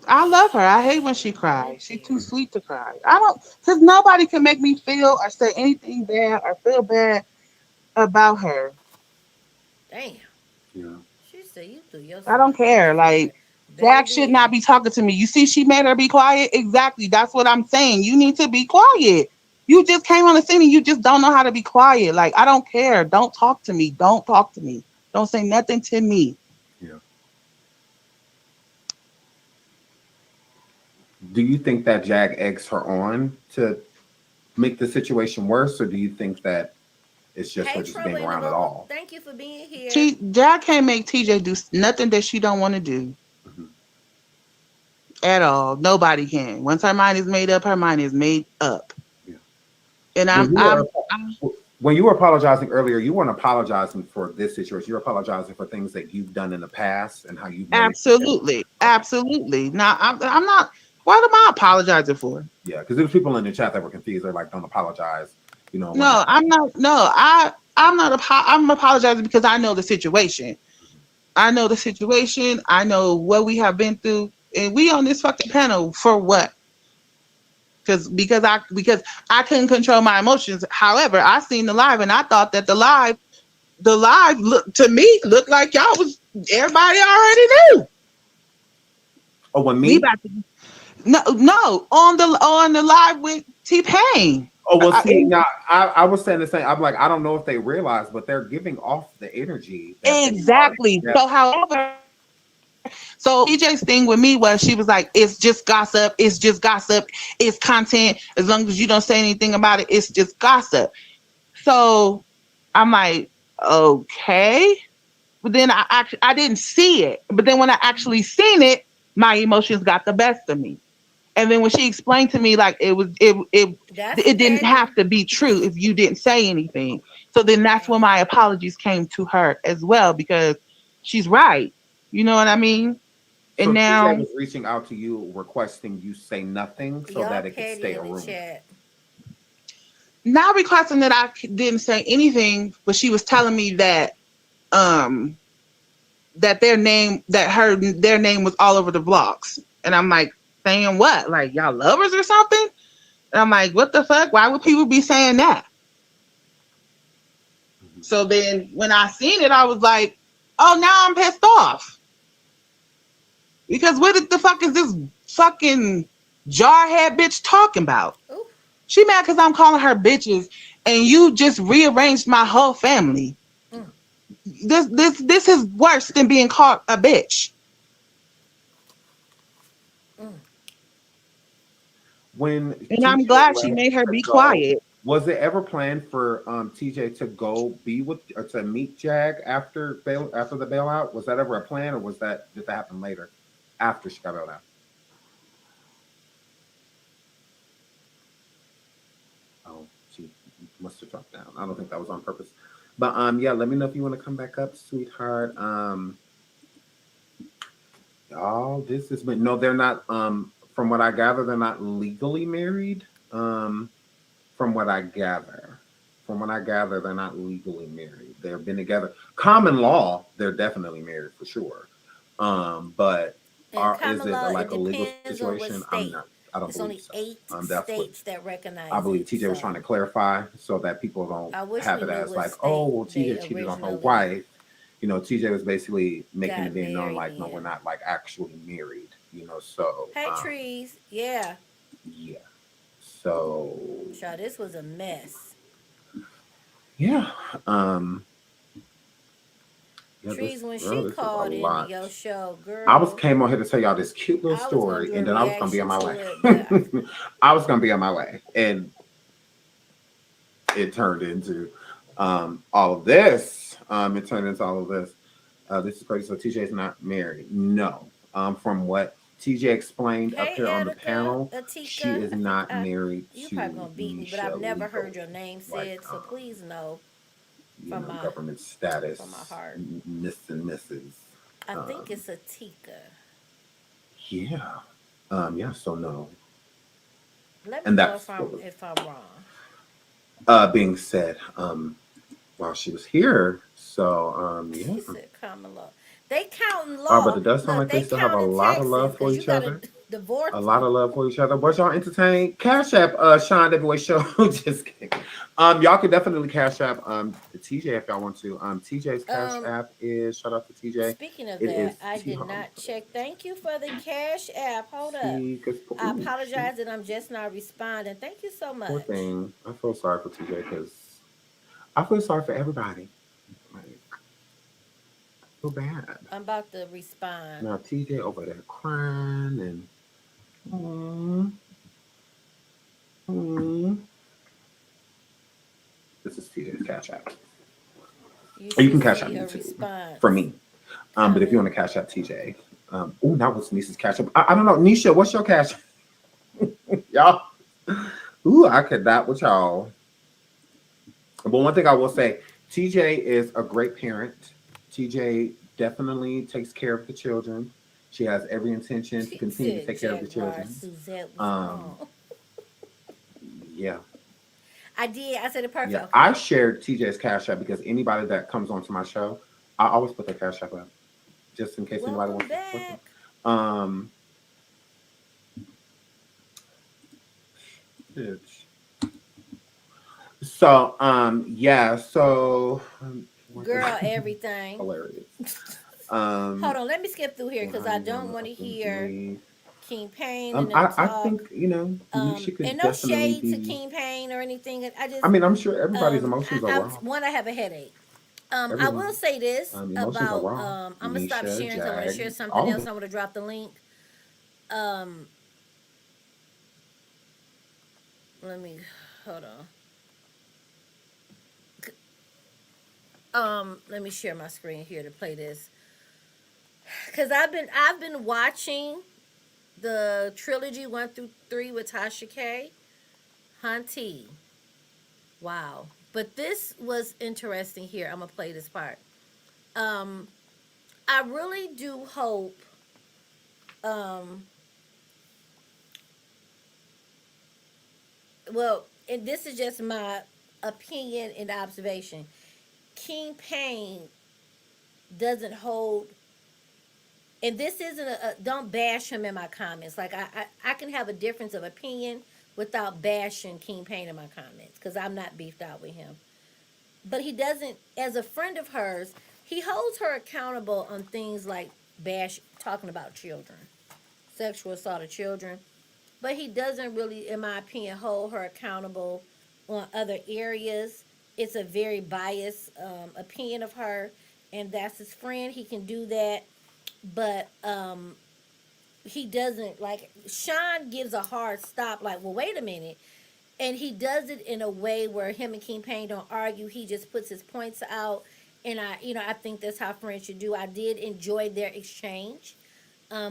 I love her. I hate when she Right cries. She's too there. sweet to cry. I don't, because nobody can make me feel or say anything bad or feel bad about her. Damn. Yeah. She said you threw I yourself don't in the care. Like, fire. Jack should not Baby. be talking to me. You see, she made her be quiet. Exactly. That's what I'm saying. You need to be quiet. You just came on the scene and you just don't know how to be quiet. Like, I don't care. Don't talk to me. Don't talk to me. Don't say nothing to me. Yeah. Do you think that Jag eggs her on to make the situation worse, or do you think that it's just her Hey, just Trouble being in the around at Book. all? Thank you for being here. She Jack can't make TJ do nothing that she don't want to do Mhm. at all. Nobody can. Once her mind is made up, her mind is made up. Yeah. And When you were I'm when you were apologizing earlier, you weren't apologizing for this situation. You're apologizing for things that you've done in the past and how you've made. absolutely, Okay. absolutely. Now I'm not. What am I apologizing for? Yeah, because there's people in the chat that were confused. They're like, "Don't apologize," when No, I'm not. No, I'm not. I'm apologizing because I know the situation. I know the situation. I know what we have been through, and we on this fucking panel for what? Because I couldn't control my emotions. However, I seen the live, and I thought that the live the live looked like y'all was everybody already knew. Oh, when We me? about to no on the live with T-Pain. Oh, well, see, now I was saying the same. I'm like, I don't know if they realize, but they're giving off the energy that they are Exactly. together. So, however, so TJ's thing with me was she was like, it's just gossip, it's content. As long as you don't say anything about it, it's just gossip. So I'm like, okay. But then I didn't see it. But then when I actually seen it, my emotions got the best of me. And then when she explained to me like That's it didn't petty. have to be true if you didn't say anything. So then that's when my apologies came to her as well because she's right. You know what I mean? And So TJ now was reaching out to you, requesting you say nothing so Y'all that it could petty stay a in the rumor. chat. now requesting that I didn't say anything, but she was telling me um that their name was all over the blogs. And I'm like, saying what? Like y'all lovers or something? And I'm like, what the fuck? Why would people be saying that? Mhm. So then when I seen it, I was like, oh, now I'm pissed off. Because what the fuck is this fucking jarhead bitch talking about? Ooh, She mad because I'm calling her bitches and you just rearranged my whole family. mm, This is worse than being called a bitch. mm. When And I'm TJ glad she left made her to be go, quiet. was it ever planned for TJ to go be with or to meet Jag after the bailout? Was that ever a plan, or did that happen later after she got bailed out? Oh, she must have dropped down. I don't think that was on purpose. But yeah, let me know if you want to come back up, sweetheart. Y'all, this has been no, they're not. From what I gather, they're not legally married. From what I gather, they're not legally married. They've been together. Common law, they're definitely married for sure. But In is common it law, it like a legal depends on what situation? I'm state. not. I don't It's believe only so. 8 That's what states that I recognize believe it. TJ was trying to So clarify so that people don't I wish have we it knew as what like, oh, state well, they TJ cheated on her originally wife. TJ was basically making got it being known married like, no, we're in. not like actually married. So Hey, trees. Yeah. yeah. So Child, this was a mess. yeah. Um, yeah, Trees, this when girl, she this is a called into lot. your show, I was girl, came on here to tell y'all this cute little I was gonna story, do a and then I was gonna be on reaction my to way. it, but I was gonna be on my way, and it turned into all of this. It turned into all of this. This is crazy. So TJ is not married. No. From what TJ explained up hey, here on the Attica, panel, she Atika, is I think not married you probably to gonna beat me, but I've Naisha never heard legally, your name like said, so please know government from my status, heart. Miss and Mrs. I think Um, it's Atika. yeah. Yeah. So no, Let me and know that's what was if I'm wrong. being said while she was here. So yeah. She said common law. They counting But law. it does sound Look, like they they still have a counting lot of taxes love for because you each gotta other. divorce A lot them. of love for each other. Was y'all entertained? Cash App, Sean Everyway Show. Just kidding. Y'all can definitely Cash App the TJ if y'all want to. TJ's Cash Um, App is shout out to TJ. Speaking of It that, is I T. did not check. Thank you for the cash app. Hold up. See, because I apologize that I'm just not responding. Thank you so poor much. thing. I feel sorry for TJ because I feel sorry for everybody. Like, I feel bad. I'm about to respond. Now TJ over there crying and mm, mm. This is TJ's Cash App. You Or you should can Cash see App me a too. For response me. But if you coming. want to Cash App TJ, oh, that was Nisha's Cash App. I don't know. Naisha, what's your Cash App? Y'all? Ooh, I could not with y'all. But one thing I will say, TJ is a great parent. TJ definitely takes care of the children. She has every intention to She continue to said take care of the Jaguar children. Suzette was Um, wrong. yeah, I did. I said it yeah. perfect. I Okay. shared TJ's Cash App because anybody that comes onto my show, I always put their Cash App up just in case anybody Welcome wants to support them. back. Um, it's- so yeah, so Girl, everything. Hilarious. Hold on, let me skip through here because Why I you don't wanna want to up and hear leave? King Payne and them I talk. think Naisha And could no definitely shade to be. King Payne or anything. I I just mean, I'm sure everybody's emotions are I raw. one, I have a headache. I will Everyone, say this emotions are about raw. I'm gonna stop Naisha, sharing because I want to Jag, share something all of else. them. I want to drop the link. Um, let me hold on. Let me share my screen here to play this because I've been watching the trilogy 1 through 3 with Tasha K. Hunty. Wow. But this was interesting here. I'm gonna play this part. Um, I really do hope. Um, well, and this is just my opinion and observation. King Payne doesn't hold, and this isn't don't bash him in my comments. Like I can have a difference of opinion without bashing King Payne in my comments because I'm not beefed out with him. But he doesn't, as a friend of hers, he holds her accountable on things like talking about children, sexual assault of children. But he doesn't really, in my opinion, hold her accountable on other areas. It's a very biased opinion of her, and that's his friend. He can do that, but he doesn't like. Sean gives a hard stop. Like, well, wait a minute, and he does it in a way where him and King Payne don't argue. He just puts his points out, and I think that's how friends should do. I did enjoy their exchange.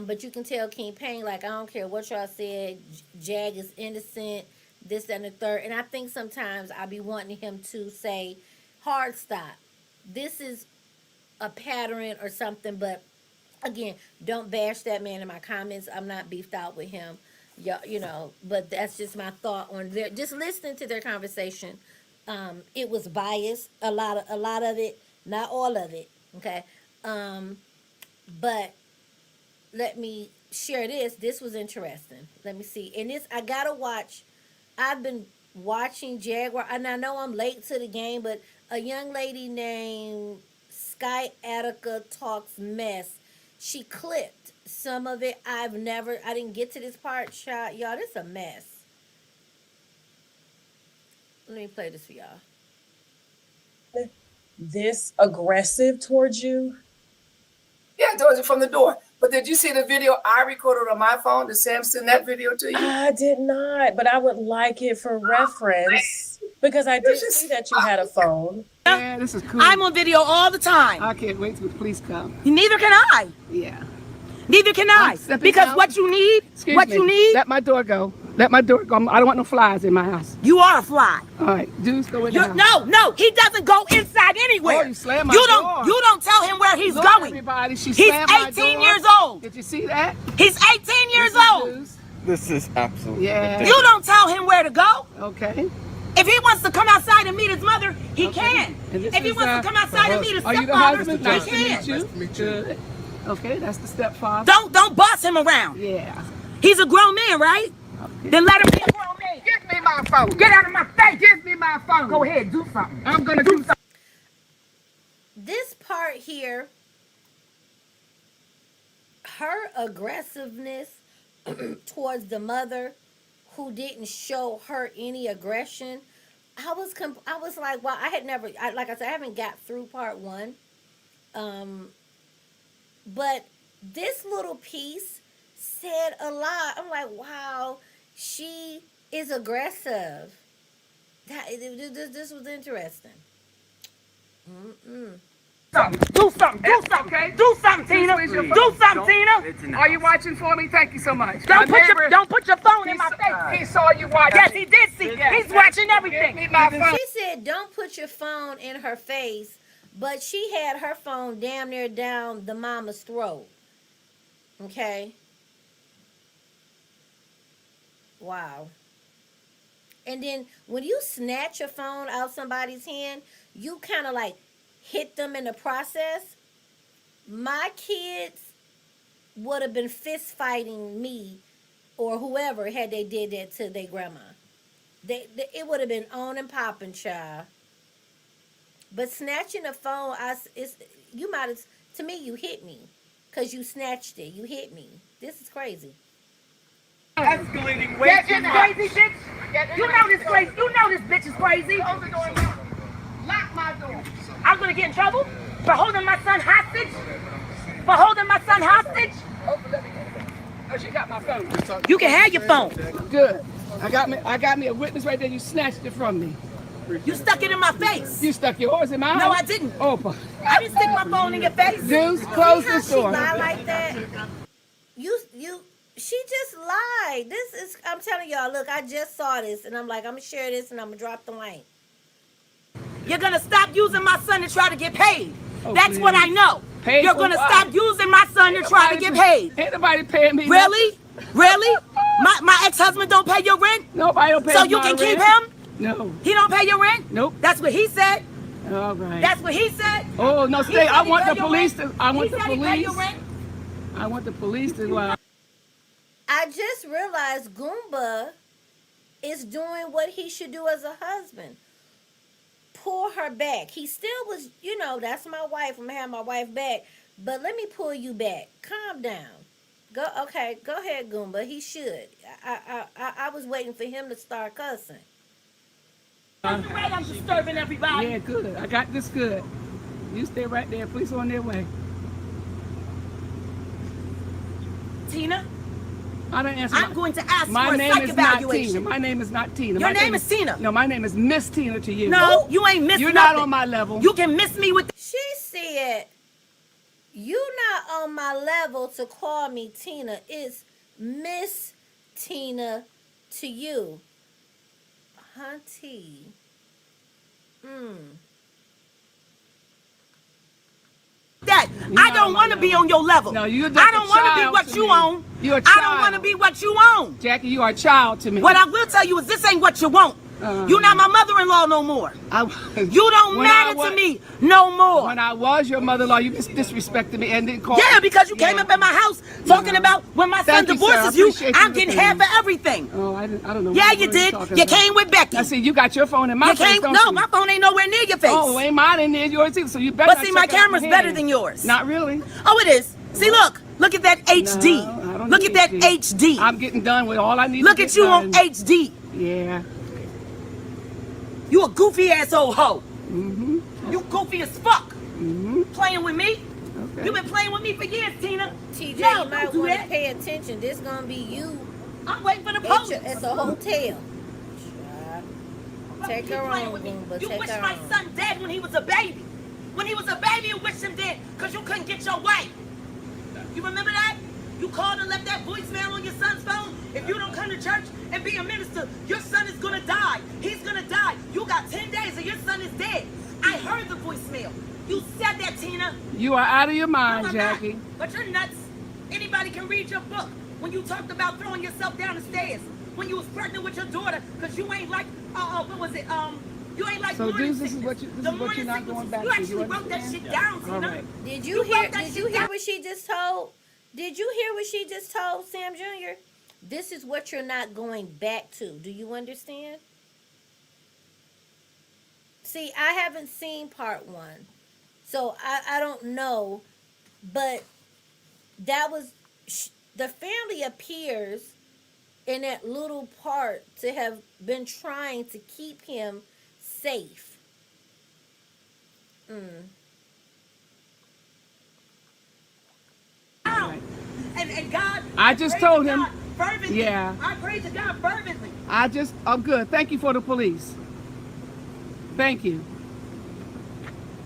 But you can tell King Payne, like, I don't care what y'all said, Jag is innocent, this, that, and the third. And I think sometimes I be wanting him to say, hard stop. This is a pattern or something, but again, don't bash that man in my comments. I'm not beefed out with him. But that's just my thought on their just listening to their conversation. It was biased, a lot of it, not all of it. Okay. But let me share this. This was interesting. Let me see. And this I gotta watch. I've been watching Jaguar, and I know I'm late to the game, but a young lady named Sky Attica Talks Mess. She clipped some of it. I didn't get to this part, shot. Y'all, this a mess. Let me play this for y'all. This aggressive towards you? Yeah, towards it from the door. But did you see the video I recorded on my phone? Did Sam send that video to you? I did not, but I would like it for reference because I did see that you had a phone. Yeah, this is cool. I'm on video all the time. I can't wait till the police come. Neither can I. Yeah. Neither can I. Because what you need, you need. Let my door go. Let my door go. I don't want no flies in my house. You are a fly. All right, Juice, go in the house. No, he doesn't go inside anywhere. Oh, you slammed my door. You don't tell him where he's Look, going. everybody, He's slammed my 18 door. years old. Did you see that? He's 18 years old. Juice. This is absolutely Yeah. You don't tell him where to go. Okay. If he wants to come outside and meet his mother, he can. And this If he is, wants to come outside and meet his Are you the stepfather, husband? he Nice to can. meet you. Nice to meet you. Good. Okay, that's the stepfather. Don't boss him around. Yeah. He's a grown man, right? Then let him be a grown man. Give me my phone. Get out of my face. Give me my phone. Go ahead, do something. I'm gonna do something. This part here, her aggressiveness towards the mother who didn't show her any aggression. I was like, wow, like I said, I haven't got through part 1. But this little piece said a lot. I'm like, wow, she is aggressive. This was interesting. Do something. Okay. Do something, Tina. Please, please. Do something, Tina. Are you watching for me? Thank you so much. Don't put your phone in my face. He saw you watching. Yes, he did see. He's watching Give everything. me my phone. She said, don't put your phone in her face, but she had her phone damn near down the mama's throat. Okay? Wow. And then when you snatch a phone out somebody's hand, you kind of like hit them in the process. My kids would have been fist fighting me or whoever had they did that to their grandma. It would have been on and popping, child. But snatching a phone, you might have, to me, you hit me. Because you snatched it. You hit me. This is crazy. Escalating way too much. Crazy bitch. You know this crazy. You know this bitch is crazy. Close the door. Lock my door. I'm gonna get in trouble for holding my son hostage. For holding my son hostage. Oh, she got my phone. You can have your phone. Good. I got me a witness right there. You snatched it from me. You stuck it in my face. You stuck yours in my No, eye? I didn't. Oh, I didn't stick my phone in your face. Deuce, close See how this she door. lie like that? She just lied. I'm telling y'all, look, I just saw this, and I'm like, I'm gonna share this, and I'm gonna drop the link. You're gonna stop using my son to try to get paid. Oh, That's please. what I know. Paid You're for gonna what? stop using my son to try to get paid. Ain't nobody paying me. Really? Really? My ex-husband don't pay your rent? Nobody don't pay So my you can rent. keep him? No. He don't pay your rent? Nope. That's what he said. All right. That's what he said. Oh no, He stay. said I he want pay the your police rent? to. I want He the said he pay police. your rent? I want the police to. I just realized Goomba is doing what he should do as a husband. Pull her back. He still was, that's my wife. I'm gonna have my wife back. But let me pull you back. Calm down. Go ahead, Goomba. He should. I was waiting for him to start cussing. I'm disturbing everybody. Yeah, good. I got this good. You stay right there. Police on their way. Tina, I don't answer. I'm going to ask my for a name psych is not evaluation. Tina. My name is not Tina. Your My name is Tina. No, my name is Miss Tina to you. No, you ain't miss You're nothing. not on my level. You can miss me with. She said, "You not on my level to call me Tina. It's Miss Tina to you, Hunty." That I don't want to be on your level. No, you're just I don't want to be child what to you me. own. You're a I don't child. want to be what you own. Jackie, you are a child to me. What I will tell you is this ain't what you want. You're not my mother-in-law no more. You don't matter to me no more. When I was your mother-in-law, you disrespected me and didn't call. Yeah, because you came up at my house talking about when my son Thank you, sir. I divorces you, appreciate I'm you getting looking half at of everything. Oh, I don't know. Yeah, what you you're did. talking You about. came with Becky. I see you got your phone in my You face, came. don't No, you? my phone ain't nowhere near your face. Oh, ain't mine in there, yours either. So you better. But see, my camera's better than yours. Not really. Oh, it is. See, look at that HD. No, I don't Look need at that HD. I'm getting done with all I need. Look to at get you done. on HD. Yeah. You a goofy ass old hoe. Mhm. You goofy as fuck. Mhm. Playing with me. Okay. You been playing with me for years, Tina. TJ, No, you might don't do want to that. pay attention. This gonna be you I'm waiting for the at, police. at the hotel. Take You her playing on, with me. Goomba. You Take wished her my on. son dead when he was a baby. When he was a baby, you wished him dead because you couldn't get your way. You remember that? You called and left that voicemail on your son's phone. If you don't come to church and be a minister, your son is gonna die. He's gonna die. You got 10 days and your son is dead. I heard the voicemail. You said that, Tina. You are out of your mind, I'm Jackie. not, but you're nuts. Anybody can read your book. When you talked about throwing yourself down the stairs, when you was pregnant with your daughter, because you ain't like, what was it? You ain't like So morning this is what you. This the is what you're morning not sickness. going back You to. actually wrote that understand? shit down, Tina. All right. Did You you hear? wrote that Did you shit hear down. what she just told? Did you hear what she just told Sam Jr.? This is what you're not going back to. Do you understand? See, I haven't seen part one, so I don't know, but that was the family appears in that little part to have been trying to keep him safe. And God, I just pray to told him. God fervently. Yeah. I pray to God fervently. I'm good. Thank you for the police. Thank you.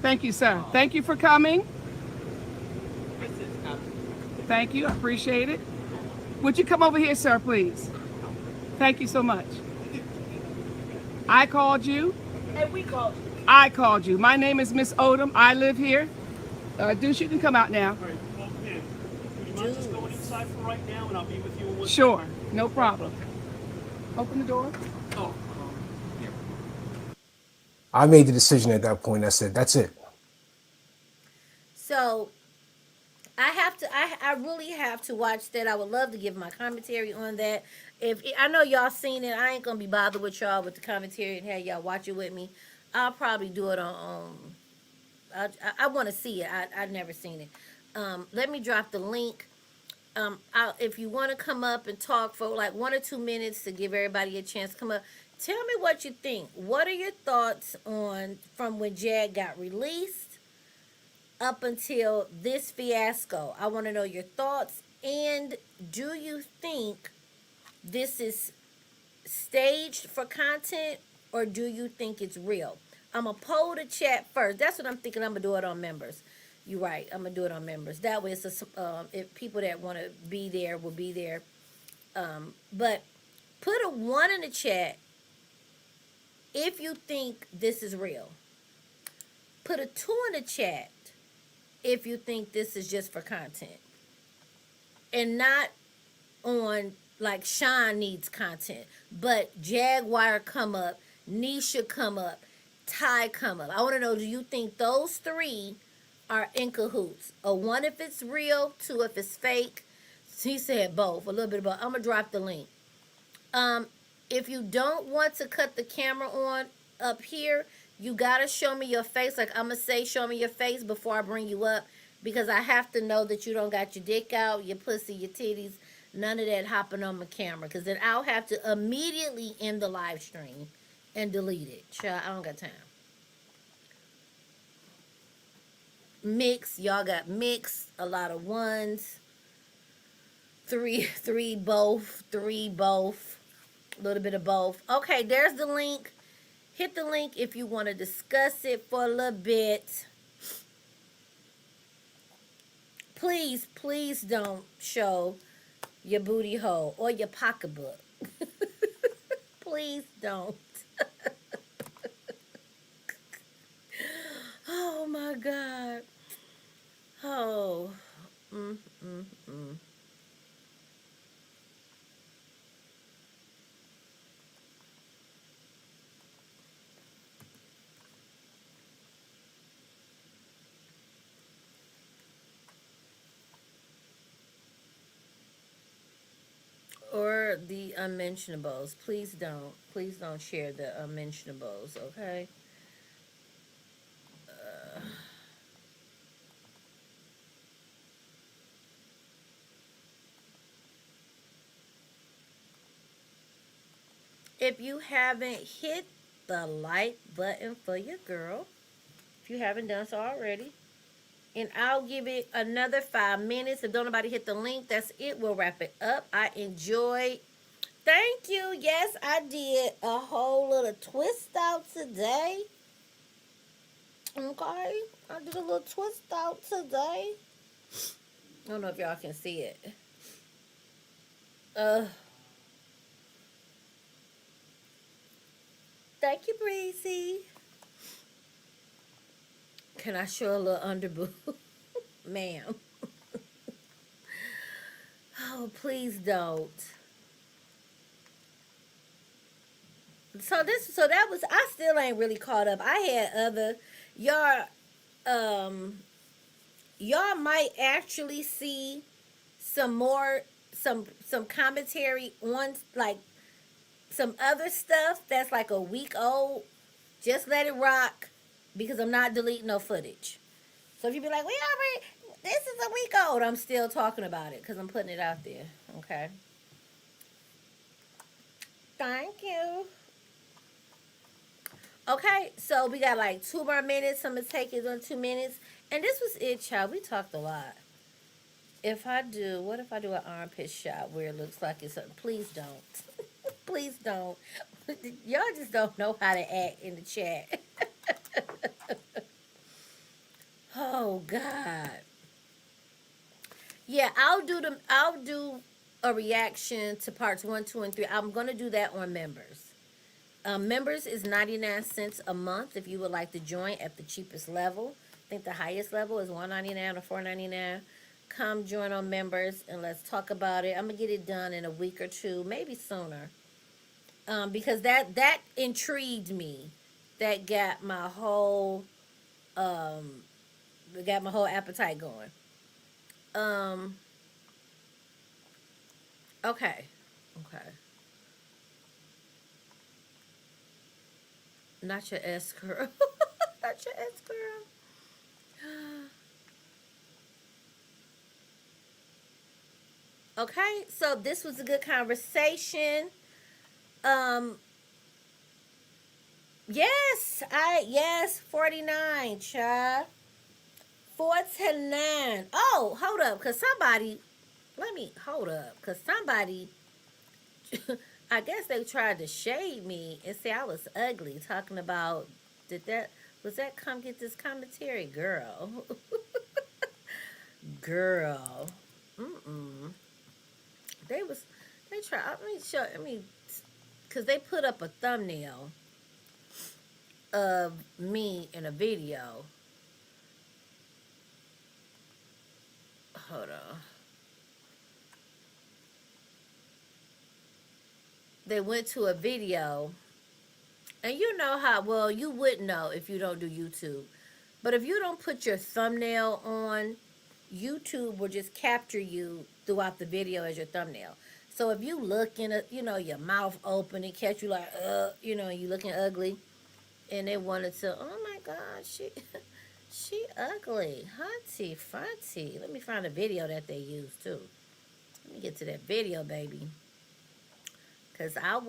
Thank you, sir. Thank you for coming. Thank you. I appreciate it. Would you come over here, sir, please? Thank you so much. I called you. And we called you. I called you. My name is Miss Odom. I live here. Deuce, you can come out now. Would you mind just going inside for right now, and I'll be with you in 1 Sure. second? No problem. Open the door. Oh, I made the decision at that point. I said, that's it. So I really have to watch that. I would love to give my commentary on that. If I know y'all seen it, I ain't gonna be bothered with y'all with the commentary and have y'all watch it with me. I'll probably do it on I want to see it. I've never seen it. Let me drop the link. If you want to come up and talk for like 1 or 2 minutes to give everybody a chance to come up, tell me what you think. What are your thoughts on from when Jag got released up until this fiasco? I want to know your thoughts. And do you think this is staged for content or do you think it's real? I'm gonna poll the chat first. That's what I'm thinking. I'm gonna do it on members. You're right. I'm gonna do it on members. That way, it's if people that want to be there will be there. But put a 1 in the chat if you think this is real. Put a 2 in the chat if you think this is just for content and not on like Sean needs content, but Jaguar come up, Naisha come up, Ty come up. I want to know, do you think those 3 are in cahoots? A 1 if it's real, 2 if it's fake. He said both, a little bit of both. I'm gonna drop the link. If you don't want to cut the camera on up here, you gotta show me your face. Like I'm gonna say, show me your face before I bring you up, because I have to know that you don't got your dick out, your pussy, your titties, none of that hopping on my camera, because then I'll have to immediately end the live stream and delete it. Child, I don't got time. Mix, y'all got mix, a lot of 1s. 3 both, 3 both, a little bit of both. Okay, there's the link. Hit the link if you want to discuss it for a little bit. Please, please don't show your booty hole or your pocketbook. Please don't. Oh my God. Oh. Mm, mm, mm. Or the unmentionables. Please don't. Please don't share the unmentionables, okay? If you haven't hit the like button for your girl, if you haven't done so already, and I'll give it another 5 minutes. If don't nobody hit the link, that's it. We'll wrap it up. I enjoyed. Thank you. Yes, I did a whole little twist out today. Okay, I did a little twist out today. I don't know if y'all can see it. Thank you, Breezy. Can I show a little underboob? Ma'am. Oh, please don't. So that was, I still ain't really caught up. I had other, y'all, y'all might actually see some more, some commentary on like some other stuff that's like a week old. Just let it rock, because I'm not deleting no footage. So if you be like, we already, this is a week old, I'm still talking about it because I'm putting it out there. Okay. Thank you. Okay, so we got like 2 more minutes. I'm gonna take it on 2 minutes. And this was it, child. We talked a lot. What if I do an armpit shot where it looks like it's something? Please don't. Please don't. Y'all just don't know how to act in the chat. Oh God. Yeah, I'll do a reaction to parts 1, 2, and 3. I'm gonna do that on members. Members is 99 cents a month if you would like to join at the cheapest level. I think the highest level is $1.99 or $4.99. Come join on members and let's talk about it. I'm gonna get it done in a week or 2, maybe sooner. Because that intrigued me. That got my whole appetite going. Okay. Not your S girl. Not your S girl. Okay, so this was a good conversation. Um, yes, 49, child. 4 to 9. Oh, hold up, cause somebody, let me hold up, cause somebody, I guess they tried to shade me and say I was ugly. Talking about did that was that come get this commentary, girl, girl. Mm-mm. They was they try. Let me show. I mean, cause they put up a thumbnail of me in a video. Hold on. They went to a video, and you know how well you wouldn't know if you don't do YouTube. But if you don't put your thumbnail on, YouTube will just capture you throughout the video as your thumbnail. So if you look in a, your mouth open and catch you like, you looking ugly, and they wanted to, oh my God, she ugly, hunty, fronty. Let me find a video that they used too. Let me get to that video, baby. Cause I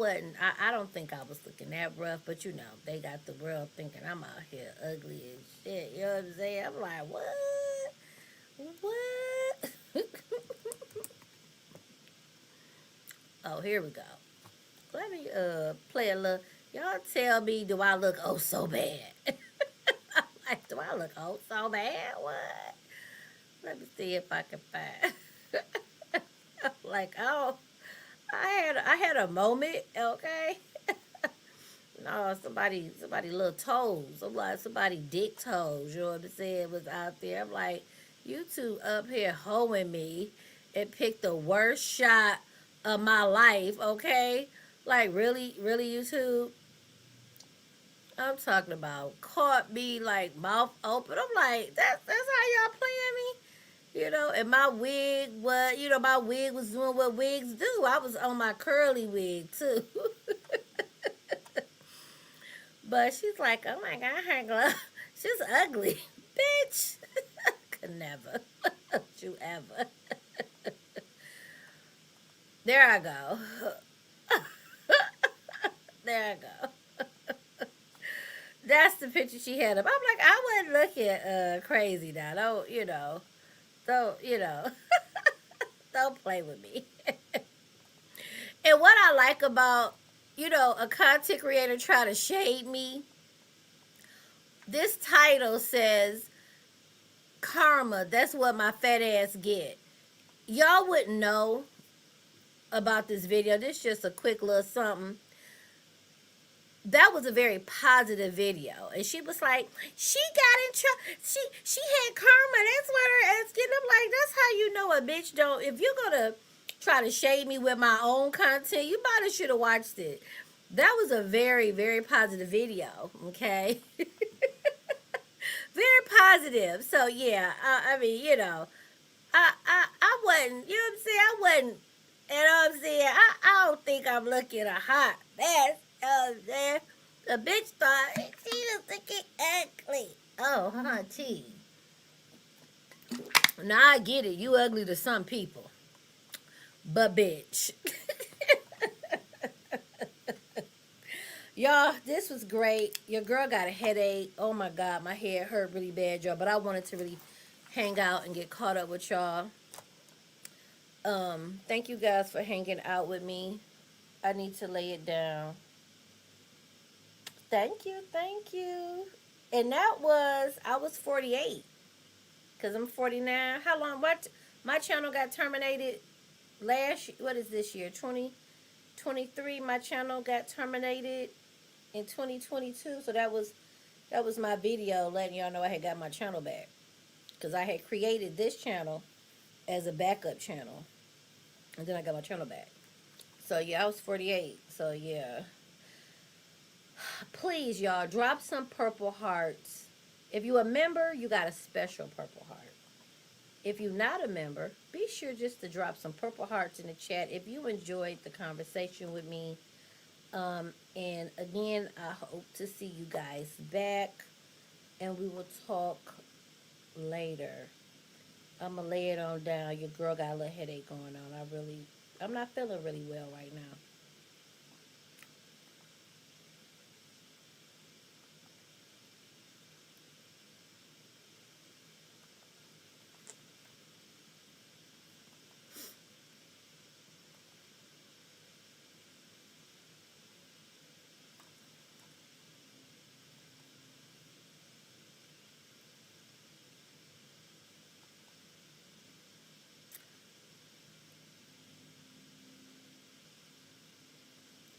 don't think I was looking that rough, but they got the world thinking I'm out here ugly as shit. You know what I'm saying? I'm like, what? What? Oh, here we go. Let me play a little. Y'all tell me, do I look oh so bad? I'm like, do I look oh so bad? What? Let me see if I can find. Like, oh, I had a moment, okay? No, somebody little toes. I'm like, somebody dick toes, you know what I'm saying, was out there. I'm like, you two up here hoeing me and picked the worst shot of my life, okay? Like, really, you two? I'm talking about caught me like mouth open. I'm like, that's how y'all playing me? And my wig my wig was doing what wigs do. I was on my curly wig too. But she's like, oh my God, her glove, she's ugly. Bitch. Could never. Don't you ever. There I go. There I go. That's the picture she had up. I'm like, I wasn't looking crazy now. Don't don't play with me. And what I like about, a content creator try to shade me, this title says, karma, that's what my fat ass get. Y'all wouldn't know about this video. This is just a quick little something. That was a very positive video. And she was like, she got in trouble. She had karma. That's what her ass getting. I'm like, that's how you know a bitch don't. If you're going to try to shade me with my own content, you might have should have watched it. That was a very, very positive video. Okay. Very positive. So yeah, I mean, I wasn't, you know what I'm saying? I wasn't, you know what I'm saying? I don't think I'm looking a hot mess. You know what I'm saying? The bitch thought she was looking ugly. Oh, hunty. Now I get it. You ugly to some people. But bitch. Y'all, this was great. Your girl got a headache. Oh my God, my head hurt really bad, y'all. But I wanted to really hang out and get caught up with y'all. Thank you guys for hanging out with me. I need to lay it down. Thank you, thank you. And that was, I was 48. Because I'm 49. How long? What? My channel got terminated what is this year? 2023. My channel got terminated in 2022. So that was my video letting y'all know I had got my channel back. Because I had created this channel as a backup channel. And then I got my channel back. So yeah, I was 48. So yeah. Please, y'all, drop some purple hearts. If you a member, you got a special purple heart. If you're not a member, be sure just to drop some purple hearts in the chat if you enjoyed the conversation with me. And again, I hope to see you guys back. And we will talk later. I'm gonna lay it on down. Your girl got a little headache going on. I'm not feeling really well right now.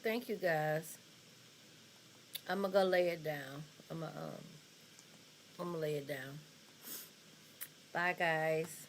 Thank you guys. I'm gonna go lay it down. I'm gonna lay it down. Bye guys.